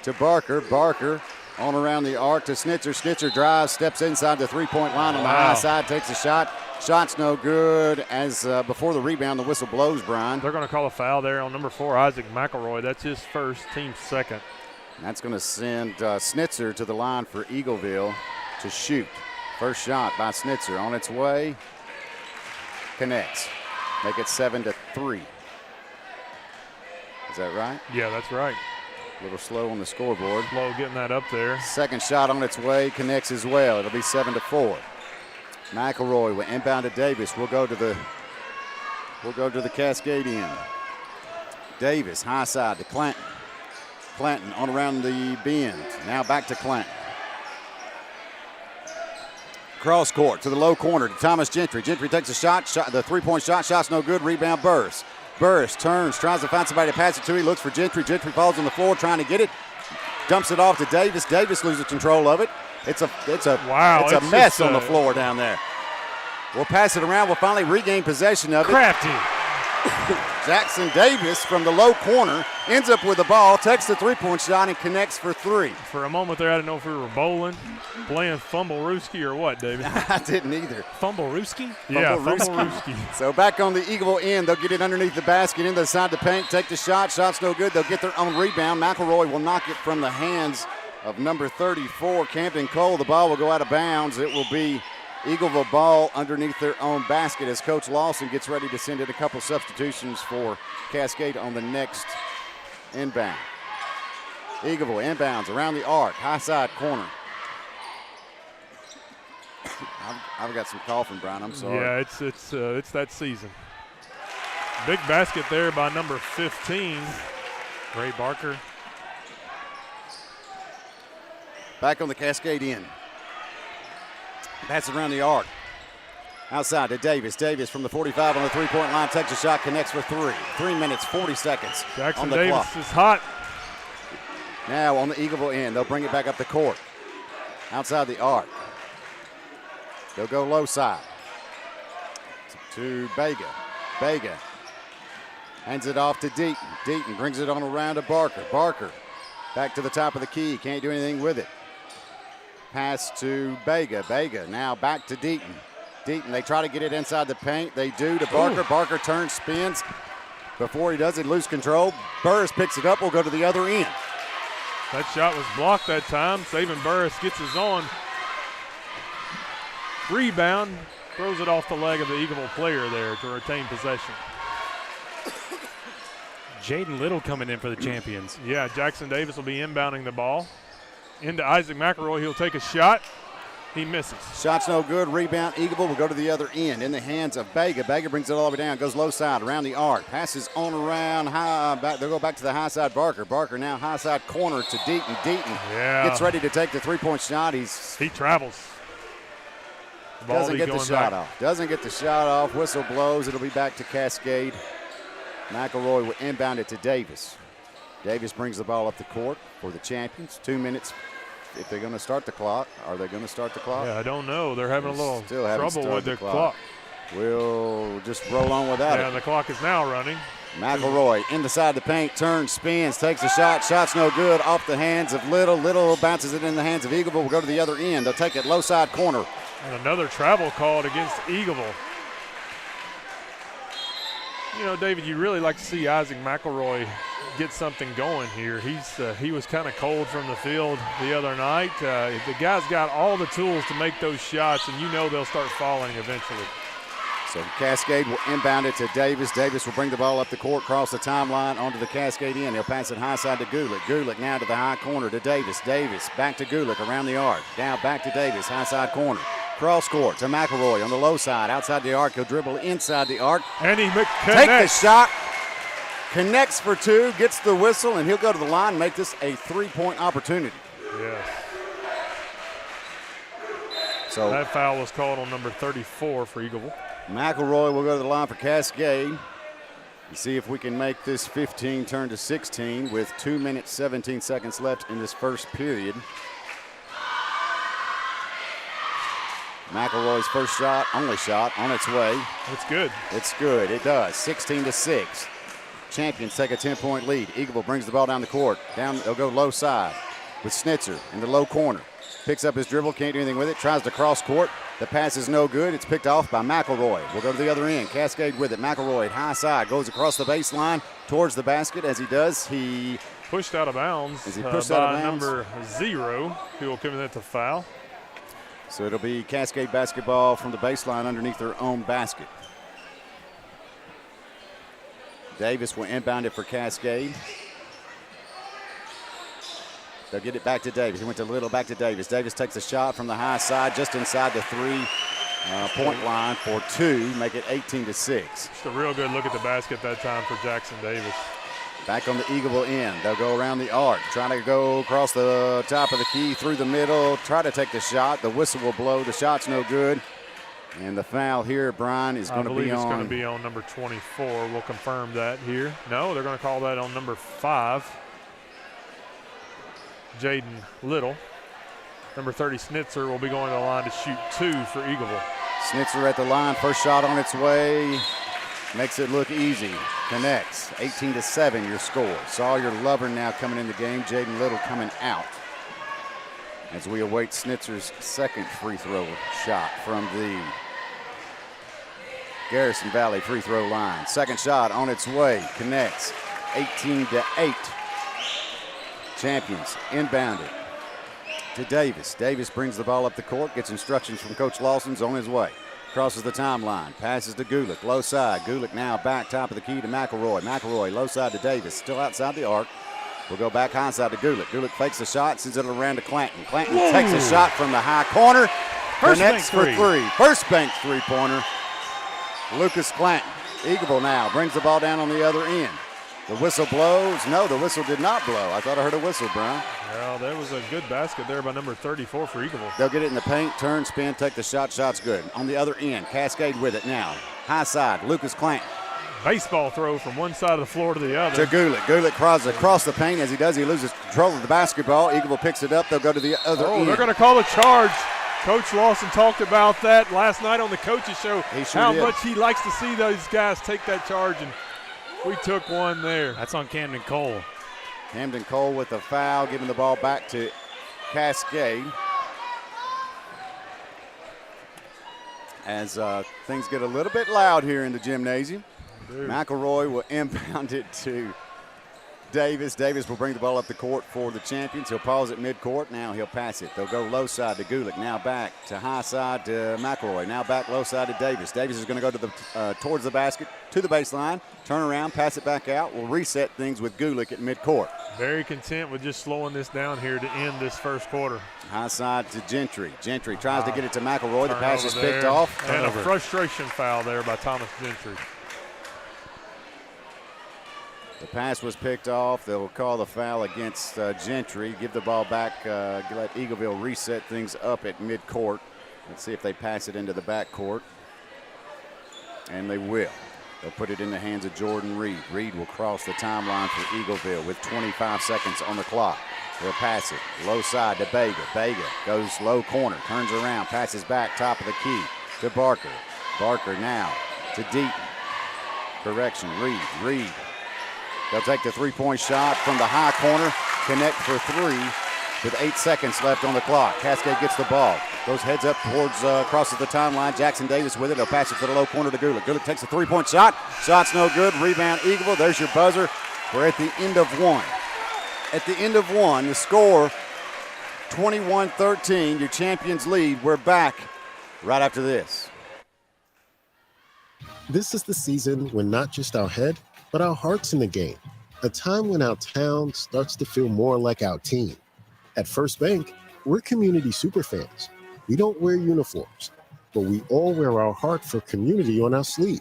to Barker. Barker on around the arc to Snitzer. Snitzer drives, steps inside the three-point line on the high side, takes a shot. Shot's no good. As before the rebound, the whistle blows, Brian. They're going to call a foul there on number 4, Isaac McElroy. That's his first, team's second. And that's going to send Snitzer to the line for Eagleville to shoot. First shot by Snitzer on its way. Connects. Make it 7-3. Is that right? Yeah, that's right. A little slow on the scoreboard. Slow getting that up there. Second shot on its way, connects as well. It'll be 7-4. McElroy will inbound to Davis. We'll go to the Cascade end. Davis, high side to Clanton. Clanton on around the bend. Now back to Clanton. Cross court to the low corner to Thomas Gentry. Gentry takes a shot. The three-point shot. Shot's no good. Rebound Burris. Burris turns, tries to find somebody to pass it to. He looks for Gentry. Gentry falls on the floor trying to get it. Dumps it off to Davis. Davis loses control of it. It's a mess on the floor down there. We'll pass it around. We'll finally regain possession of it. Crafty. Jackson Davis from the low corner ends up with the ball, takes the three-point shot, and connects for three. For a moment there, I didn't know if we were bowling, playing Fumble-Rooski or what, David? I didn't either. Fumble-Rooski? Yeah, Fumble-Rooski. So back on the Eagleville end, they'll get it underneath the basket, inside the paint, take the shot. Shot's no good. They'll get their own rebound. McElroy will knock it from the hands of number 34, Campton Cole. The ball will go out of bounds. It will be Eagleville ball underneath their own basket as Coach Lawson gets ready to send in a couple substitutions for Cascade on the next inbound. Eagleville inbounds around the arc, high side corner. I've got some coughing, Brian. I'm sorry. Yeah, it's that season. Big basket there by number 15, Ray Barker. Back on the Cascade end. Pass it around the arc. Outside to Davis. Davis from the 45 on the three-point line takes a shot, connects for three. 3 minutes, 40 seconds Jackson on the Davis clock. is hot. Now on the Eagleville end, they'll bring it back up the court. Outside the arc. They'll go low side to Bega. Bega hands it off to Deaton. Deaton brings it on around to Barker. Barker back to the top of the key. Can't do anything with it. Pass to Bega. Bega now back to Deaton. Deaton, they try to get it inside the paint. They do to Barker. Ooh. Barker turns, spins. Before he does it, lose control. Burris picks it up. Will go to the other end. That shot was blocked that time. Saban Burris gets his own rebound, throws it off the leg of the Eagleville player there to retain possession. Jaden Little coming in for the Champions. Yeah, Jackson Davis will be inbounding the ball. Into Isaac McElroy. He'll take a shot. He misses. Shot's no good. Rebound. Eagleville will go to the other end in the hands of Bega. Bega brings it all the way down. Goes low side around the arc. Passes on around high. Back. They'll go back to the high side. Barker. Barker now high side corner to Deaton. Deaton gets ready to take the three-point shot. He travels. Doesn't get the shot off. Doesn't get the shot off. Whistle blows. It'll be back to Cascade. McElroy will inbound it to Davis. Davis brings the ball up the court for the Champions. 2 minutes. If they're going to start the clock, are they going to start the clock? Yeah, I don't know. They're having a little trouble with their clock. We'll just roll on without it. Yeah, the clock is now running. McElroy in the side of the paint, turns, spins, takes a shot. Shot's no good. Off the hands of Little. Little bounces it in the hands of Eagleville. Will go to the other end. They'll take it low side corner. And another travel called against Eagleville. You know, David, you really like to see Isaac McElroy get something going here. He was kind of cold from the field the other night. The guy's got all the tools to make those shots, and you know they'll start falling eventually. So Cascade will inbound it to Davis. Davis will bring the ball up the court, cross the timeline onto the Cascade end. He'll pass it high side to Gulick. Gulick now to the high corner to Davis. Davis back to Gulick around the arc. Down back to Davis, high side corner. Cross court to McElroy on the low side. Outside the arc, he'll dribble inside the arc. And he take the shot. Connects for two, gets the whistle, and he'll go to the line and make this a three-point opportunity. Yes. So that foul was called on number 34 for Eagleville. McElroy will go to the line for Cascade. And see if we can make this 15 turn to 16 with 2 minutes, 17 seconds left in this first period. McElroy's first shot, only shot, on its way. It's good. It's good. It does. 16-6. Champions take a 10-point lead. Eagleville brings the ball down the court. They'll go low side with Schnitzer in the low corner. Picks up his dribble, can't do anything with it. Tries to cross court. The pass is no good. It's picked off by McElroy. We'll go to the other end. Cascade with it. McElroy at high side goes across the baseline towards the basket. As he does, he pushed out of bounds. As he pushed out of bounds. Number 0, who will commit the foul. So it'll be Cascade basketball from the baseline underneath their own basket. Davis will inbound it for Cascade. They'll get it back to Davis. He went to Little, back to Davis. Davis takes a shot from the high side just inside the three-point line for two, make it 18-6. Just a real good look at the basket that time for Jackson Davis. Back on the Eagleville end. They'll go around the arc, trying to go across the top of the key, through the middle, try to take the shot. The whistle will blow. The shot's no good. And the foul here, Brian, is going to be on. I believe it's going to be on number 24. We'll confirm that here. No, they're going to call that on number 5. Jaden Little. Number 30, Schnitzer, will be going to the line to shoot 2 for Eagleville. Schnitzer at the line. First shot on its way. makes it look easy. Connects. 18-7 your score. Sawyer Lover now coming in the game. Jaden Little coming out. As we await Schnitzer's second free throw shot from the Garrison Valley free throw line. Second shot on its way. Connects. 18-8. Champions inbounded to Davis. Davis brings the ball up the court, gets instructions from Coach Lawson's on his way. Crosses the timeline, passes to Gulick, low side. Gulick now back top of the key to McElroy. McElroy low side to Davis, still outside the arc. We'll go back high side to Gulick. Gulick fakes the shot, sends it around to Clanton. Clanton takes a shot from the high corner. Connects for three. First bank three-pointer. Lucas Clanton. Eagleville now brings the ball down on the other end. The whistle blows. No, the whistle did not blow. I thought I heard a whistle, Brian. Well, there was a good basket there by number 34 for Eagleville. They'll get it in the paint, turn, spin, take the shot. Shot's good. On the other end, Cascade with it now. High side, Lucas Clanton. Baseball throw from one side of the floor to the other. To Gulick. Gulick crosses across the paint. As he does, he loses control of the basketball. Eagleville picks it up. They'll go to the other end. They're going to call a charge. Coach Lawson talked about that last night on the coaches show, how much he likes to see those guys take that charge, and we took one there. That's on Camden Cole. Camden Cole with the foul, giving the ball back to Cascade. As things get a little bit loud here in the gymnasium. McElroy will inbound it to Davis. Davis will bring the ball up the court for the Champions. He'll pause at midcourt. Now he'll pass it. They'll go low side to Gulick. Now back to high side to McElroy. Now back low side to Davis. Davis is going to go to the towards the basket, to the baseline, turn around, pass it back out. We'll reset things with Gulick at midcourt. Very content with just slowing this down here to end this first quarter. High side to Gentry. Gentry tries to get it to McElroy. The pass is picked off. And a frustration foul there by Thomas Gentry. The pass was picked off. They'll call the foul against Gentry. Give the ball back. Let Eagleville reset things up at midcourt. Let's see if they pass it into the backcourt. And they will. They'll put it in the hands of Jordan Reed. Reed will cross the timeline for Eagleville with 25 seconds on the clock. They'll pass it low side to Bega. Bega goes low corner, turns around, passes back top of the key to Barker. Barker now to Deaton. Correction, Reed. Reed. They'll take the three-point shot from the high corner, connect for three with 8 seconds left on the clock. Cascade gets the ball, goes heads up towards, crosses the timeline. Jackson Davis with it. They'll pass it to the low corner to Gulick. Gulick takes a three-point shot. Shot's no good. Rebound Eagleville. There's your buzzer. We're at the end of one. At the end of one, the score 21-13. Your Champions lead. We're back right after this. This is the season when not just our head, but our heart's in the game. A time when our town starts to feel more like our team. At First Bank, we're community superfans. We don't wear uniforms, but we all wear our heart for community on our sleeve.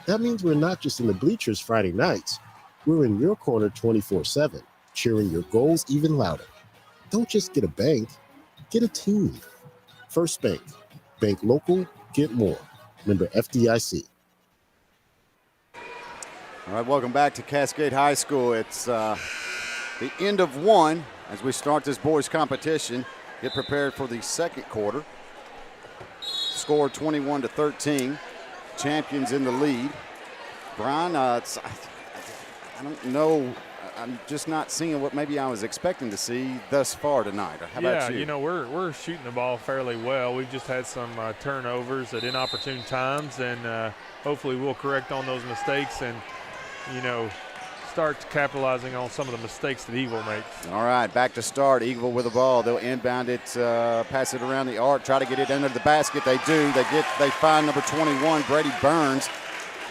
That means we're not just in the bleachers Friday nights. We're in your corner 24/7, cheering your goals even louder. Don't just get a bank, get a team. First Bank. Bank local, get more. Member FDIC. All right, welcome back to Cascade High School. It's the end of one as we start this boys competition. Get prepared for the second quarter. Score 21-13. Champions in the lead. Brian, I don't know. I'm just not seeing what maybe I was expecting to see thus far tonight. How about you? You know, we're shooting the ball fairly well. We've just had some turnovers at inopportune times, and hopefully we'll correct on those mistakes and, you know, start capitalizing on some of the mistakes that Eagle makes. All right, back to start. Eagle with the ball. They'll inbound it, pass it around the arc, try to get it under the basket. They do. They find number 21, Brady Burns,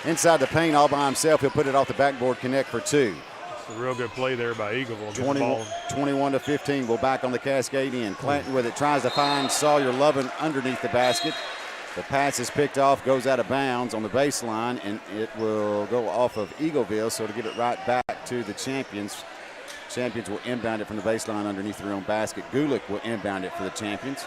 inside the paint all by himself. He'll put it off the backboard, connect for two. It's a real good play there by Eagleville. 21-15. We'll back on the Cascade end. Clanton with it, tries to find Sawyer Lovin underneath the basket. The pass is picked off, goes out of bounds on the baseline, and it will go off of Eagleville. So to give it right back to the Champions. Champions will inbound it from the baseline underneath their own basket. Gulick will inbound it for the Champions.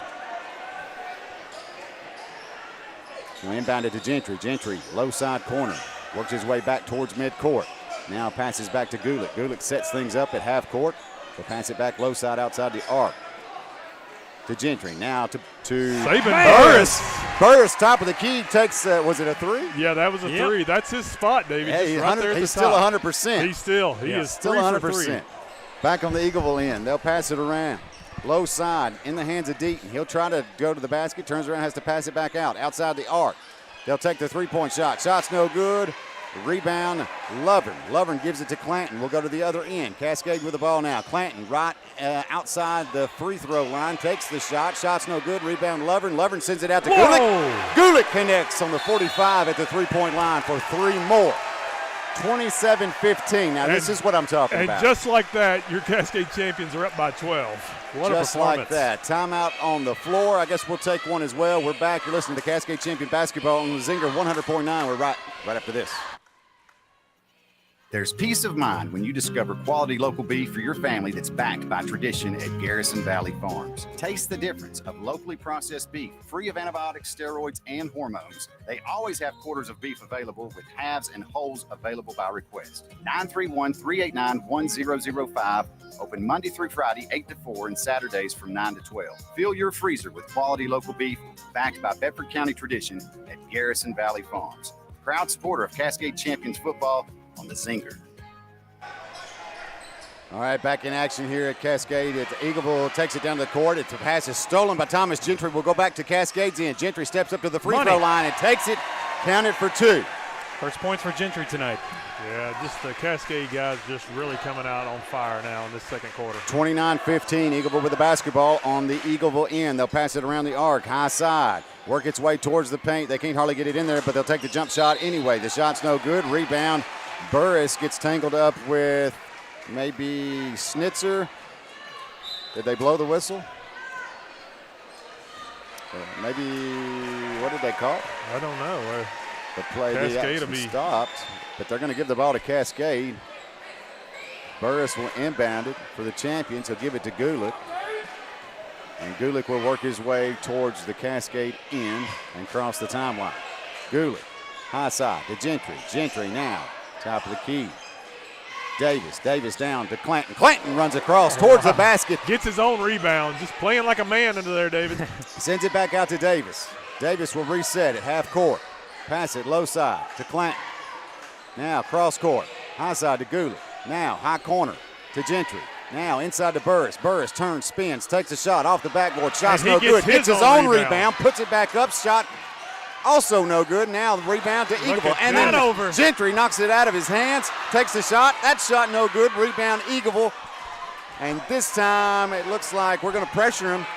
We'll inbound it to Gentry. Gentry, low side corner. Works his way back towards midcourt. Now passes back to Gulick. Gulick sets things up at half court. He'll pass it back low side outside the arc. To Gentry. Now to Saban Burris. Burris, top of the key, takes, was it a three? Yeah, that was a three. That's his spot, David. Hey, just right there at he's the still top. 100%. He is still 3 for 100%. 3. Back on the Eagleville end. They'll pass it around. Low side in the hands of Deaton. He'll try to go to the basket, turns around, has to pass it back out. Outside the arc. They'll take the three-point shot. Shot's no good. Rebound, Lovern. Lovern gives it to Clanton. We'll go to the other end. Cascade with the ball now. Clanton right outside the free throw line. Takes the shot. Shot's no good. Rebound, Lovern. Lovern sends it out to Gulick. Gulick connects on the 45 at the three-point line for 3 more. 27-15. Now, this is what I'm talking about. And just like that, your Cascade champions are up by 12. What just a performance. like that. Timeout on the floor. I guess we'll take one as well. We're back. You're listening to Cascade Champion Basketball on the Zinger 100.9. We're right after this. There's peace of mind when you discover quality local beef for your family that's backed by tradition at Garrison Valley Farms. Taste the difference of locally processed beef, free of antibiotics, steroids, and hormones. They always have quarters of beef available with halves and wholes available by request. 931-389-1005. Open Monday through Friday, 8 to 4, and Saturdays from 9 to 12. Fill your freezer with quality local beef backed by Bedford County tradition at Garrison Valley Farms. Proud supporter of Cascade Champions football on the Zinger. All right, back in action here at Cascade. Eagleville takes it down to the court. The pass is stolen by Thomas Gentry. We'll go back to Cascade's end. Gentry steps up to the free throw line and takes it. Counted for 2. First points for Gentry tonight. Yeah, just the Cascade guys just really coming out on fire now in this second quarter. 29-15, Eagleville with the basketball on the Eagleville end. They'll pass it around the arc, high side. Work its way towards the paint. They can't hardly get it in there, but they'll take the jump shot anyway. The shot's no good. Rebound. Burris gets tangled up with maybe Snitzer. Did they blow the whistle? Maybe, what did they call? I don't know. The play Cascade will be stopped, but they're going to give the ball to Cascade. Burris will inbound it for the champions. He'll give it to Gulick. And Gulick will work his way towards the Cascade end and cross the timeline. Gulick, high side to Gentry. Gentry now, top of the key. Davis down to Clanton. Clanton runs across towards the basket. Gets his own rebound, just playing like a man under there, David. Sends it back out to Davis. Davis will reset it, half court. Pass it low side to Clanton. Now cross court, high side to Gulick. Now high corner to Gentry. Now inside to Burris. Burris turns, spins, takes a shot off the backboard. Shot's no good. Gets his own rebound, puts it back up. Shot also no good. Now the rebound to Eagleville. And then Gentry knocks it out of his hands, takes the shot. That shot no good. Rebound Eagleville. And this time it looks like we're going to pressure him.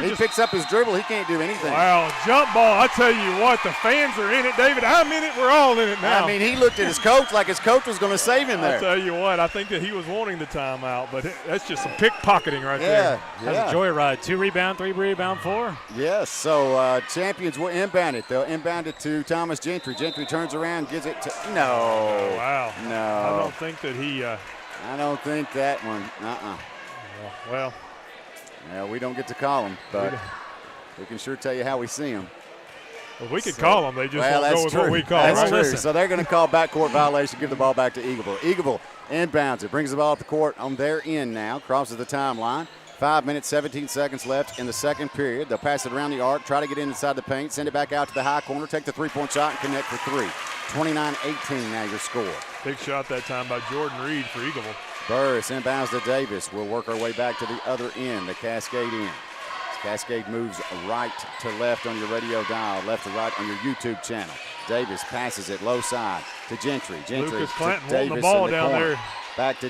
He picks up his dribble. He can't do anything. Wow, jump ball. I tell you what, the fans are in it, David. I'm in it. We're all in it now. I mean, he looked at his coach like his coach was going to save him there. I tell you what, I think that he was wanting the timeout, but that's just some pickpocketing right there. That's a joyride. 2 rebound, 3 rebound, 4. Yes, so champions will inbound it. They'll inbound it to Thomas Gentry. Gentry turns around, gives it to – no. Oh, wow. No. I don't think that he I don't think that one – Well. Yeah, we don't get to call them, but we can sure tell you how we see them. Well, we could call them. They just won't go with what we call. That's right? true. So they're going to call backcourt violation, give the ball back to Eagleville. Eagleville inbounds it, brings the ball up the court on their end now, crosses the timeline. 5 minutes, 17 seconds left in the second period. They'll pass it around the arc, try to get inside the paint, send it back out to the high corner, take the three-point shot, and connect for 3. 29-18 now your score. Big shot that time by Jordan Reed for Eagleville. Burris inbounds to Davis. We'll work our way back to the other end, the Cascade end. Cascade moves right to left on your radio dial, left to right on your YouTube channel. Davis passes it low side to Gentry. Lucas Clanton to Davis wanting the ball down corner. there. Back to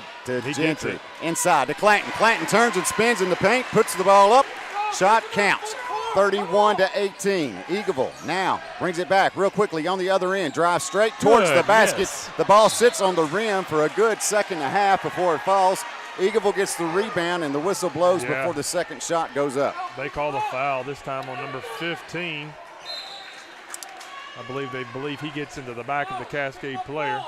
Gentry. Inside to Clanton. Clanton turns and spins in the paint, puts the ball up. Shot counts. 31-18. Eagleville now brings it back real quickly on the other end. Drives straight towards the basket. Yes. The ball sits on the rim for a good second and a half before it falls. Eagleville gets the rebound and the whistle blows before the second shot goes up. They call the foul this time on number 15. They believe he gets into the back of the Cascade player.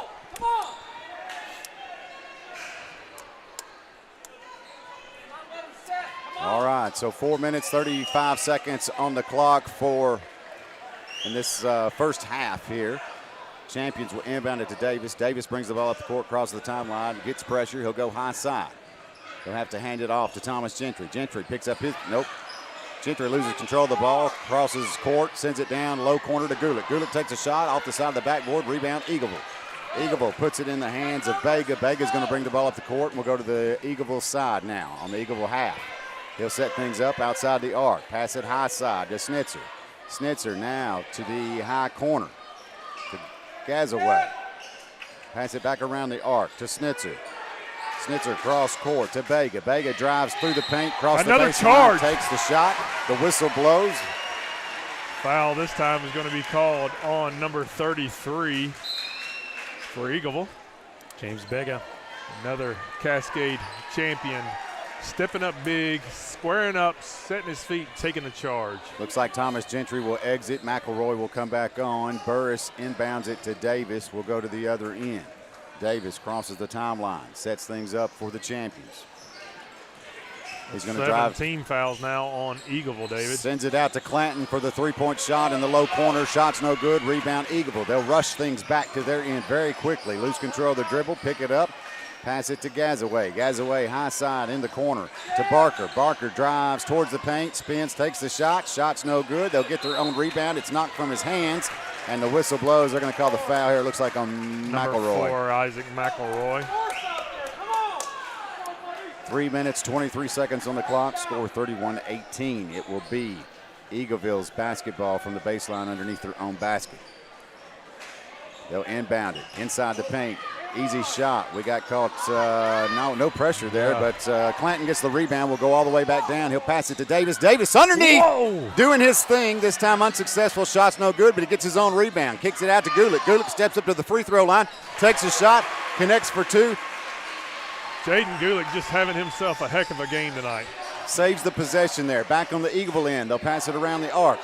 All right, so 4 minutes, 35 seconds on the clock in this first half here. Champions will inbound it to Davis. Davis brings the ball up the court, crosses the timeline, gets pressure. He'll go high side. They'll have to hand it off to Thomas Gentry. Gentry picks up his, nope. Gentry loses control of the ball, crosses court, sends it down low corner to Gulick. Gulick takes a shot off the side of the backboard, rebound Eagleville. Eagleville puts it in the hands of Vega. Vega's going to bring the ball up the court, and we'll go to the Eagleville side now on the Eagleville half. He'll set things up outside the arc. Pass it high side to Snitzer. Snitzer now to the high corner to Gazaway. Pass it back around the arc to Snitzer. Snitzer cross court to Vega. Vega drives through the paint, cross the baseline, charge. takes the shot. The whistle blows. Foul this time is going to be called on number 33 for Eagleville. James Vega. Another Cascade champion. Stepping up big, squaring up, setting his feet, taking the charge. Looks like Thomas Gentry will exit. McElroy will come back on. Burris inbounds it to Davis. Will go to the other end. Davis crosses the timeline, sets things up for the champions. He's going to drive. 17 fouls now on Eagleville, David. Sends it out to Clanton for the three-point shot in the low corner. Shot's no good. Rebound Eagleville. They'll rush things back to their end very quickly. Lose control of the dribble, pick it up. Pass it to Gazaway. Gazaway high side in the corner to Barker. Barker drives towards the paint, spins, takes the shot. Shot's no good. They'll get their own rebound. It's knocked from his hands, and the whistle blows. They're going to call the foul here. It looks like on Number McElroy. 4, Isaac McElroy. 3 minutes, 23 seconds on the clock. Score 31-18. It will be Eagleville's basketball from the baseline underneath their own basket. They'll inbound it inside the paint. Easy shot. We got caught. No pressure there, but Clanton gets the rebound. Will go all the way back down. He'll pass it to Davis. Davis underneath. Whoa. Doing his thing. This time unsuccessful. Shot's no good, but he gets his own rebound. Kicks it out to Gulick. Gulick steps up to the free throw line. Takes a shot. Connects for two. Jaden Gulick just having himself a heck of a game tonight. Saves the possession there. Back on the Eagleville end. They'll pass it around the arc.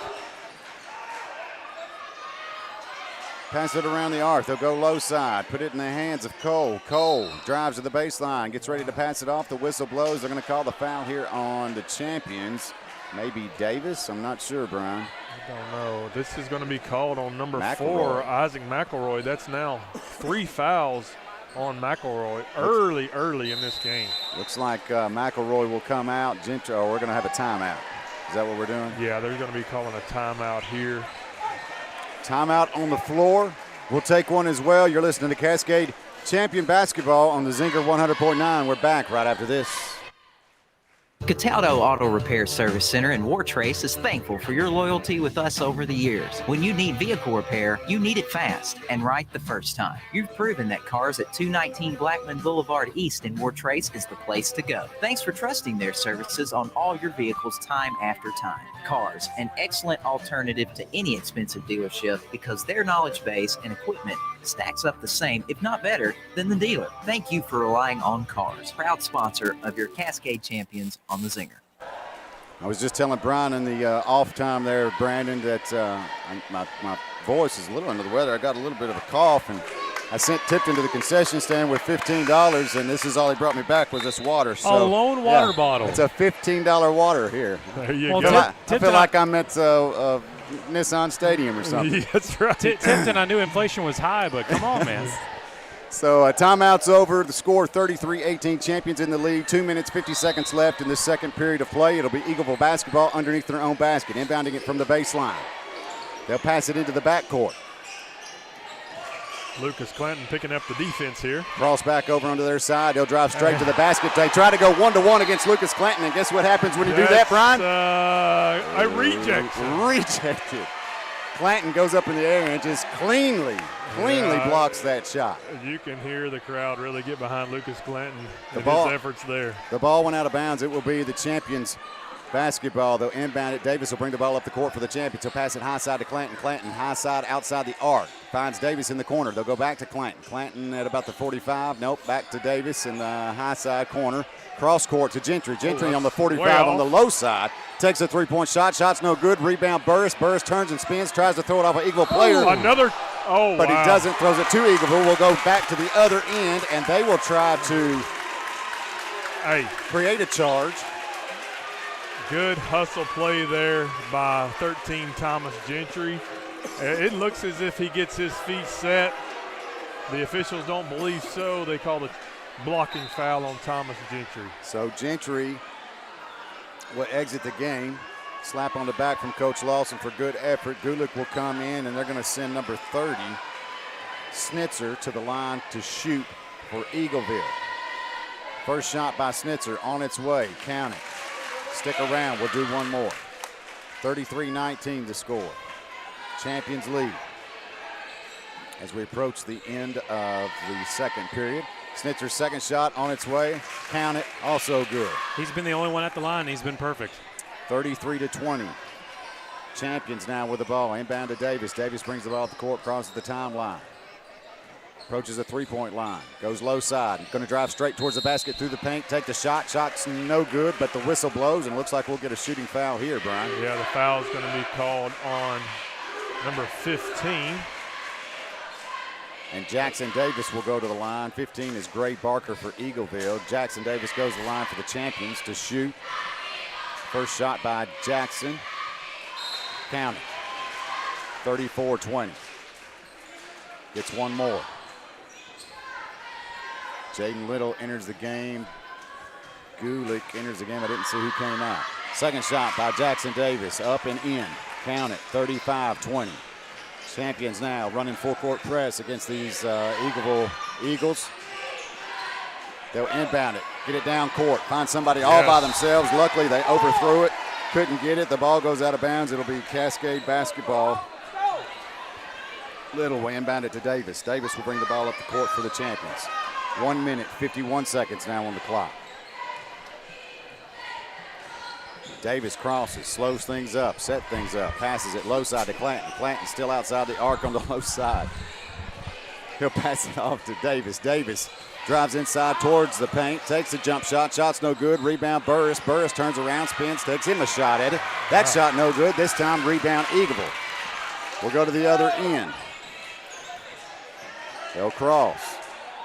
Pass it around the arc. They'll go low side. Put it in the hands of Cole. Cole drives to the baseline. Gets ready to pass it off. The whistle blows. They're going to call the foul here on the champions. Maybe Davis. I'm not sure, Brian. I don't know. This is going to be called on number McElroy. 4, Isaac McElroy. That's now 3 fouls on McElroy early in this game. Looks like McElroy will come out. Gentry, we're going to have a timeout. Is that what we're doing? Yeah, they're going to be calling a timeout here. Timeout on the floor. We'll take one as well. You're listening to Cascade Champion Basketball on the Zinger 100.9. We're back right after this. Cataldo Auto Repair Service Center in Wartrace is thankful for your loyalty with us over the years. When you need vehicle repair, you need it fast and right the first time. You've proven that cars at 219 Blackman Boulevard East in Wartrace is the place to go. Thanks for trusting their services on all your vehicles time after time. Cars, an excellent alternative to any expensive dealership because their knowledge base and equipment stacks up the same, if not better, than the dealer. Thank you for relying on Cars, proud sponsor of your Cascade Champions on the Zinger. I was just telling Brian in the off time there, Brandon, that my voice is a little under the weather. I got a little bit of a cough, and I tipped into the concession stand with $15, and this is all he brought me back was this water. So, a lone water bottle. It's a $15 water here. There you Well, go. I feel like I'm at Nissan Stadium or something. Yeah, that's right. Tipton, I knew inflation was high, but come on, man. So timeout's over. The score 33-18, champions in the lead. 2 minutes, 50 seconds left in the second period of play. It'll be Eagleville basketball underneath their own basket, inbounding it from the baseline. They'll pass it into the backcourt. Lucas Clanton picking up the defense here. Cross back over onto their side. They'll drive straight to the basket. They try to go 1-to-1 against Lucas Clanton, and guess what happens when you do that, Brian? A reject. Rejected. Clanton goes up in the air and just cleanly blocks that shot. You can hear the crowd really get behind Lucas Clanton and ball- his efforts there. The ball went out of bounds. It will be the champions' basketball. They'll inbound it. Davis will bring the ball up the court for the champions. He'll pass it high side to Clanton. Clanton high side outside the arc. Finds Davis in the corner. They'll go back to Clanton. Clanton at about the 45. Nope, back to Davis in the high side corner. Cross court to Gentry. Gentry on the 45 on the low side. Takes a three-point shot. Shot's no good. Rebound Burris. Burris turns and spins. Tries to throw it off an Eagle player. But he doesn't. Throws it to Eagleville. We'll go back to the other end, and they will try to create a charge. Good hustle play there by 13 Thomas Gentry. It looks as if he gets his feet set. The officials don't believe so. They call the blocking foul on Thomas Gentry. So Gentry will exit the game. Slap on the back from Coach Lawson for good effort. Gulick will come in, and they're going to send number 30, Snitzer, to the line to shoot for Eagleville. First shot by Snitzer on its way. Count it. Stick around. We'll do one more. 33-19 to score. Champions lead as we approach the end of the second period. Snitzer's second shot on its way. Count it. Also good. He's been the only one at the line. He's been perfect. 33-20. Champions now with the ball. Inbound to Davis. Davis brings the ball up the court, crosses the timeline. Approaches the three-point line. Goes low side. Going to drive straight towards the basket through the paint. Take the shot. Shot's no good, but the whistle blows, and looks like we'll get a shooting foul here, Brian. Yeah, the foul's going to be called on number 15. And Jackson Davis will go to the line. 15 is Gray Barker for Eagleville. Jackson Davis goes to the line for the Champions to shoot. First shot by Jackson. Count it. 34-20. Gets one more. Jaden Little enters the game. Gulick enters the game. I didn't see who came out. Second shot by Jackson Davis. Up and in. Count it. 35-20. Champions now running full court press against these Eagleville Eagles. They'll inbound it, get it down court, find somebody all by themselves. Luckily, they overthrew it, couldn't get it. The ball goes out of bounds. It'll be Cascade basketball. Little will inbound it to Davis. Davis will bring the ball up the court for the Champions. 1 minute, 51 seconds now on the clock. Davis crosses, slows things up, set things up, passes it low side to Clanton. Clanton still outside the arc on the low side. He'll pass it off to Davis. Davis drives inside towards the paint, takes a jump shot. Shot's no good. Rebound Burris. Burris turns around, spins, takes him a shot at it. That shot no good. This time rebound Eagleville. We'll go to the other end. They'll cross.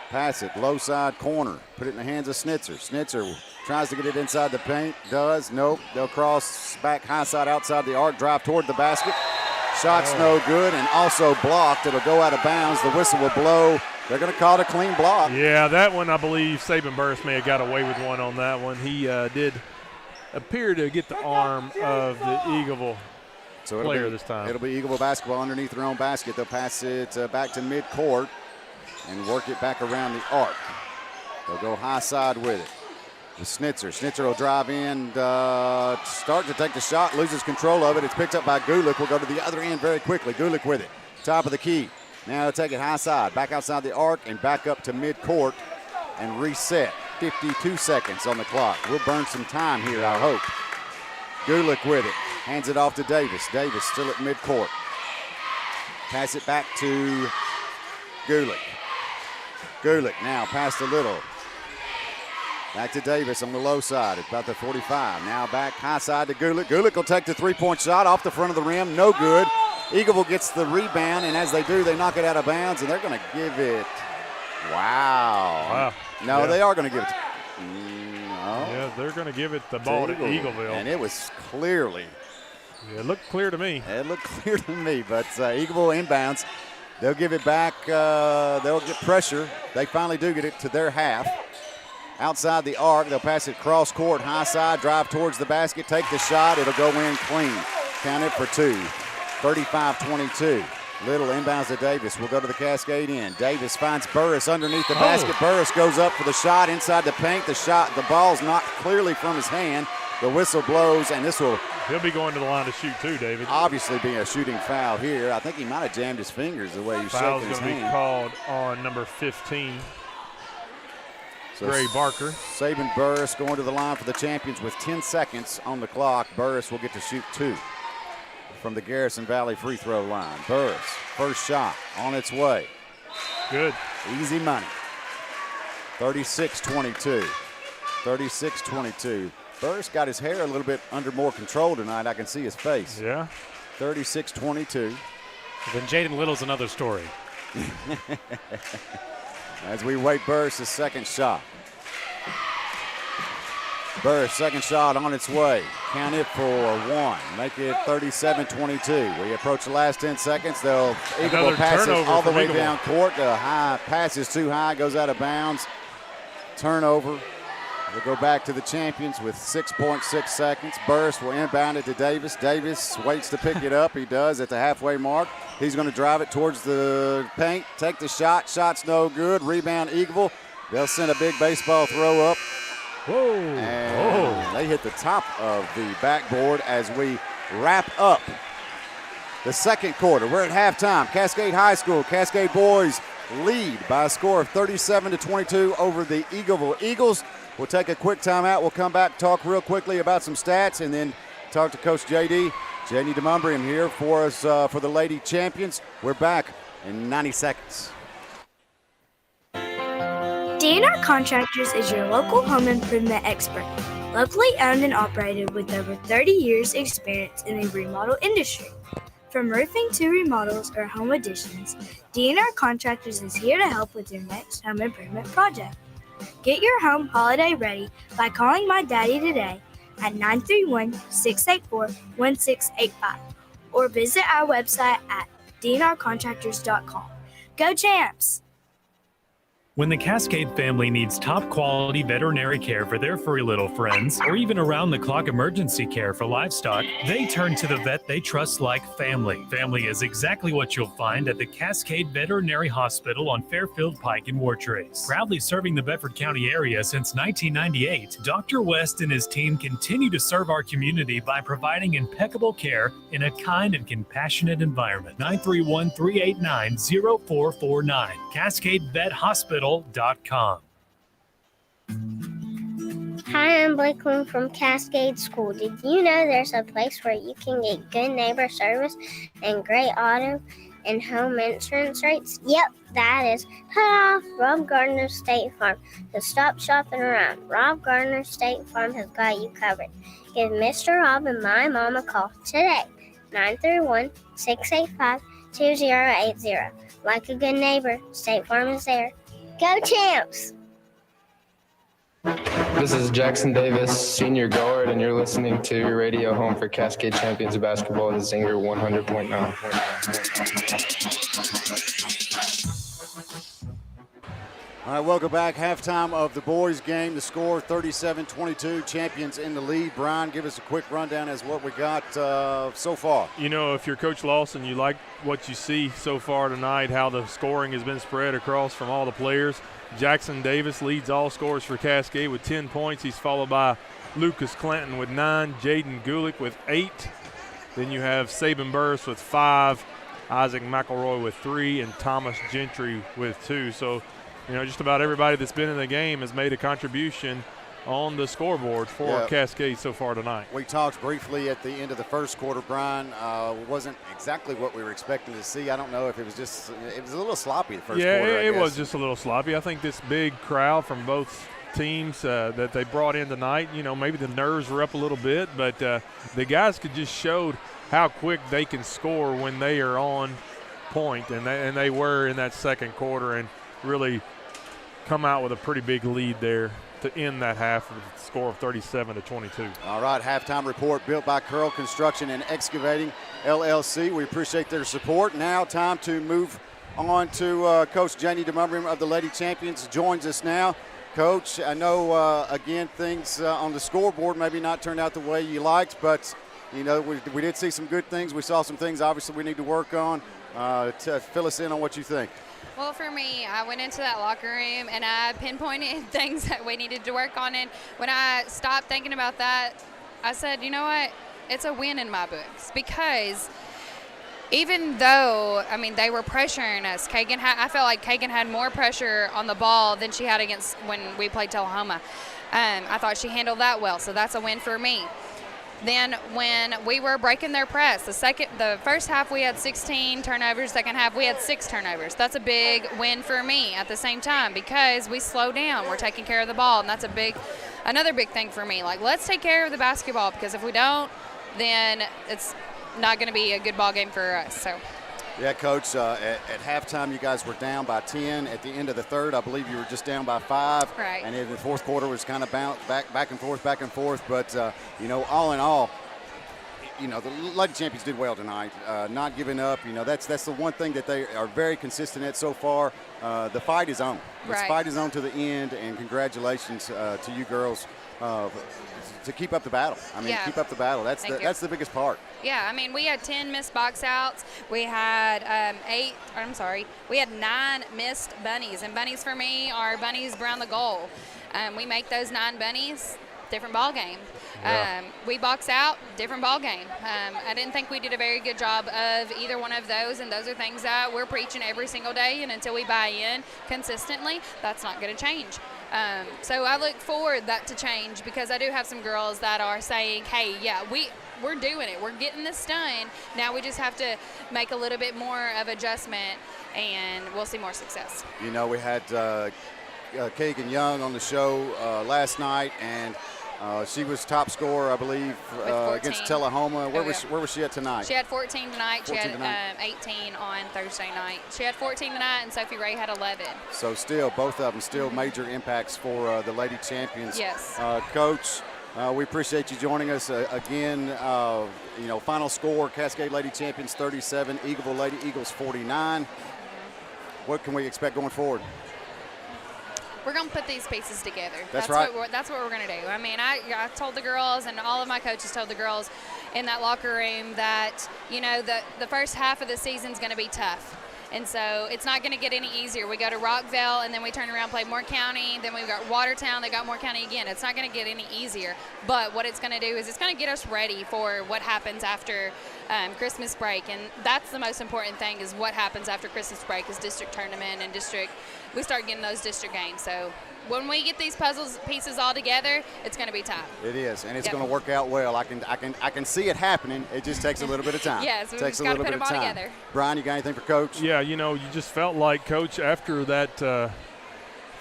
Pass it, low side corner. Put it in the hands of Snitzer. Snitzer tries to get it inside the paint. Does. Nope. They'll cross back high side outside the arc. Drive toward the basket. Shot's no good and also blocked. It'll go out of bounds. The whistle will blow. They're going to call it a clean block. Yeah, that one I believe Saban Burris may have got away with one on that one. He did appear to get the arm of the Eagleville player this time. It'll be Eagleville basketball underneath their own basket. They'll pass it back to midcourt and work it back around the arc. They'll go high side with it. With Snitzer. Snitzer will drive in, start to take the shot, loses control of it. It's picked up by Gulick. We'll go to the other end very quickly. Gulick with it. Top of the key. Now he'll take it high side, back outside the arc and back up to midcourt and reset. 52 seconds on the clock. We'll burn some time here, I hope. Gulick with it. Hands it off to Davis. Davis still at midcourt. Pass it back to Gulick. Gulick now past a little. Back to Davis on the low side at about the 45. Now back high side to Gulick. Gulick will take the three-point shot off the front of the rim. No good. Eagleville gets the rebound, and as they do, they knock it out of bounds, and they're going to give it. Wow. No, they are going to give it. No. Yeah, they're going to give it the ball to Eagleville. And it was clearly. Yeah, it looked clear to me. It looked clear to me, but Eagleville inbounds. They'll give it back. They'll get pressure. They finally do get it to their half. Outside the arc, they'll pass it cross court, high side, drive towards the basket, take the shot. It'll go in clean. Count it for two. 35-22. Little inbounds to Davis. We'll go to the Cascade end. Davis finds Burris underneath the basket. Burris goes up for the shot inside the paint. The ball's knocked clearly from his hand. The whistle blows, and this will. He'll be going to the line to shoot too, David. Obviously being a shooting foul here. I think he might have jammed his fingers the way he's shaking his hand. Foul's going to be called on number 15. Gray Barker. Saban Burris going to the line for the Champions with 10 seconds on the clock. Burris will get to shoot two from the Garrison Valley free throw line. Burris, first shot on its way. Good. Easy money. 36-22. 36-22. Burris got his hair a little bit under more control tonight. I can see his face. Yeah. 36-22. Then Jaden Little's another story. As we wait Burris' second shot. Burris' second shot on its way. Count it for one. Make it 37-22. We approach the last 10 seconds. They'll Eagleville pass it all the way down court. The high pass is too high, goes out of bounds. Turnover. We'll go back to the champions with 6.6 seconds. Burris will inbound it to Davis. Davis waits to pick it up. He does at the halfway mark. He's going to drive it towards the paint, take the shot. Shot's no good. Rebound Eagleville. They'll send a big baseball throw up. Whoa. And they hit the top of the backboard as we wrap up the second quarter. We're at halftime. Cascade High School, Cascade boys lead by a score of 37-22 over the Eagleville Eagles. We'll take a quick timeout. We'll come back, talk real quickly about some stats, and then talk to Coach JD. Jenny DeMumbrium here for us for the Lady Champions. We're back in 90 seconds. DNR Contractors is your local home improvement expert. Locally owned and operated with over 30 years experience in the remodel industry. From roofing to remodels or home additions, DNR Contractors is here to help with your next home improvement project. Get your home holiday ready by calling my daddy today at 931-684-1685 or visit our website at dnrcontractors.com. Go Champs! When the Cascade family needs top quality veterinary care for their furry little friends, or even around the clock emergency care for livestock, they turn to the vet they trust like family. Family is exactly what you'll find at the Cascade Veterinary Hospital on Fairfield Pike in Wartrace. Proudly serving the Bedford County area since 1998, Dr. West and his team continue to serve our community by providing impeccable care in a kind and compassionate environment. 931-389-0449. Cascade Vet Hospital. Hi, I'm Blake Loom from Cascade School. Did you know there's a place where you can get good neighbor service and great auto and home insurance rates? Yep, that is cut off Rob Gardner State Farm. So stop shopping around. Rob Gardner State Farm has got you covered. Give Mr. Rob and my mom a call today. 931-685-2080. Like a good neighbor, State Farm is there. Go Champs! This is Jackson Davis, senior guard, and you're listening to your radio home for Cascade Champions Basketball, the Zinger 100.9. All right, welcome back. Halftime of the boys' game. The score 37-22. Champions in the lead. Brian, give us a quick rundown as what we got so far. You know, if you're Coach Lawson, you like what you see so far tonight, how the scoring has been spread across from all the players. Jackson Davis leads all scorers for Cascade with 10 points. He's followed by Lucas Clanton with 9, Jaden Gulick with 8. Then you have Saban Burris with 5, Isaac McElroy with 3, and Thomas Gentry with 2. So, you know, just about everybody that's been in the game has made a contribution on the scoreboard for Cascade so far tonight. We talked briefly at the end of the first quarter, Brian. Wasn't exactly what we were expecting to see. I don't know if it was just – it was a little sloppy the first quarter, Yeah, it was just a little sloppy. I think this big crowd from both teams that they brought in tonight, you know, maybe the nerves were up a little bit, but the guys could just showed how quick they can score when they are on point, and they were in that second quarter and really – come out with a pretty big lead there to end that half with a score of 37-22. All right, halftime report built by Curl Construction and Excavating LLC. We appreciate their support. Now time to move on to Coach Jenny DeMumbrium of the Lady Champions joins us now. Coach, I know, again, things on the scoreboard maybe not turned out the way you liked, but, you know, we did see some good things. We saw some things, obviously, we need to work on. To fill us in on what you think. Well, for me, I went into that locker room and I pinpointed things that we needed to work on. And when I stopped thinking about that, I said, you know what? It's a win in my books because even though, I mean, they were pressuring us, I felt like Kagan had more pressure on the ball than she had against when we played Tullahoma. I thought she handled that well, so that's a win for me. Then when we were breaking their press, the first half we had 16 turnovers, second half we had 6 turnovers. That's a big win for me at the same time because we slow down. We're taking care of the ball, and that's another big thing for me. Like, let's take care of the basketball because if we don't, then it's not going to be a good ball game for us. So. Yeah, Coach, at halftime you guys were down by 10. At the end of the third, I believe you were just down by 5. Right. And in the fourth quarter was kind of bounced back and forth. But, you know, all in all, the Lady Champions did well tonight, not giving up. That's the one thing that they are very consistent at so far. The fight is on. This fight is on to the end, and congratulations to you girls to keep up the battle. Keep up the battle. That's the biggest part. Yeah, we had 10 missed box outs. We had 9 missed bunnies. And bunnies for me are bunnies around the goal. We make those 9 bunnies, different ball game. Yeah. We box out, different ball game. I didn't think we did a very good job of either one of those, and those are things that we're preaching every single day, and until we buy in consistently, that's not going to change. So I look forward that to change, because I do have some girls that are saying, hey, yeah, we're doing it. We're getting this done. Now we just have to make a little bit more of adjustment, and we'll see more success. We had Kagan Young on the show last night, and she was top scorer, I believe, against Tullahoma. Where was she at tonight? She had 14 tonight. She had 18 on Thursday night. She had 14 tonight, and Sophie Ray had 11. So still, both of them still major impacts for the Lady Champions. Yes. Coach, we appreciate you joining us again. Final score, Cascade Lady Champions 37, Eagleville Lady Eagles 49. What can we expect going forward? We're going to put these pieces together. That's right. That's what we're going to do. I told the girls, and all of my coaches told the girls in that locker room that, the first half of the season is going to be tough. And so it's not going to get any easier. We go to Rockville, and then we turn around and play Moore County. Then we've got Watertown. They got Moore County again. It's not going to get any easier. But what it's going to do is it's going to get us ready for what happens after Christmas break. And that's the most important thing, is what happens after Christmas break is district tournament and district. We start getting those district games. So when we get these pieces all together, it's going to be time. It is, and it's going to work out well. I can see it happening. It just takes a little bit of time. Yes, we just got to put them all together. Brian, you got anything for Coach? Yeah, you just felt like, Coach, after that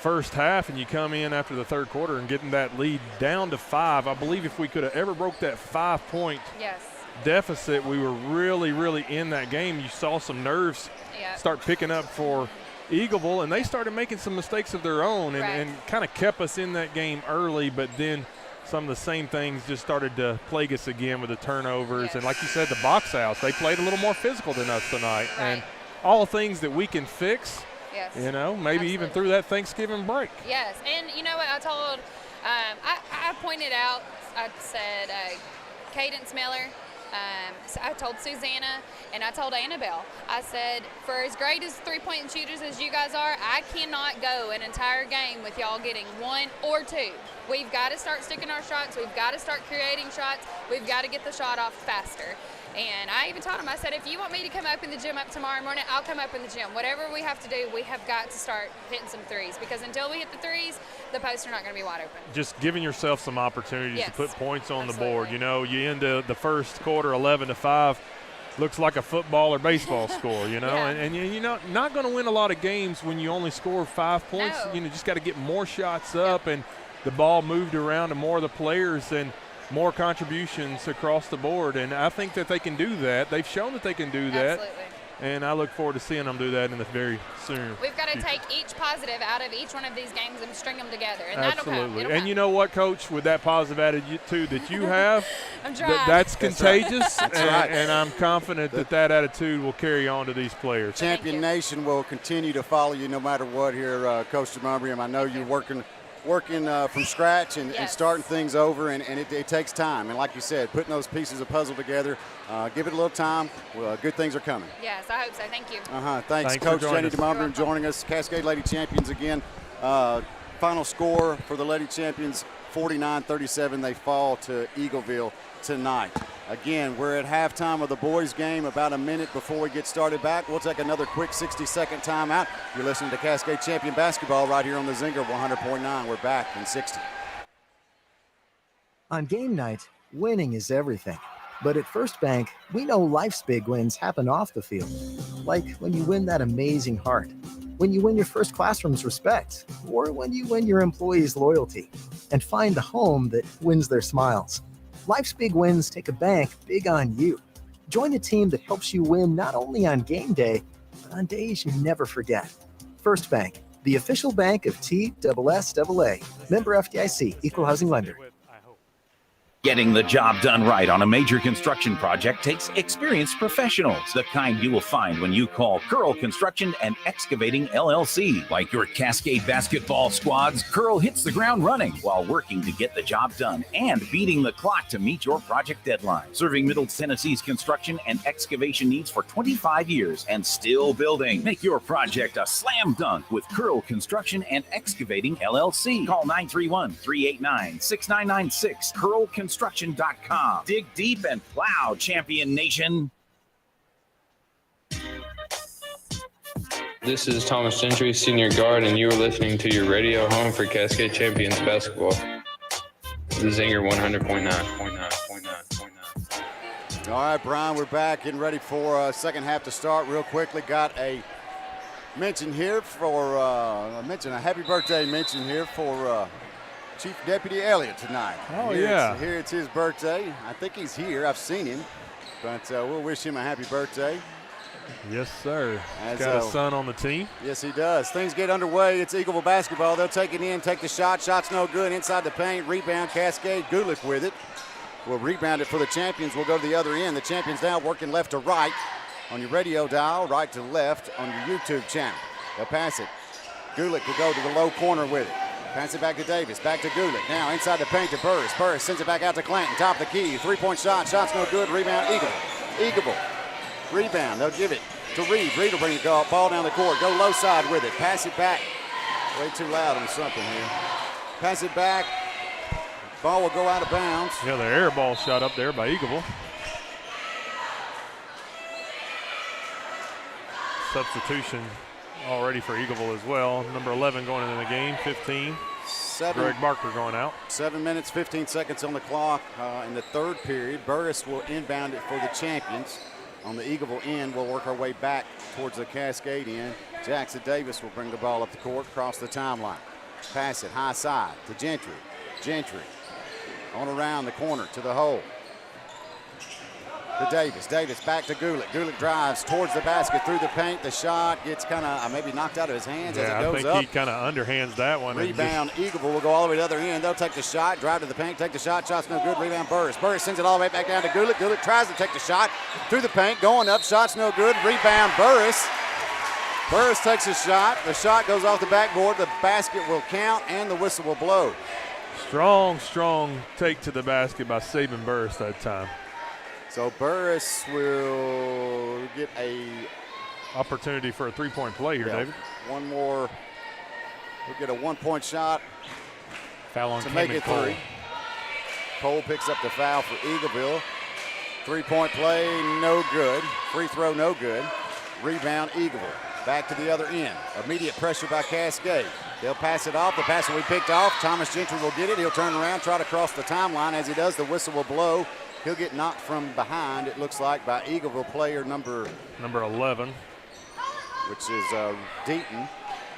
first half, and you come in after the third quarter and getting that lead down to 5. I believe if we could have ever broke that 5-point deficit, we were really, really in that game. You saw some nerves start picking up for Eagleville, and they started making some mistakes of their own and kind of kept us in that game early, but then some of the same things just started to plague us again with the turnovers. And like you said, the box outs, they played a little more physical than us tonight. And all things that we can fix, maybe even through that Thanksgiving break. Yes, and you know what I told, I pointed out, I said Cadence Miller, I told Susanna, and I told Annabelle, I said, for as great as three-point shooters as you guys are, I cannot go an entire game with y'all getting 1 or 2. We've got to start sticking our shots. We've got to start creating shots. We've got to get the shot off faster. And I even told him, I said, if you want me to come up in the gym up tomorrow morning, I'll come up in the gym. Whatever we have to do, we have got to start hitting some threes, because until we hit the threes, the posts are not going to be wide open. Just giving yourself some opportunities to put points on the board. You end the first quarter 11-5. Looks like a football or baseball score, and you're not going to win a lot of games when you only score 5 points. No. You just got to get more shots up and the ball moved around to more of the players and more contributions across the board. And I think that they can do that. They've shown that they can do that. Absolutely. And I look forward to seeing them do that in the very soon. We've got to take each positive out of each one of these games and string them together. And Absolutely. It'll and come. you know what, Coach? With that positive attitude that you have, I'm trying. That's contagious. That's right. And I'm confident that attitude will carry on to these players. Champion Nation will continue to follow you no matter what here, Coach DeMumbrium. I know you're working from scratch and starting things over, and it takes time. And like you said, putting those pieces of puzzle together, give it a little time. Well, good things are coming. Yes, I hope so. Thank you. Thanks Coach Jenny DeMumbrium joining us. Cascade Lady Champions again. Final score for the Lady Champions, 49-37. They fall to Eagleville tonight. Again, we're at halftime of the boys' game, about a minute before we get started back. We'll take another quick 60-second timeout. You're listening to Cascade Champion Basketball right here on the Zinger 100.9. We're back in 60. On game night, winning is everything. But at First Bank, we know life's big wins happen off the field. Like when you win that amazing heart, when you win your first classroom's respect, or when you win your employees' loyalty and find the home that wins their smiles. Life's big wins take a bank big on you. Join a team that helps you win not only on game day, but on days you never forget. First Bank, the official bank of TSSAA. Member FDIC, Equal Housing Lender. Getting the job done right on a major construction project takes experienced professionals, the kind you will find when you call Curl Construction and Excavating LLC. Like your Cascade basketball squads, Curl hits the ground running while working to get the job done and beating the clock to meet your project deadline. Serving Middle Tennessee's construction and excavation needs for 25 years and still building. Make your project a slam dunk with Curl Construction and Excavating LLC. Call 931-389-6996. CurlConstruction.com. Dig deep and plow, Champion Nation. This is Thomas Gentry, senior guard, and you are listening to your radio home for Cascade Champions basketball. The Zinger 100.9. All right, Brian, we're back getting ready for second half to start. Real quickly, got a mention here for a happy birthday mention here for Chief Deputy Elliott tonight. Oh, here it's his birthday. I think he's here. I've seen him, but we'll wish him a happy birthday. Yes, sir. He's got a son on the team. Yes, he does. Things get underway. It's Eagleville basketball. They'll take it in, take the shot. Shot's no good. Inside the paint. Rebound, Cascade. Gulick with it. Will rebound it for the Champions. We'll go to the other end. The Champions now working left to right on your radio dial, right to left on your YouTube channel. They'll pass it. Gulick will go to the low corner with it. Pass it back to Davis, back to Gulick. Now inside the paint to Burris. Burris sends it back out to Clanton, top of the key. Three-point shot, shot's no good. Rebound, Eagleville. Rebound, they'll give it to Reed. Reed will bring the ball down the court. Go low side with it. Pass it back. Way too loud on something here. Pass it back. Ball will go out of bounds. Yeah, the air ball shot up there by Eagleville. Substitution already for Eagleville as well. Number 11 going into the game, 15. Greg Barker going out. 7 minutes, 15 seconds on the clock in the third period. Burris will inbound it for the Champions. On the Eagleville end, we'll work our way back towards the Cascade end. Jackson Davis will bring the ball up the court, across the timeline. Pass it high side to Gentry. Gentry on around the corner to the hole. To Davis. Davis back to Gulick. Gulick drives towards the basket through the paint. The shot gets kind of maybe knocked out of his hands as it goes up. I think he kind of underhands that one. Rebound, Eagleville will go all the way to the other end. They'll take the shot, drive to the paint, take the shot. Shot's no good. Rebound, Burris. Burris sends it all the way back down to Gulick. Gulick tries to take the shot through the paint, going up. Shot's no good. Rebound, Burris. Burris takes a shot. The shot goes off the backboard. The basket will count, and the whistle will blow. Strong take to the basket by Saban Burris that time. So Burris will get a opportunity for a three-point play here, David. One more. We'll get a one-point shot foul on to make it Cole. 3. Cole picks up the foul for Eagleville. Three-point play, no good. Free throw, no good. Rebound, Eagleville. Back to the other end. Immediate pressure by Cascade. They'll pass it off. The pass will be picked off. Thomas Gentry will get it. He'll turn around, try to cross the timeline. As he does, the whistle will blow. He'll get knocked from behind, it looks like, by Eagleville player number 11, which is Deaton.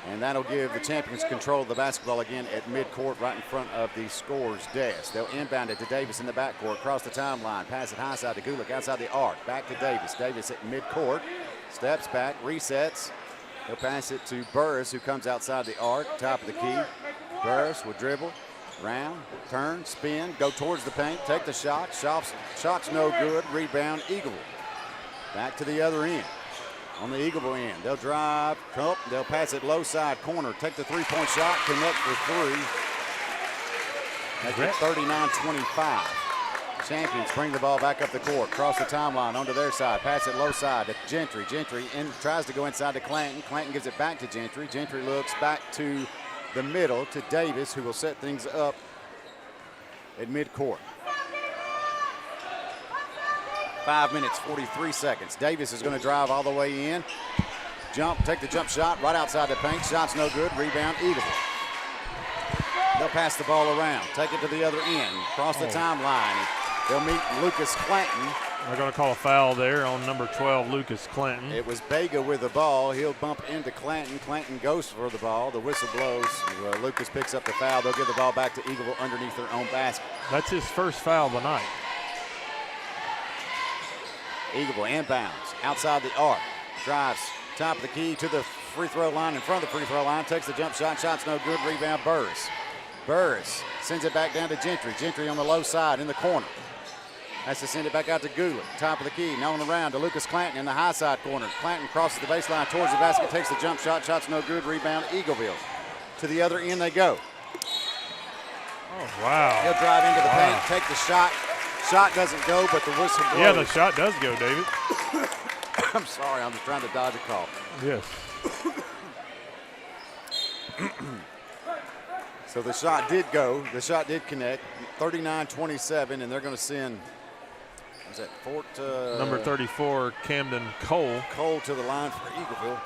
And that'll give the Champions control of the basketball again at midcourt, right in front of the scorer's desk. They'll inbound it to Davis in the backcourt, across the timeline, pass it high side to Gulick, outside the arc, back to Davis. Davis at midcourt, steps back, resets. He'll pass it to Burris, who comes outside the arc, top of the key. Burris will dribble. Round, turn, spin, go towards the paint, take the shot. Shot's no good. Rebound, Eagleville. Back to the other end. On the Eagleville end, they'll drive, they'll pass it low side corner, take the three-point shot, connect for 3. Make it 39-25. Champions bring the ball back up the court, cross the timeline onto their side, pass it low side to Gentry. Gentry tries to go inside to Clanton. Clanton gives it back to Gentry. Gentry looks back to the middle to Davis, who will set things up at midcourt. 5 minutes, 43 seconds. Davis is going to drive all the way in. Take the jump shot right outside the paint. Shot's no good. Rebound, Eagleville. They'll pass the ball around. Take it to the other end. Cross the timeline. They'll meet Lucas Clanton. They're going to call a foul there on number 12, Lucas Clanton. It was Bega with the ball. He'll bump into Clanton. Clanton goes for the ball. The whistle blows. Lucas picks up the foul. They'll give the ball back to Eagleville underneath their own basket. That's his first foul of the night. Eagleville inbounds outside the arc. Drives top of the key to the free throw line, in front of the free throw line. Takes the jump shot. Shot's no good. Rebound, Burris. Burris sends it back down to Gentry. Gentry on the low side in the corner. Has to send it back out to Gulick. Top of the key, now on the round to Lucas Clanton in the high side corner. Clanton crosses the baseline towards the basket, takes the jump shot. Shot's no good. Rebound, Eagleville. To the other end they go. Oh, wow. He'll drive into the paint, take the shot. Shot doesn't go, but the whistle blows. Yeah, the shot does go, David. I'm sorry, I'm just trying to dodge a call. Yes. So the shot did go. The shot did connect. 39-27, and they're going to send, was that Fort? Number 34, Camden Cole. Cole to the line for Eagleville.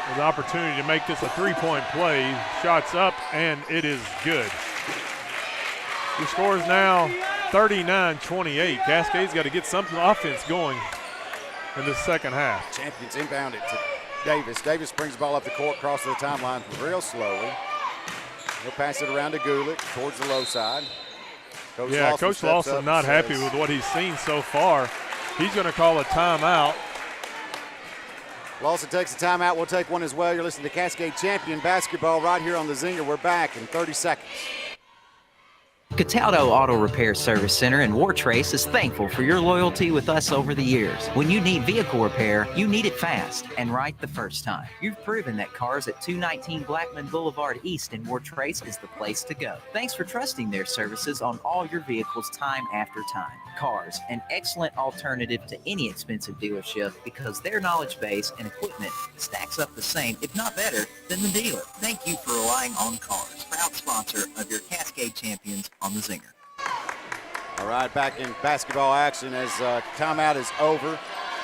With the opportunity to make this a three-point play. Shots up, and it is good. The score is now 39-28. Cascade's got to get some offense going in the second half. Champions inbound it to Davis. Davis brings the ball up the court, crosses the timeline real slowly. He'll pass it around to Gulick towards the low side. Coach Lawson not happy with what he's seen so far. He's going to call a timeout. Lawson takes a timeout. We'll take one as well. You're listening to Cascade Champion Basketball right here on the Zinger. We're back in 30 seconds. Cataldo Auto Repair Service Center in Wartrace is thankful for your loyalty with us over the years. When you need vehicle repair, you need it fast and right the first time. You've proven that cars at 219 Blackman Boulevard East in Wartrace is the place to go. Thanks for trusting their services on all your vehicles time after time. Cars, an excellent alternative to any expensive dealership because their knowledge base and equipment stacks up the same, if not better, than the dealer. Thank you for relying on Cars, proud sponsor of your Cascade Champions on the Zinger. All right, back in basketball action as timeout is over.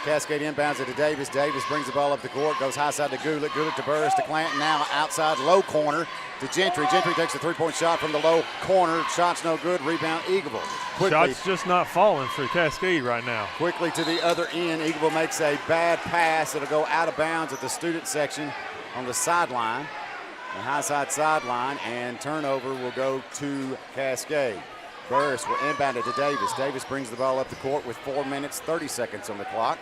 Cascade inbounds it to Davis. Davis brings the ball up the court, goes high side to Gulick. Gulick to Burris to Clanton. Now outside low corner to Gentry. Gentry takes a three-point shot from the low corner. Shot's no good. Rebound, Eagleville. Shot's just not falling for Cascade right now. Quickly to the other end. Eagleville makes a bad pass. It'll go out of bounds at the student section on the sideline. The high side sideline, and turnover will go to Cascade. Burris will inbound it to Davis. Davis brings the ball up the court with 4 minutes, 30 seconds on the clock.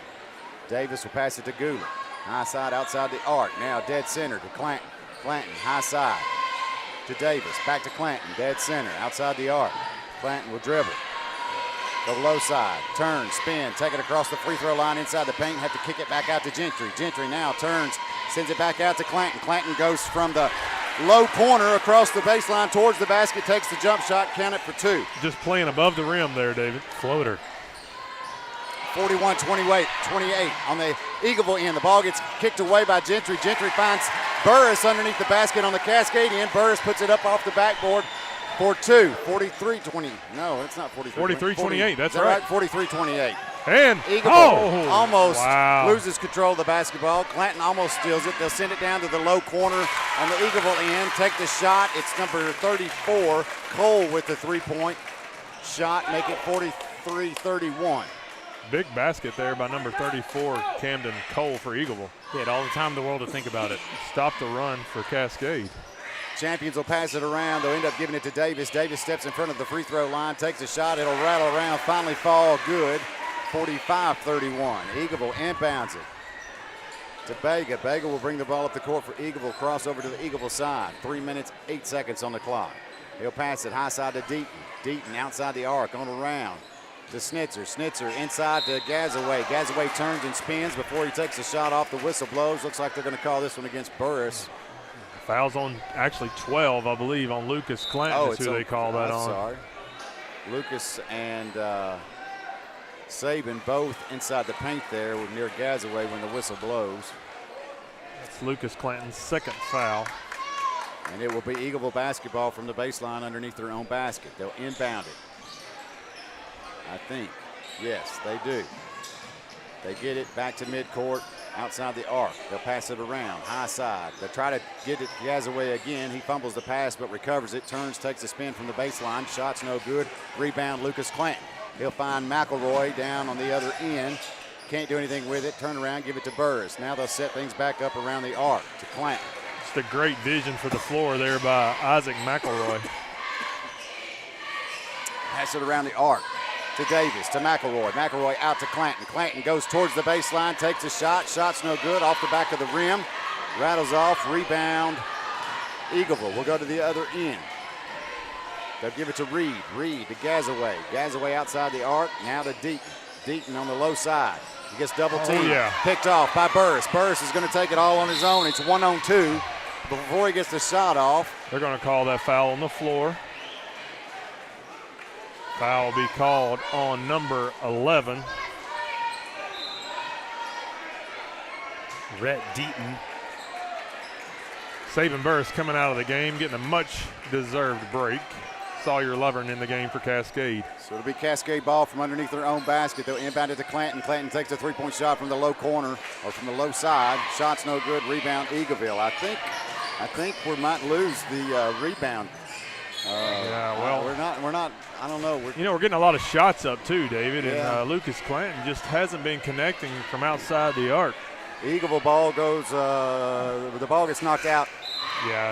Davis will pass it to Gulick. High side outside the arc. Now dead center to Clanton. Clanton high side to Davis. Back to Clanton. Dead center outside the arc. Clanton will dribble. Go low side. Turn, spin, take it across the free throw line inside the paint. Have to kick it back out to Gentry. Gentry now turns, sends it back out to Clanton. Clanton goes from the low corner across the baseline towards the basket, takes the jump shot, count it for two. Just playing above the rim there, David. Floater. 41-28 on the Eagleville end. The ball gets kicked away by Gentry. Gentry finds Burris underneath the basket on the Cascade end. Burris puts it up off the backboard for two. 43-20. No, it's not 43-20. 43-28, that's right. 43-28. And Eagleville almost loses control of the basketball. Clanton almost steals it. They'll send it down to the low corner on the Eagleville end. Take the shot. It's number 34, Cole with the three-point shot. Make it 43-31. Big basket there by number 34, Camden Cole for Eagleville. He had all the time in the world to think about it. Stop the run for Cascade. Champions will pass it around. They'll end up giving it to Davis. Davis steps in front of the free throw line, takes a shot. It'll rattle around, finally fall good. 45-31. Eagleville inbounds it to Bega. Bega will bring the ball up the court for Eagleville. Cross over to the Eagleville side. 3 minutes, 8 seconds on the clock. He'll pass it high side to Deaton. Deaton outside the arc on a round to Snitzer. Snitzer inside to Gazaway. Gazaway turns and spins before he takes a shot off. The whistle blows. Looks like they're going to call this one against Burris. Fouls on actually 12, I believe, on Lucas Clanton is who they call that on. Sorry. Lucas and Saban both inside the paint there near Gazaway when the whistle blows. That's Lucas Clanton's second foul. And it will be Eagleville basketball from the baseline underneath their own basket. They'll inbound it. I think. Yes, they do. They get it back to midcourt outside the arc. They'll pass it around, high side. They'll try to get it Gazaway again. He fumbles the pass but recovers it. Turns, takes a spin from the baseline. Shot's no good. Rebound, Lucas Clanton. He'll find McElroy down on the other end. Can't do anything with it. Turn around, give it to Burris. Now they'll set things back up around the arc to Clanton. Just a great vision for the floor there by Isaac McElroy. Pass it around the arc to Davis, to McElroy. McElroy out to Clanton. Clanton goes towards the baseline, takes a shot. Shot's no good, off the back of the rim. Rattles off, rebound. Eagleville will go to the other end. They'll give it to Reed. Reed to Gazaway. Gazaway outside the arc. Now to Deaton. Deaton on the low side. He gets double teamed. Picked off by Burris. Burris is going to take it all on his own. It's 1-on-2 before he gets the shot off. They're going to call that foul on the floor. Foul will be called on number 11. Rhett Deaton. Saban Burris coming out of the game, getting a much-deserved break. Sawyer Lovern in the game for Cascade. So it'll be Cascade ball from underneath their own basket. They'll inbound it to Clanton. Clanton takes a three-point shot from the low corner or from the low side. Shot's no good. Rebound Eagleville. I think we might lose the rebound. We're not. I don't know. We're getting a lot of shots up too, David, and Lucas Clanton just hasn't been connecting from outside the arc. Eagleville ball goes. The ball gets knocked out.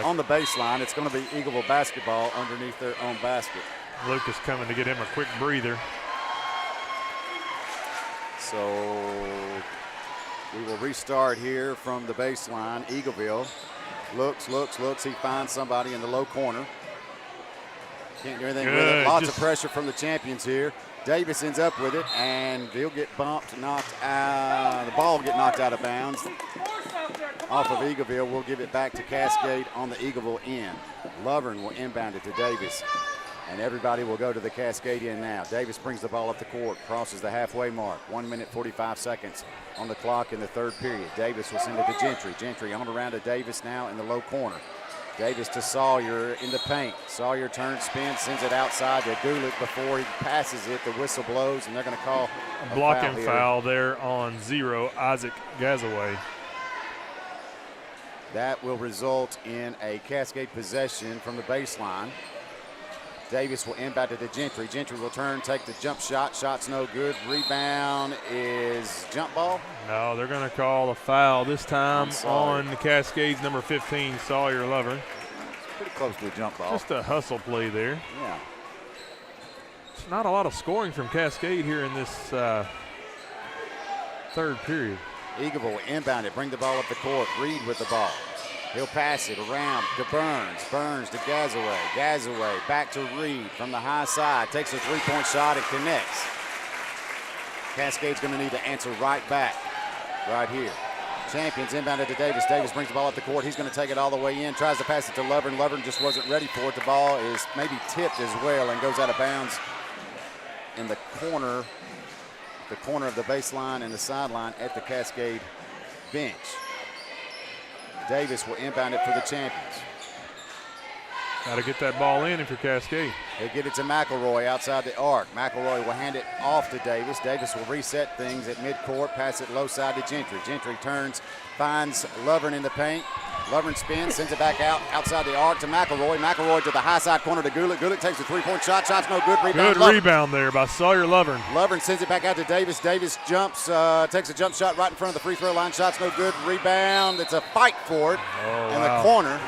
On the baseline. It's going to be Eagleville basketball underneath their own basket. Lucas coming to get him a quick breather. So we will restart here from the baseline. Eagleville looks. He finds somebody in the low corner. Can't do anything with it. Lots of pressure from the champions here. Davis ends up with it, and he'll get bumped, knocked out. The ball will get knocked out of bounds. Off of Eagleville, we'll give it back to Cascade on the Eagleville end. Lovern will inbound it to Davis, and everybody will go to the Cascadian now. Davis brings the ball up the court, crosses the halfway mark. 1 minute, 45 seconds on the clock in the third period. Davis will send it to Gentry. Gentry on around to Davis now in the low corner. Davis to Sawyer in the paint. Sawyer turns, spins, sends it outside to Gulick before he passes it. The whistle blows, and they're going to call a blocking foul there on 0, Isaac Gazaway. That will result in a Cascade possession from the baseline. Davis will inbound it to Gentry. Gentry will turn, take the jump shot. Shot's no good. Rebound is jump ball. No, they're going to call a foul this time on the Cascade's number 15, Sawyer Lovern. It's pretty close to a jump ball. Just a hustle play there. Yeah. It's not a lot of scoring from Cascade here in this third period. Eagleville will inbound it, bring the ball up the court. Reed with the ball. He'll pass it around to Burns. Burns to Gazaway. Gazaway back to Reed from the high side. Takes a three-point shot and connects. Cascade's going to need to answer right back right here. Champions inbounded to Davis. Davis brings the ball up the court. He's going to take it all the way in. Tries to pass it to Lovern. Lovern just wasn't ready for it. The ball is maybe tipped as well and goes out of bounds in the corner of the baseline and the sideline at the Cascade bench. Davis will inbound it for the champions. Got to get that ball in if you're Cascade. They get it to McElroy outside the arc. McElroy will hand it off to Davis. Davis will reset things at midcourt, pass it low side to Gentry. Gentry turns, finds Lovern in the paint. Lovern spins, sends it back out, outside the arc to McElroy. McElroy to the high side corner to Gulick. Gulick takes a three-point shot. Shot's no good. Rebound. Good rebound there by Sawyer Lovern. Lovern sends it back out to Davis. Davis jumps, takes a jump shot right in front of the free throw line. Shot's no good. Rebound. It's a fight for it in the corner.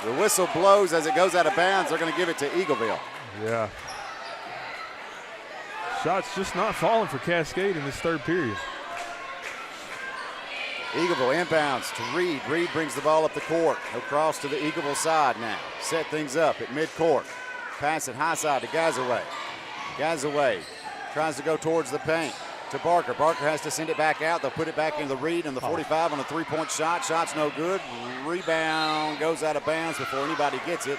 The whistle blows as it goes out of bounds. They're going to give it to Eagleville. Yeah. Shots just not falling for Cascade in this third period. Eagleville inbounds to Reed. Reed brings the ball up the court. He'll cross to the Eagleville side now. Set things up at midcourt. Pass it high side to Gazaway. Gazaway tries to go towards the paint to Barker. Barker has to send it back out. They'll put it back in the Reed on the 45 on a three-point shot. Shot's no good. Rebound goes out of bounds before anybody gets it.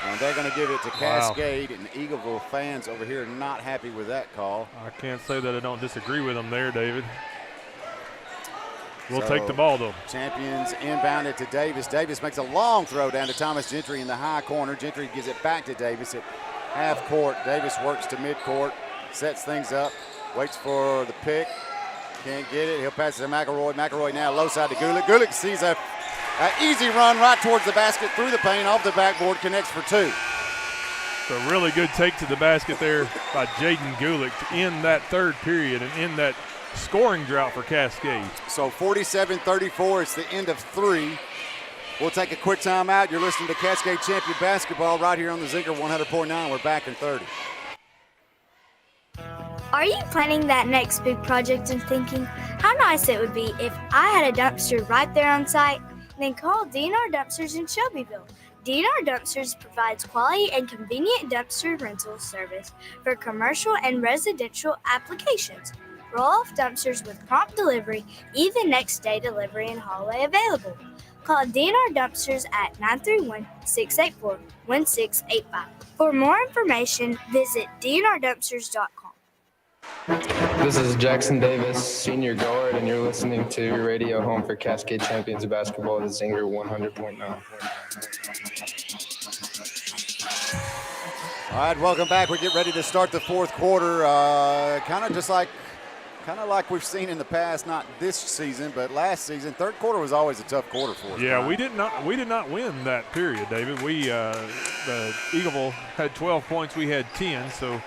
And they're going to give it to Cascade. And Eagleville fans over here are not happy with that call. I can't say that I don't disagree with them there, David. We'll take the ball, though. Champions inbound it to Davis. Davis makes a long throw down to Thomas Gentry in the high corner. Gentry gives it back to Davis at half court. Davis works to midcourt, sets things up, waits for the pick. Can't get it. He'll pass it to McElroy. McElroy now low side to Gulick. Gulick sees an easy run right towards the basket, through the paint, off the backboard, connects for two. It's a really good take to the basket there by Jaden Gulick to end that third period and end that scoring drought for Cascade. So 47-34, it's the end of three. We'll take a quick timeout. You're listening to Cascade Champion Basketball right here on the Zinger 100.9. We're back in 30. Are you planning that next big project and thinking how nice it would be if I had a dumpster right there on site? Then call DNR Dumpsters in Shelbyville. DNR Dumpsters provides quality and convenient dumpster rental service for commercial and residential applications. Roll-off dumpsters with prompt delivery, even next-day delivery and haulaway available. Call DNR Dumpsters at 931-684-1685. For more information, visit dnrdumpsters.com. This is Jackson Davis, senior guard, and you're listening to your radio home for Cascade Champions Basketball, the Zinger 100.9. All right, welcome back. We get ready to start the fourth quarter. Kind of like we've seen in the past, not this season, but last season. Third quarter was always a tough quarter for us. Yeah, we did not win that period, David. The Eagleville had 12 points, we had 10, so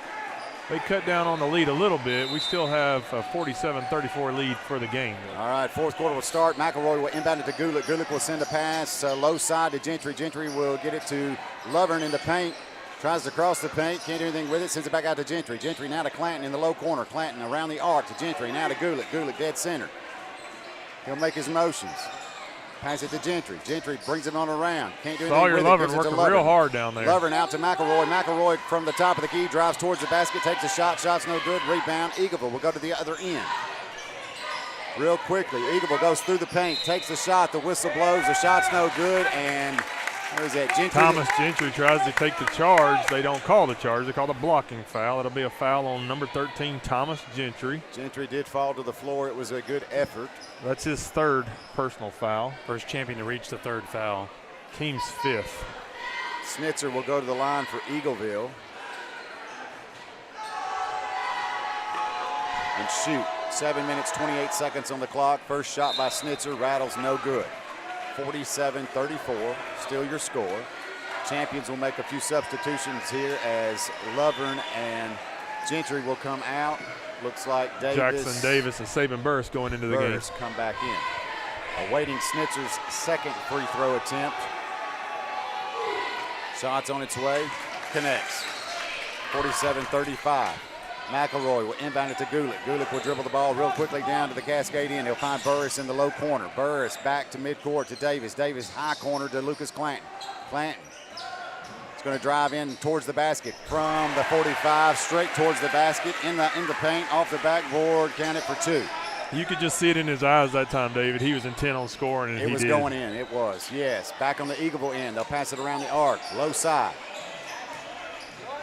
they cut down on the lead a little bit. We still have a 47-34 lead for the game. All right, fourth quarter will start. McElroy will inbound it to Gulick. Gulick will send a pass low side to Gentry. Gentry will get it to Lovern in the paint. Tries to cross the paint, can't do anything with it, sends it back out to Gentry. Gentry now to Clanton in the low corner. Clanton around the arc to Gentry, now to Gulick. Gulick dead center. He'll make his motions. Pass it to Gentry. Gentry brings it on around. Can't do anything with it. Lovern working real hard down there. Lovern out to McElroy. McElroy from the top of the key, drives towards the basket, takes a shot. Shot's no good. Rebound. Eagleville will go to the other end. Real quickly, Eagleville goes through the paint, takes the shot. The whistle blows. The shot's no good, and where is that? Gentry. Thomas Gentry tries to take the charge. They don't call the charge. They call the blocking foul. It'll be a foul on number 13, Thomas Gentry. Gentry did fall to the floor. It was a good effort. That's his third personal foul. First champion to reach the third foul. Team's fifth. Snitzer will go to the line for Eagleville. And shoot. 7 minutes, 28 seconds on the clock. First shot by Snitzer, rattles, no good. 47-34, still your score. Champions will make a few substitutions here as Lovern and Gentry will come out. Looks like Jackson Davis and Saban Burris going into the game. Burris come back in. Awaiting Snitzer's second free throw attempt. Shots on its way, connects. 47-35. McElroy will inbound it to Gulick. Gulick will dribble the ball real quickly down to the Cascade end. He'll find Burris in the low corner. Burris back to midcourt to Davis. Davis high corner to Lucas Clanton. Clanton is going to drive in towards the basket from the 45, straight towards the basket, in the paint, off the backboard, count it for two. You could just see it in his eyes that time, David. He was intent on scoring, and it was going in. It was, yes. Back on the Eagleville end. They'll pass it around the arc, low side.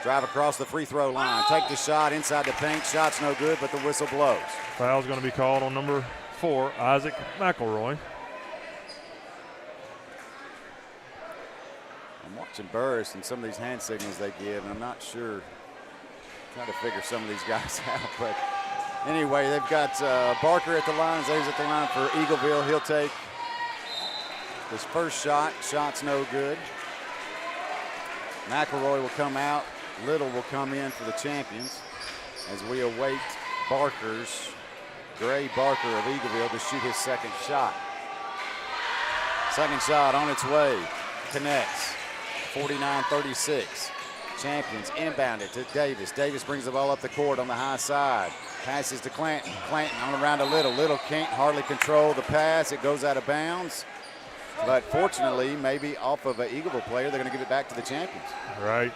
Drive across the free throw line. Take the shot inside the paint. Shot's no good, but the whistle blows. Foul's going to be called on number 4, Isaac McElroy. I'm watching Burris and some of these hand signals they give, and I'm not sure. Trying to figure some of these guys out, but anyway, they've got Barker at the line. Zay's at the line for Eagleville. He'll take his first shot. Shot's no good. McElroy will come out. Little will come in for the Champions as we await Gray Barker of Eagleville to shoot his second shot. Second shot on its way. Connects. 49-36. Champions inbounded to Davis. Davis brings the ball up the court on the high side. Passes to Clanton. Clanton on around to Little. Little can't hardly control the pass. It goes out of bounds. But fortunately, maybe off of an Eagleville player, they're going to give it back to the Champions. Right.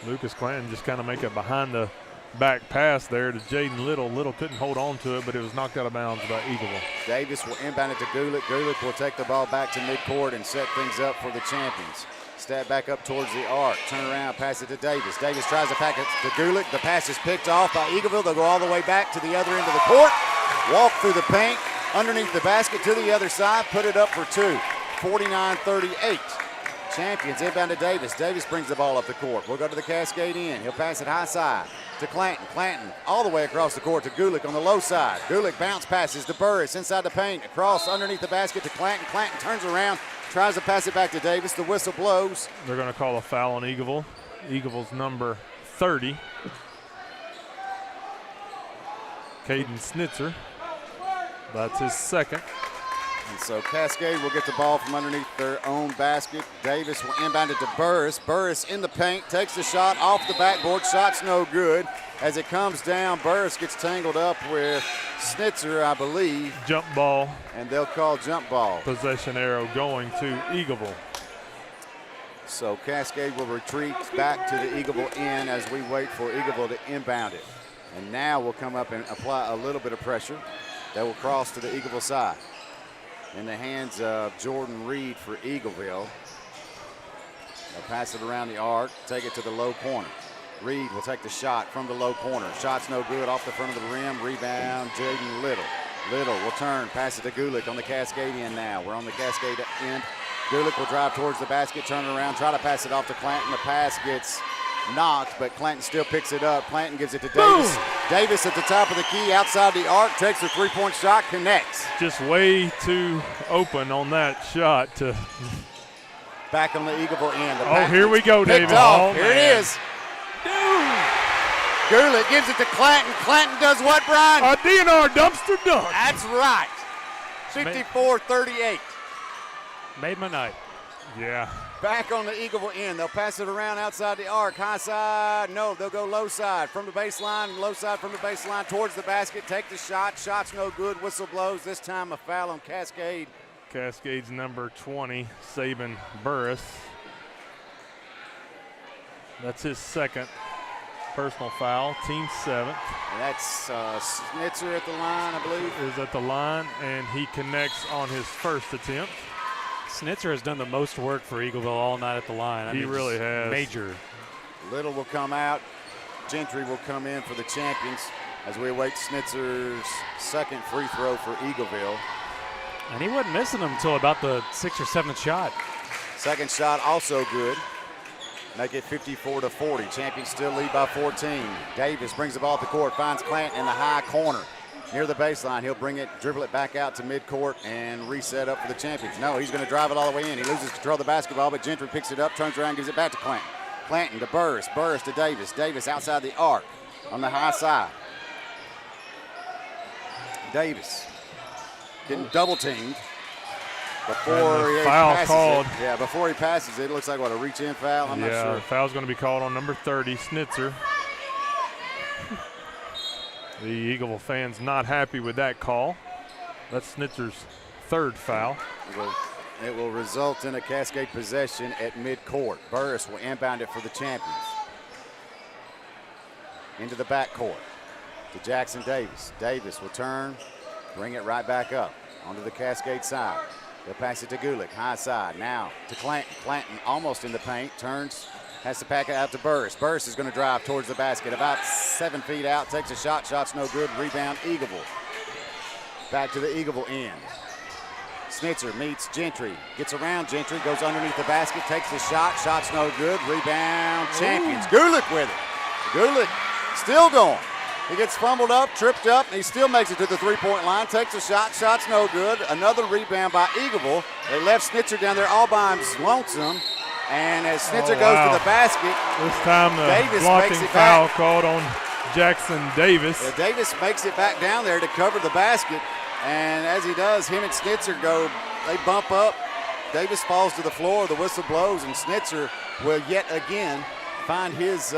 Lucas Clanton just kind of make a behind-the-back pass there to Jaden Little. Little couldn't hold on to it, but it was knocked out of bounds by Eagleville. Davis will inbound it to Gulick. Gulick will take the ball back to midcourt and set things up for the Champions. Step back up towards the arc. Turn around, pass it to Davis. Davis tries to pack it to Gulick. The pass is picked off by Eagleville. They'll go all the way back to the other end of the court. Walk through the paint. Underneath the basket to the other side, put it up for two. 49-38. Champions inbound to Davis. Davis brings the ball up the court. We'll go to the Cascade end. He'll pass it high side to Clanton. Clanton all the way across the court to Gulick on the low side. Gulick bounce passes to Burris inside the paint. Across underneath the basket to Clanton. Clanton turns around, tries to pass it back to Davis. The whistle blows. They're going to call a foul on Eagleville. Eagleville's number 30. Caden Snitzer. That's his second. And so Cascade will get the ball from underneath their own basket. Davis will inbound it to Burris. Burris in the paint, takes the shot off the backboard. Shot's no good. As it comes down, Burris gets tangled up with Snitzer, I believe. Jump ball. And they'll call jump ball. Possession arrow going to Eagleville. So Cascade will retreat back to the Eagleville end as we wait for Eagleville to inbound it. And now we'll come up and apply a little bit of pressure that will cross to the Eagleville side. In the hands of Jordan Reed for Eagleville. They'll pass it around the arc, take it to the low corner. Reed will take the shot from the low corner. Shot's no good, off the front of the rim. Rebound, Jaden Little. Little will turn, pass it to Gulick on the Cascade end now. We're on the Cascade end. Gulick will drive towards the basket, turn around, try to pass it off to Clanton. The pass gets knocked, but Clanton still picks it up. Clanton gives it to Davis. Boom! Davis at the top of the key, outside the arc, takes a three-point shot, connects. Just way too open on that shot to. Back on the Eagleville end. Oh, here we go, David. Oh, here man. it is. Gulick gives it to Clanton. Clanton does what, Brian? A DNR dumpster dunk. That's right. 54-38. Made my night. Yeah. Back on the Eagleville end. They'll pass it around outside the arc. High side. No, they'll go low side from the baseline. Low side from the baseline towards the basket. Take the shot. Shot's no good. Whistle blows. This time a foul on Cascade. Cascade's number 20, Saban Burris. That's his second personal foul, team seventh. And that's Snitzer at the line, I believe. Is at the line, and he connects on his first attempt. Snitzer has done the most work for Eagleville all night at the line. He really has. Major. Little will come out. Gentry will come in for the champions as we await Snitzer's second free throw for Eagleville. And he wasn't missing them until about the 6th or 7th shot. Second shot also good. Make it 54-40. Champions still lead by 14. Davis brings the ball at the court, finds Clanton in the high corner near the baseline. He'll bring it, dribble it back out to midcourt and reset up for the champions. No, he's going to drive it all the way in. He loses control of the basketball, but Gentry picks it up, turns around, gives it back to Clanton. Clanton to Burris, Burris to Davis. Davis outside the arc on the high side. Davis getting double teamed before he foul passes called. it. Yeah, before he passes it, it looks like what, a reach-in foul? I'm not sure. The foul's going to be called on number 30, Snitzer. The Eagleville fans not happy with that call. That's Snitzer's third foul. It will result in a Cascade possession at midcourt. Burris will inbound it for the champions. Into the backcourt to Jackson Davis. Davis will turn, bring it right back up onto the Cascade side. They'll pass it to Gulick, high side. Now to Clanton. Clanton almost in the paint, turns, has to pack it out to Burris. Burris is going to drive towards the basket, about 7 feet out, takes a shot, shot's no good, rebound Eagleville. Back to the Eagleville end. Snitzer meets Gentry, gets around Gentry, goes underneath the basket, takes the shot, shot's no good, rebound champions. Gulick with it. Gulick still going. He gets fumbled up, tripped up, and he still makes it to the three-point line, takes a shot, shot's no good. Another rebound by Eagleville. They left Snitzer down there all by himself, lonesome. And as Snitzer goes to the basket, this time the Davis blocking makes it foul back. called on Jackson Davis. Yeah, Davis makes it back down there to cover the basket. And as he does, him and Snitzer go, they bump up. Davis falls to the floor, the whistle blows, and Snitzer will yet again find his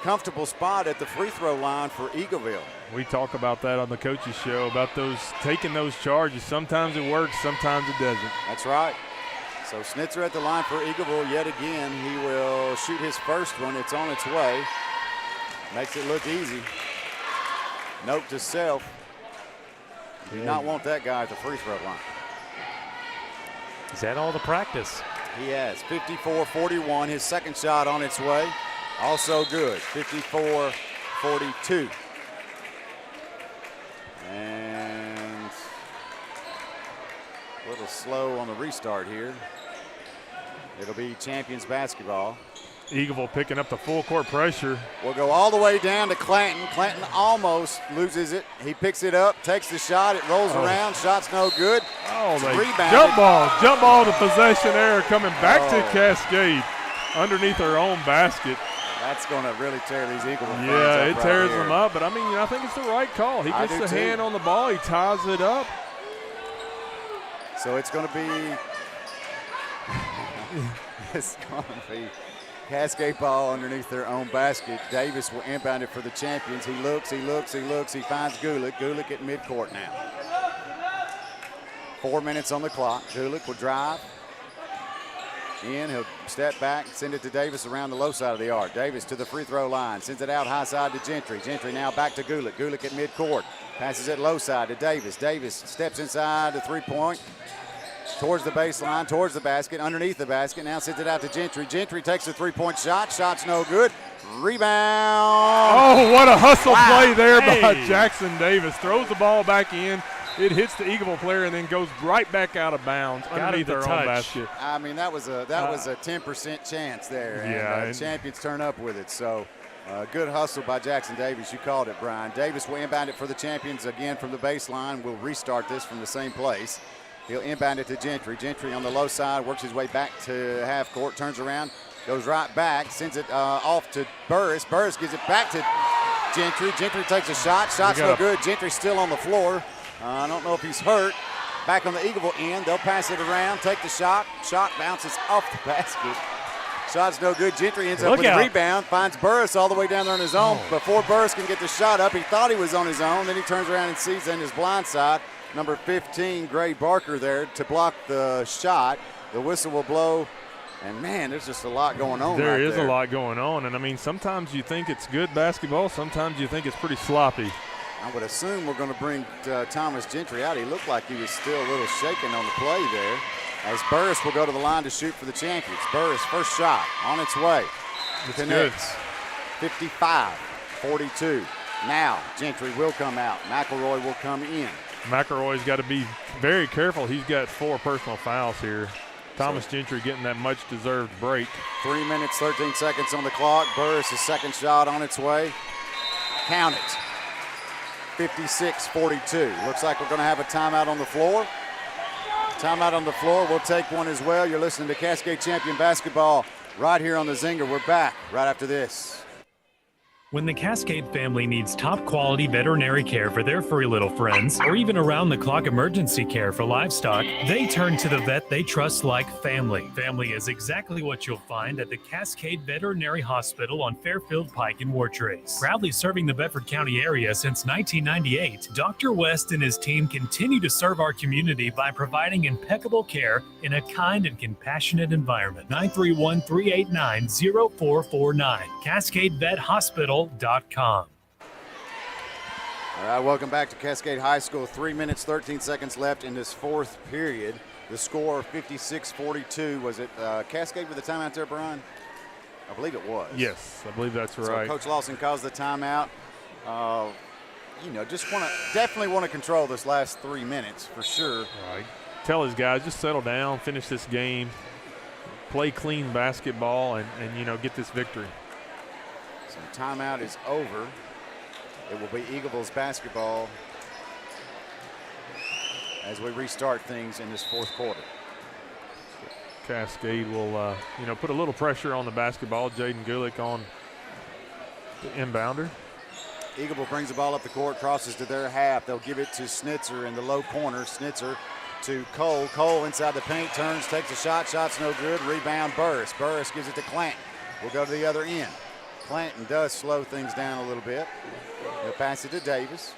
comfortable spot at the free throw line for Eagleville. We talk about that on the coaches show, about those taking those charges. Sometimes it works, sometimes it doesn't. That's right. So Snitzer at the line for Eagleville yet again. He will shoot his first one. It's on its way. Makes it look easy. Note to self, do not want that guy at the free throw line. Is that all the practice? He has 54-41. His second shot on its way. Also good, 54-42. And a little slow on the restart here. It'll be Champions basketball. Eagleville picking up the full court pressure. We'll go all the way down to Clanton. Clanton almost loses it. He picks it up, takes the shot, it rolls around, shot's no good. Oh, they rebounded. jump ball to possession error coming back to Cascade underneath their own basket. That's going to really tear these Eagleville fans Yeah, up it right tears here. them up, but I mean, I think it's the right call. He I gets do the too. hand on the ball, he ties it up. So it's going to be Cascade ball underneath their own basket. Davis will inbound it for the champions. He looks. He finds Gulick. Gulick at midcourt now. 4 minutes on the clock. Gulick will drive. In, he'll step back, send it to Davis around the low side of the arc. Davis to the free throw line, sends it out high side to Gentry. Gentry now back to Gulick. Gulick at midcourt, passes it low side to Davis. Davis steps inside the three-point, towards the baseline, towards the basket, underneath the basket. Now sends it out to Gentry. Gentry takes a three-point shot. Shot's no good. Rebound. Oh, what a hustle play there by Jackson Davis. Throws the ball back in. It hits the Eagleville player and then goes right back out of bounds underneath their own basket. I mean, that was a 10% chance there. Yeah, And Champions turn up with it. So good hustle by Jackson Davis. You called it, Brian. Davis will inbound it for the Champions again from the baseline. We'll restart this from the same place. He'll inbound it to Gentry. Gentry on the low side, works his way back to half court, turns around, goes right back, sends it off to Burris. Burris gives it back to Gentry. Gentry takes a shot. Shot's no good. Gentry's still on the floor. I don't know if he's hurt. Back on the Eagleville end, they'll pass it around, take the shot. Shot bounces off the basket. Shot's no good. Gentry ends up with a rebound, finds Burris all the way down there on his own. Before Burris can get the shot up, he thought he was on his own. Then he turns around and sees in his blind side, number 15, Gray Barker there to block the shot. The whistle will blow. And, man, there's just a lot going on There is a lot going on. And, I mean, sometimes you think it's good basketball. Sometimes you think it's pretty sloppy. I would assume we're going to bring Thomas Gentry out. He looked like he was still a little shaken on the play there. As Burris will go to the line to shoot for the Champions. Burris, first shot, on its way. It's Connects. 55-42. Now Gentry will come out. McElroy will come in. McElroy's got to be very careful. He's got 4 personal fouls here. Thomas Gentry getting that much-deserved break. 3 minutes, 13 seconds on the clock. Burris' second shot on its way. Count it. 56-42. Looks like we're going to have a timeout on the floor. Timeout on the floor. We'll take one as well. You're listening to Cascade Champion Basketball right here on the Zinger. We're back right after this. When the Cascade family needs top-quality veterinary care for their furry little friends, or even around-the-clock emergency care for livestock, they turn to the vet they trust like family. Family is exactly what you'll find at the Cascade Veterinary Hospital on Fairfield Pike in Wartrace. Proudly serving the Bedford County area since 1998, Dr. West and his team continue to serve our community by providing impeccable care in a kind and compassionate environment. 931-389-0449. CascadeVetHospital.com. All right, welcome back to Cascade High School. 3 minutes, 13 seconds left in this fourth period. The score 56-42. Was it Cascade with the timeout there, Brian? I believe it was. Yes, I believe that's right. So Coach Lawson calls the timeout. Definitely want to control this last 3 minutes for sure. Right. Tell his guys, just settle down, finish this game, play clean basketball, and get this victory. So timeout is over. It will be Eagleville's basketball as we restart things in this fourth quarter. Cascade will, put a little pressure on the basketball. Jaden Gulick on the inbounder. Eagleville brings the ball up the court, crosses to their half. They'll give it to Snitzer in the low corner. Snitzer to Cole. Cole inside the paint, turns, takes a shot. Shot's no good. Rebound Burris. Burris gives it to Clanton. We'll go to the other end. Clanton does slow things down a little bit. He'll pass it to Davis.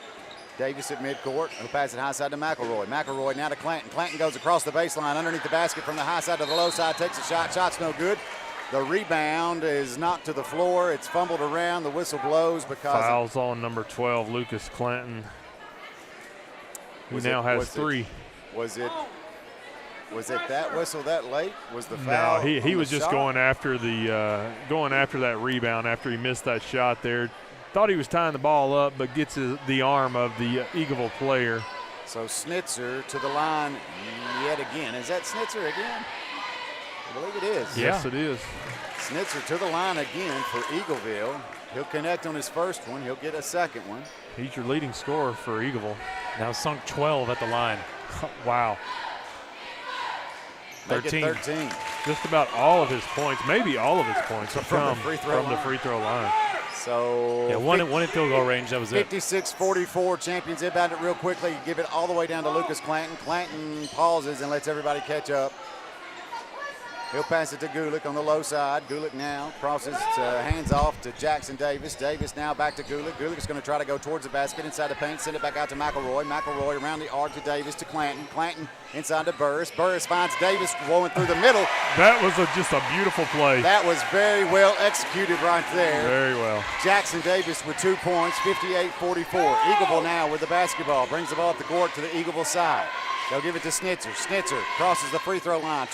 Davis at midcourt. He'll pass it high side to McElroy. McElroy now to Clanton. Clanton goes across the baseline underneath the basket from the high side to the low side. Takes a shot. Shot's no good. The rebound is knocked to the floor. It's fumbled around. The whistle blows because fouls on number 12, Lucas Clanton. He now has 3. Was it that whistle that late? Was the foul? No, he was just going after that rebound after he missed that shot there. Thought he was tying the ball up, but gets the arm of the Eagleville player. So Snitzer to the line yet again. Is that Snitzer again? I believe it is. Yes, it is. Snitzer to the line again for Eagleville. He'll connect on his first one. He'll get a second one. He's your leading scorer for Eagleville. Now sunk 12 at the line. Wow. 13. Just about all of his points, maybe all of his points, have come from the free throw line. So one in field goal range, that was it. 56-44, Champions inbound it real quickly, give it all the way down to Lucas Clanton. Clanton pauses and lets everybody catch up. He'll pass it to Gulick on the low side. Gulick now crosses, hands off to Jackson Davis. Davis now back to Gulick. Gulick is going to try to go towards the basket inside the paint, send it back out to McElroy. McElroy around the arc to Davis to Clanton. Clanton inside to Burris. Burris finds Davis rolling through the middle. That was just a beautiful play. That was very well executed right there. Very well. Jackson Davis with 2 points, 58-44. Eagleville now with the basketball. Brings the ball up the court to the Eagleville side. They'll give it to Snitzer. Snitzer crosses the free throw line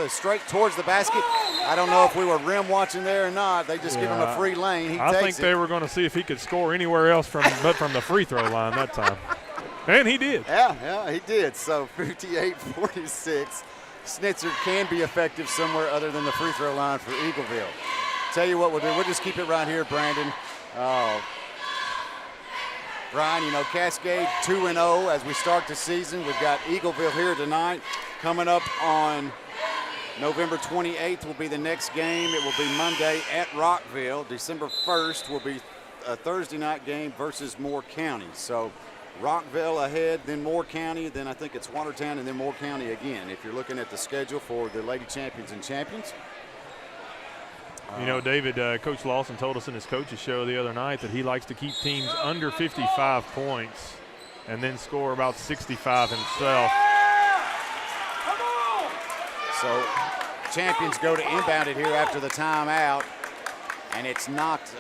straight towards the basket. I don't know if we were rim watching there or not. They just give him a free lane. I think they were going to see if he could score anywhere else but from the free throw line that time. And he did. Yeah, he did. So 58-46. Snitzer can be effective somewhere other than the free throw line for Eagleville. Tell you what we'll do. We'll just keep it right here, Brandon. Brian, you know, Cascade 2-0 as we start the season. We've got Eagleville here tonight. Coming up on November 28th will be the next game. It will be Monday at Rockville. December 1st will be a Thursday night game versus Moore County. So Rockville ahead, then Moore County, then I think it's Watertown, and then Moore County again, if you're looking at the schedule for the Lady Champions and Champions. You know, David, Coach Lawson told us in his coaches show the other night that he likes to keep teams under 55 points and then score about 65 himself. So Champions go to inbound it here after the timeout, and it's knocked.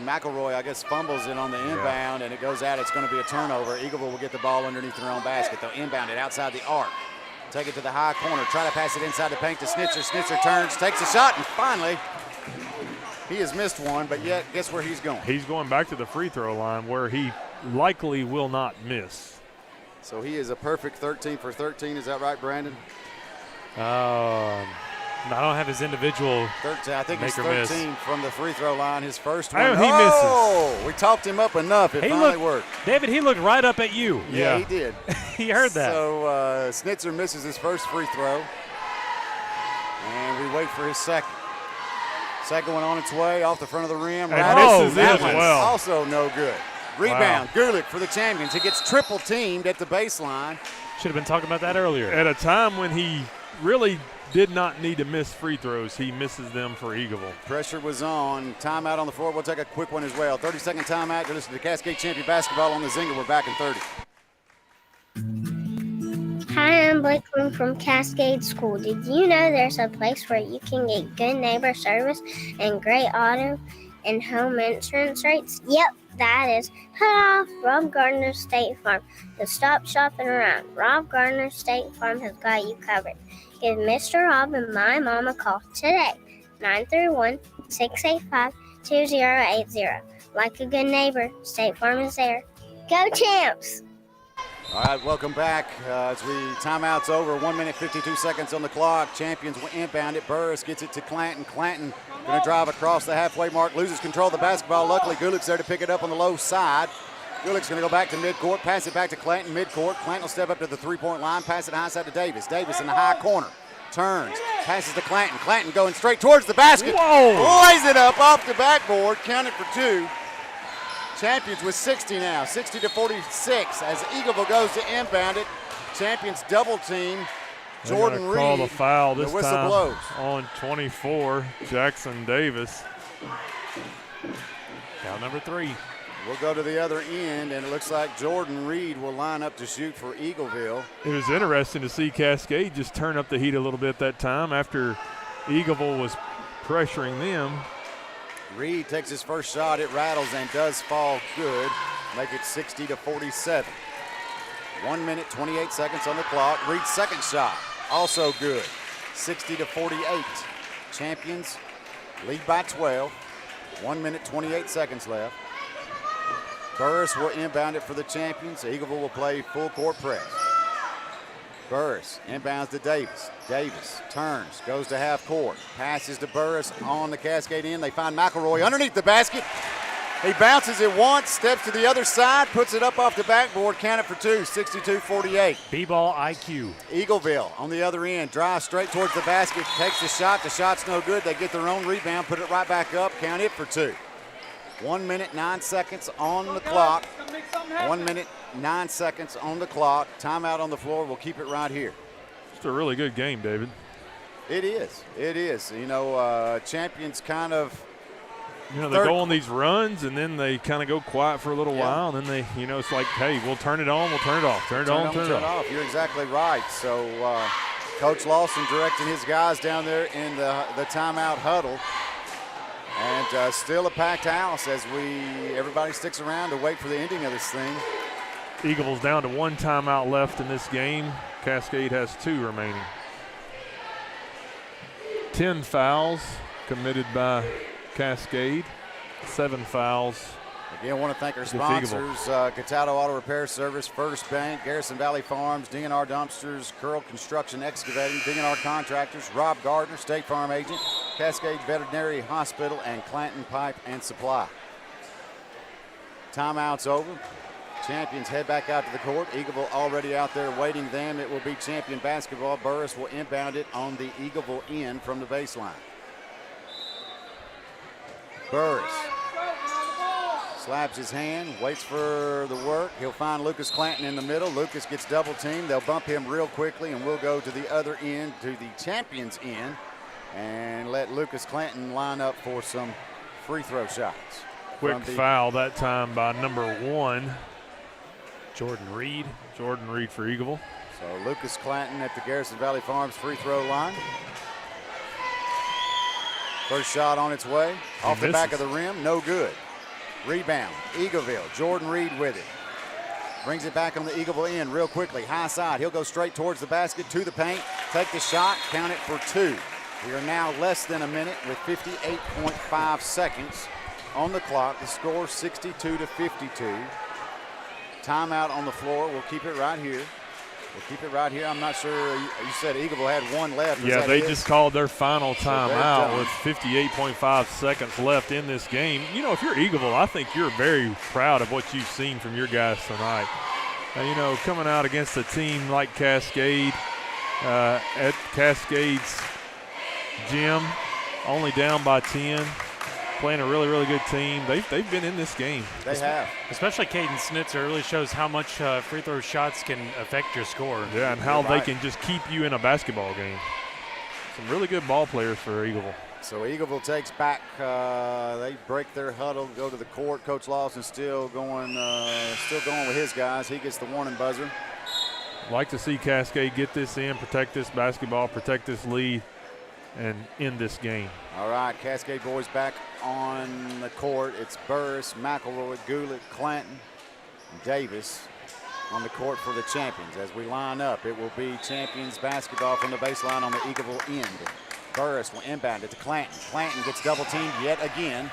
McElroy, I guess, fumbles it on the inbound, and it goes out. It's going to be a turnover. Eagleville will get the ball underneath their own basket. They'll inbound it outside the arc. Take it to the high corner. Try to pass it inside the paint to Snitzer. Snitzer turns, takes a shot, and finally – he has missed one, but yet guess where he's going? He's going back to the free throw line where he likely will not miss. So he is a perfect 13 for 13. Is that right, Brandon? I don't have his individual 13. I think he's 13 miss. from the free throw line. His first one. He misses. We talked him up enough. It finally worked. David, he looked right up at you. Yeah, he did. He heard that. So Snitzer misses his first free throw. And we wait for his second. Second one on its way, off the front of the rim. Misses it as one's well. Also no good. Rebound, Gulick for the Champions. He gets triple teamed at the baseline. Should have been talking about that earlier. At a time when he really did not need to miss free throws, he misses them for Eagleville. Pressure was on. Timeout on the floor. We'll take a quick one as well. 30-second timeout. You're listening to Cascade Champion Basketball on the Zinger. We're back in 30. Hi, I'm Blake from Cascade School. Did you know there's a place where you can get good neighbor service and great auto and home insurance rates? Yep, that is Rob Gardner State Farm. So stop shopping around. Rob Gardner State Farm has got you covered. Give Mr. Rob and my mom a call today, 931-685-2080. Like a good neighbor, State Farm is there. Go Champs! All right, welcome back. As timeout's over, 1 minute, 52 seconds on the clock. Champions will inbound it. Burris gets it to Clanton. Clanton going to drive across the halfway mark, loses control of the basketball. Luckily, Gulick's there to pick it up on the low side. Gulick's going to go back to midcourt, pass it back to Clanton, midcourt. Clanton will step up to the three-point line, pass it high side to Davis. Davis in the high corner, turns, passes to Clanton. Clanton going straight towards the basket. Whoa! Lays it up off the backboard, counted for two. Champions with 60 now, 60-46 as Eagleville goes to inbound it. Champions double team. Jordan Reed. Call the foul this whistle time blows. on 24, Jackson Davis. Foul number 3. We'll go to the other end, and it looks like Jordan Reed will line up to shoot for Eagleville. It was interesting to see Cascade just turn up the heat a little bit that time after Eagleville was pressuring them. Reed takes his first shot. It rattles and does fall good. Make it 60-47. 1 minute, 28 seconds on the clock. Reed's second shot, also good. 60-48. Champions lead by 12. 1 minute, 28 seconds left. Burris will inbound it for the Champions. Eagleville will play full court press. Burris inbounds to Davis. Davis turns, goes to half court, passes to Burris on the Cascade end. They find McElroy underneath the basket. He bounces it once, steps to the other side, puts it up off the backboard, count it for two, 62-48. B-ball IQ. Eagleville on the other end, drives straight towards the basket, takes the shot. The shot's no good. They get their own rebound, put it right back up, count it for two. 1 minute, 9 seconds on the clock. 1 minute, 9 seconds on the clock. Timeout on the floor. We'll keep it right here. Just a really good game, David. It is. It is. You know, Champions kind of. You know, they go on these runs, and then they kind of go quiet for a little while, and then they, you know, it's like, hey, we'll turn it on, we'll turn it off, turn it on, turn it off. You're exactly right. So Coach Lawson directing his guys down there in the timeout huddle. And still a packed house as everybody sticks around to wait for the ending of this thing. Eagles down to 1 timeout left in this game. Cascade has 2 remaining. 10 fouls committed by Cascade, 7 fouls. Again, I want to thank our sponsors, Cataldo Auto Repair Service, First Bank, Garrison Valley Farms, D&R Dumpsters, Curl Construction Excavating, D&R Contractors, Rob Gardner, State Farm Agent, Cascade Veterinary Hospital, and Clanton Pipe and Supply. Timeout's over. Champions head back out to the court. Eagleville already out there waiting them. It will be Champion basketball. Burris will inbound it on the Eagleville end from the baseline. Burris slaps his hand, waits for the work. He'll find Lucas Clanton in the middle. Lucas gets double teamed. They'll bump him real quickly, and we'll go to the other end, to the Champions end, and let Lucas Clanton line up for some free throw shots. Quick foul that time by number 1. Jordan Reed. Jordan Reed for Eagleville. So Lucas Clanton at the Garrison Valley Farms free throw line. First shot on its way. Off the back of the rim, no good. Rebound, Eagleville. Jordan Reed with it. Brings it back on the Eagleville end real quickly. High side, he'll go straight towards the basket, to the paint. Take the shot, count it for 2. We are now less than a minute with 58.5 seconds on the clock. The score 62-52. Timeout on the floor. We'll keep it right here. I'm not sure. You said Eagleville had 1 left. Yeah, they just called their final timeout with 58.5 seconds left in this game. You know, if you're Eagleville, I think you're very proud of what you've seen from your guys tonight. You know, coming out against a team like Cascade, at Cascade's gym, only down by 10. Playing a really, really good team. They've been in this game. They have. Especially Caden Snitzer really shows how much free throw shots can affect your score. Yeah, and how they can just keep you in a basketball game. Some really good ball players for Eagleville. So Eagleville takes back. They break their huddle, go to the court. Coach Lawson still going with his guys. He gets the warning buzzer. Like to see Cascade get this in, protect this basketball, protect this lead, and end this game. All right, Cascade boys back on the court. It's Burris, McElroy, Gulick, Clanton, and Davis on the court for the Champions. As we line up, it will be Champions basketball from the baseline on the Eagleville end. Burris will inbound it to Clanton. Clanton gets double teamed yet again.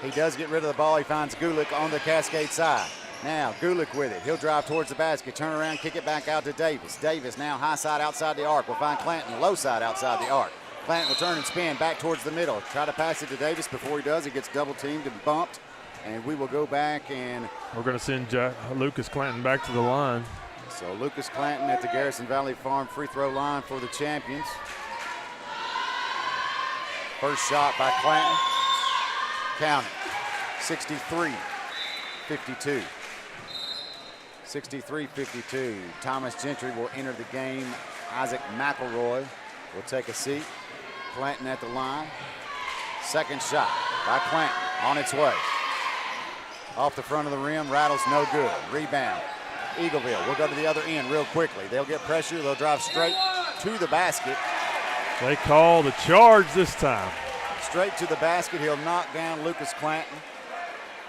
He does get rid of the ball. He finds Gulick on the Cascade side. Now Gulick with it. He'll drive towards the basket, turn around, kick it back out to Davis. Davis now high side outside the arc. We'll find Clanton low side outside the arc. Clanton will turn and spin back towards the middle. Try to pass it to Davis. Before he does, he gets double teamed and bumped. And we will go back and we're going to send Lucas Clanton back to the line. So Lucas Clanton at the Garrison Valley Farm free throw line for the Champions. First shot by Clanton. Count it. 63-52. 63-52. Thomas Gentry will enter the game. Isaac McElroy will take a seat. Clanton at the line. Second shot by Clanton on its way. Off the front of the rim, rattles no good. Rebound. Eagleville will go to the other end real quickly. They'll get pressure. They'll drive straight to the basket. They call the charge this time. Straight to the basket. He'll knock down Lucas Clanton.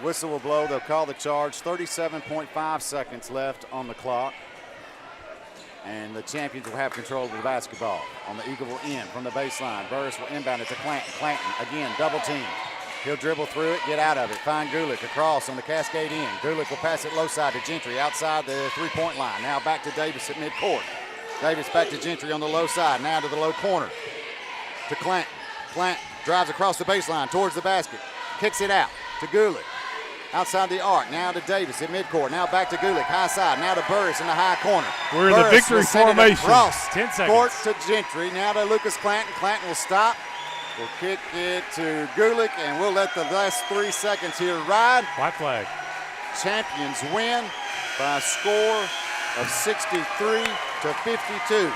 Whistle will blow. They'll call the charge. 37.5 seconds left on the clock. And the Champions will have control of the basketball on the Eagleville end from the baseline. Burris will inbound it to Clanton. Clanton, again, double team. He'll dribble through it, get out of it. Find Gulick across on the Cascade end. Gulick will pass it low side to Gentry outside the three-point line. Now back to Davis at midcourt. Davis back to Gentry on the low side. Now to the low corner to Clanton. Clanton drives across the baseline towards the basket. Kicks it out to Gulick. Outside the arc, now to Davis at midcourt. Now back to Gulick, high side. Now to Burris in the high corner. We're in the victory formation. Across 10 seconds. Court to Gentry. Now to Lucas Clanton. Clanton will stop. We'll kick it to Gulick, and we'll let the last 3 seconds here ride. White flag. Champions win by a score of 63-52.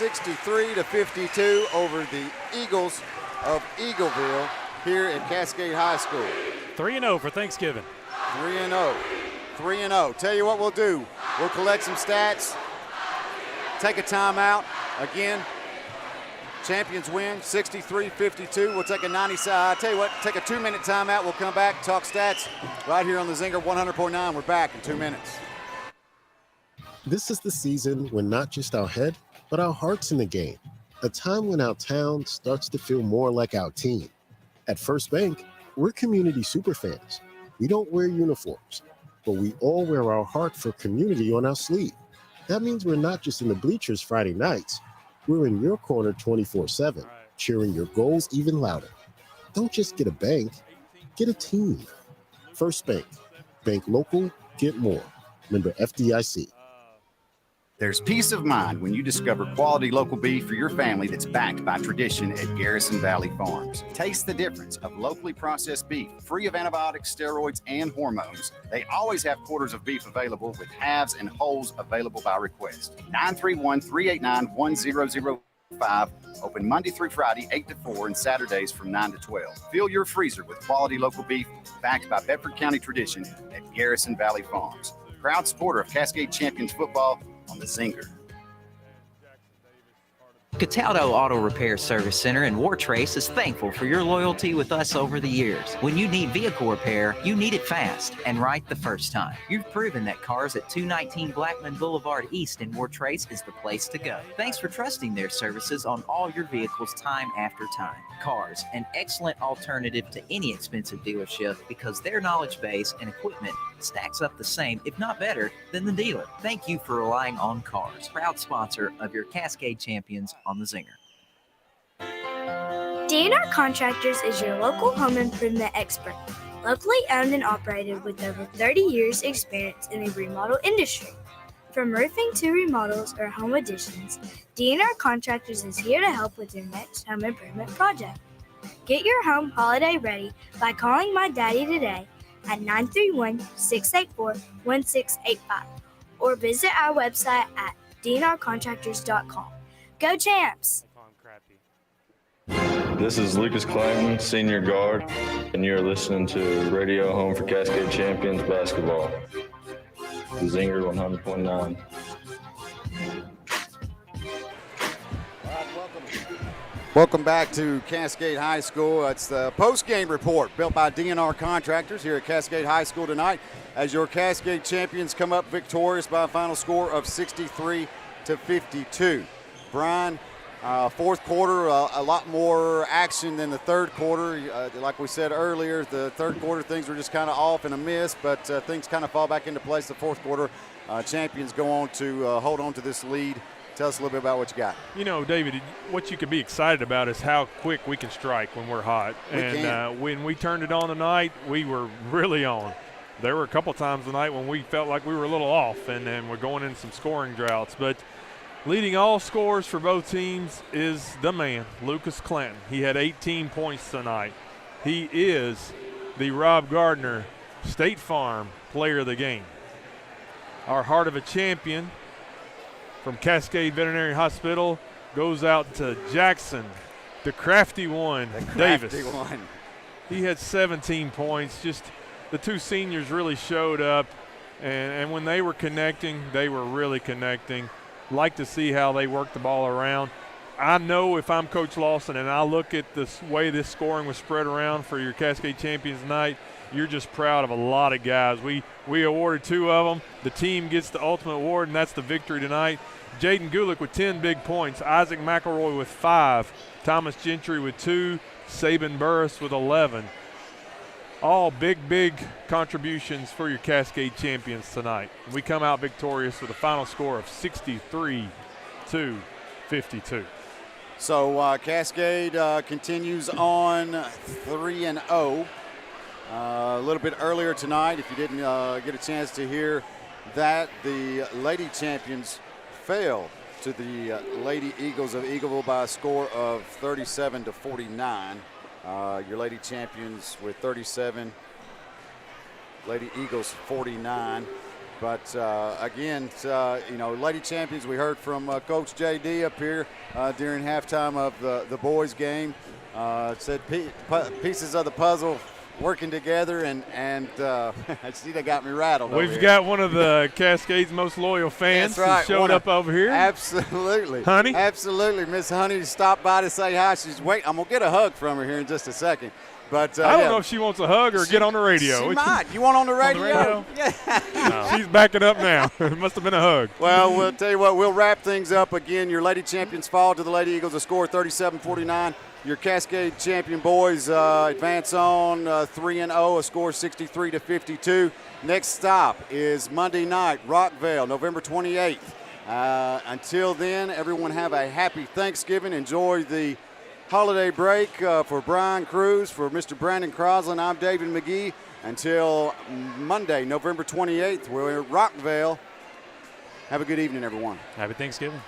63-52 over the Eagles of Eagleville here at Cascade High School. 3-0 for Thanksgiving. 3-0. 3-0. Tell you what we'll do. We'll collect some stats, take a timeout. Again, champions win 63-52. We'll take a 90-side. Tell you what, take a 2-minute timeout. We'll come back, talk stats right here on the Zinger 100.9. We're back in 2 minutes. This is the season when not just our head, but our heart's in the game. A time when our town starts to feel more like our team. At First Bank, we're community superfans. We don't wear uniforms, but we all wear our heart for community on our sleeve. That means we're not just in the bleachers Friday nights. We're in your corner 24/7, cheering your goals even louder. Don't just get a bank, get a team. First Bank. Bank local, get more. Member FDIC. There's peace of mind when you discover quality local beef for your family that's backed by tradition at Garrison Valley Farms. Taste the difference of locally processed beef, free of antibiotics, steroids, and hormones. They always have quarters of beef available with halves and wholes available by request. 931-389-1005. Open Monday through Friday, 8 to 4, and Saturdays from 9 to 12. Fill your freezer with quality local beef backed by Bedford County tradition at Garrison Valley Farms. Proud supporter of Cascade Champions football on the Zinger. Cataldo Auto Repair Service Center in Wartrace is thankful for your loyalty with us over the years. When you need vehicle repair, you need it fast and right the first time. You've proven that cars at 219 Blackman Boulevard East in Wartrace is the place to go. Thanks for trusting their services on all your vehicles time after time. Cars, an excellent alternative to any expensive dealership because their knowledge base and equipment stacks up the same, if not better, than the dealer. Thank you for relying on Cars, proud sponsor of your Cascade Champions on the Zinger. DNR Contractors is your local home improvement expert, locally owned and operated with over 30 years experience in the remodel industry. From roofing to remodels or home additions, DNR Contractors is here to help with your next home improvement project. Get your home holiday ready by calling my daddy today at 931-684-1685 or visit our website at dnrcontractors.com. Go Champs! This is Lucas Clayton, senior guard, and you're listening to Radio Home for Cascade Champions Basketball. The Zinger 100.9. Welcome back to Cascade High School. It's the post-game report built by DNR Contractors here at Cascade High School tonight as your Cascade champions come up victorious by a final score of 63-52. Brian, fourth quarter, a lot more action than the third quarter. Like we said earlier, the third quarter things were just kind of off and a miss, but things kind of fall back into place. The fourth quarter, champions go on to hold on to this lead. Tell us a little bit about what you got. You know, David, what you can be excited about is how quick we can strike when we're hot. When we turned it on tonight, we were really on. There were a couple times tonight when we felt like we were a little off, and then we're going in some scoring droughts. But leading all scores for both teams is the man, Lucas Clinton. He had 18 points tonight. He is the Rob Gardner State Farm Player of the Game. Our Heart of a Champion from Cascade Veterinary Hospital goes out to Jackson, the crafty one, Davis. He had 17 points. Just the two seniors really showed up, and when they were connecting, they were really connecting. Like to see how they work the ball around. I know if I'm Coach Lawson and I look at the way this scoring was spread around for your Cascade Champions tonight, you're just proud of a lot of guys. We awarded two of them. The team gets the ultimate award, and that's the victory tonight. Jaden Gulick with 10 big points, Isaac McElroy with 5, Thomas Gentry with 2, Saban Burris with 11. All big contributions for your Cascade champions tonight. We come out victorious with a final score of 63-52. So Cascade continues on 3-0. A little bit earlier tonight, if you didn't get a chance to hear that, the Lady Champions fell to the Lady Eagles of Eagleville by a score of 37-49. Your Lady Champions with 37, Lady Eagles 49. But again, Lady Champions, we heard from Coach JD up here during halftime of the boys game. Said pieces of the puzzle working together, and see, they got me rattled. We've got one of the Cascade's most loyal fans who showed up over here. Absolutely. Honey? Absolutely. Miss Honey stopped by to say hi. She's waiting. I'm going to get a hug from her here in just a second. But I don't know if she wants a hug or get on the radio. She might. You want on the radio? On the radio? Yeah. She's backing up now. It must have been a hug. Well, we'll tell you what. We'll wrap things up again. Your Lady Champions fall to the Lady Eagles, a score 37-49. Your Cascade champion boys advance on 3-0, a score 63-52. Next stop is Monday night, Rockville, November 28th. Until then, everyone have a happy Thanksgiving. Enjoy the holiday break. For Brian Cruz, for Mr. Brandon Crosland, I'm David McGee. Until Monday, November 28th, we're in Rockville. Have a good evening, everyone. Happy Thanksgiving.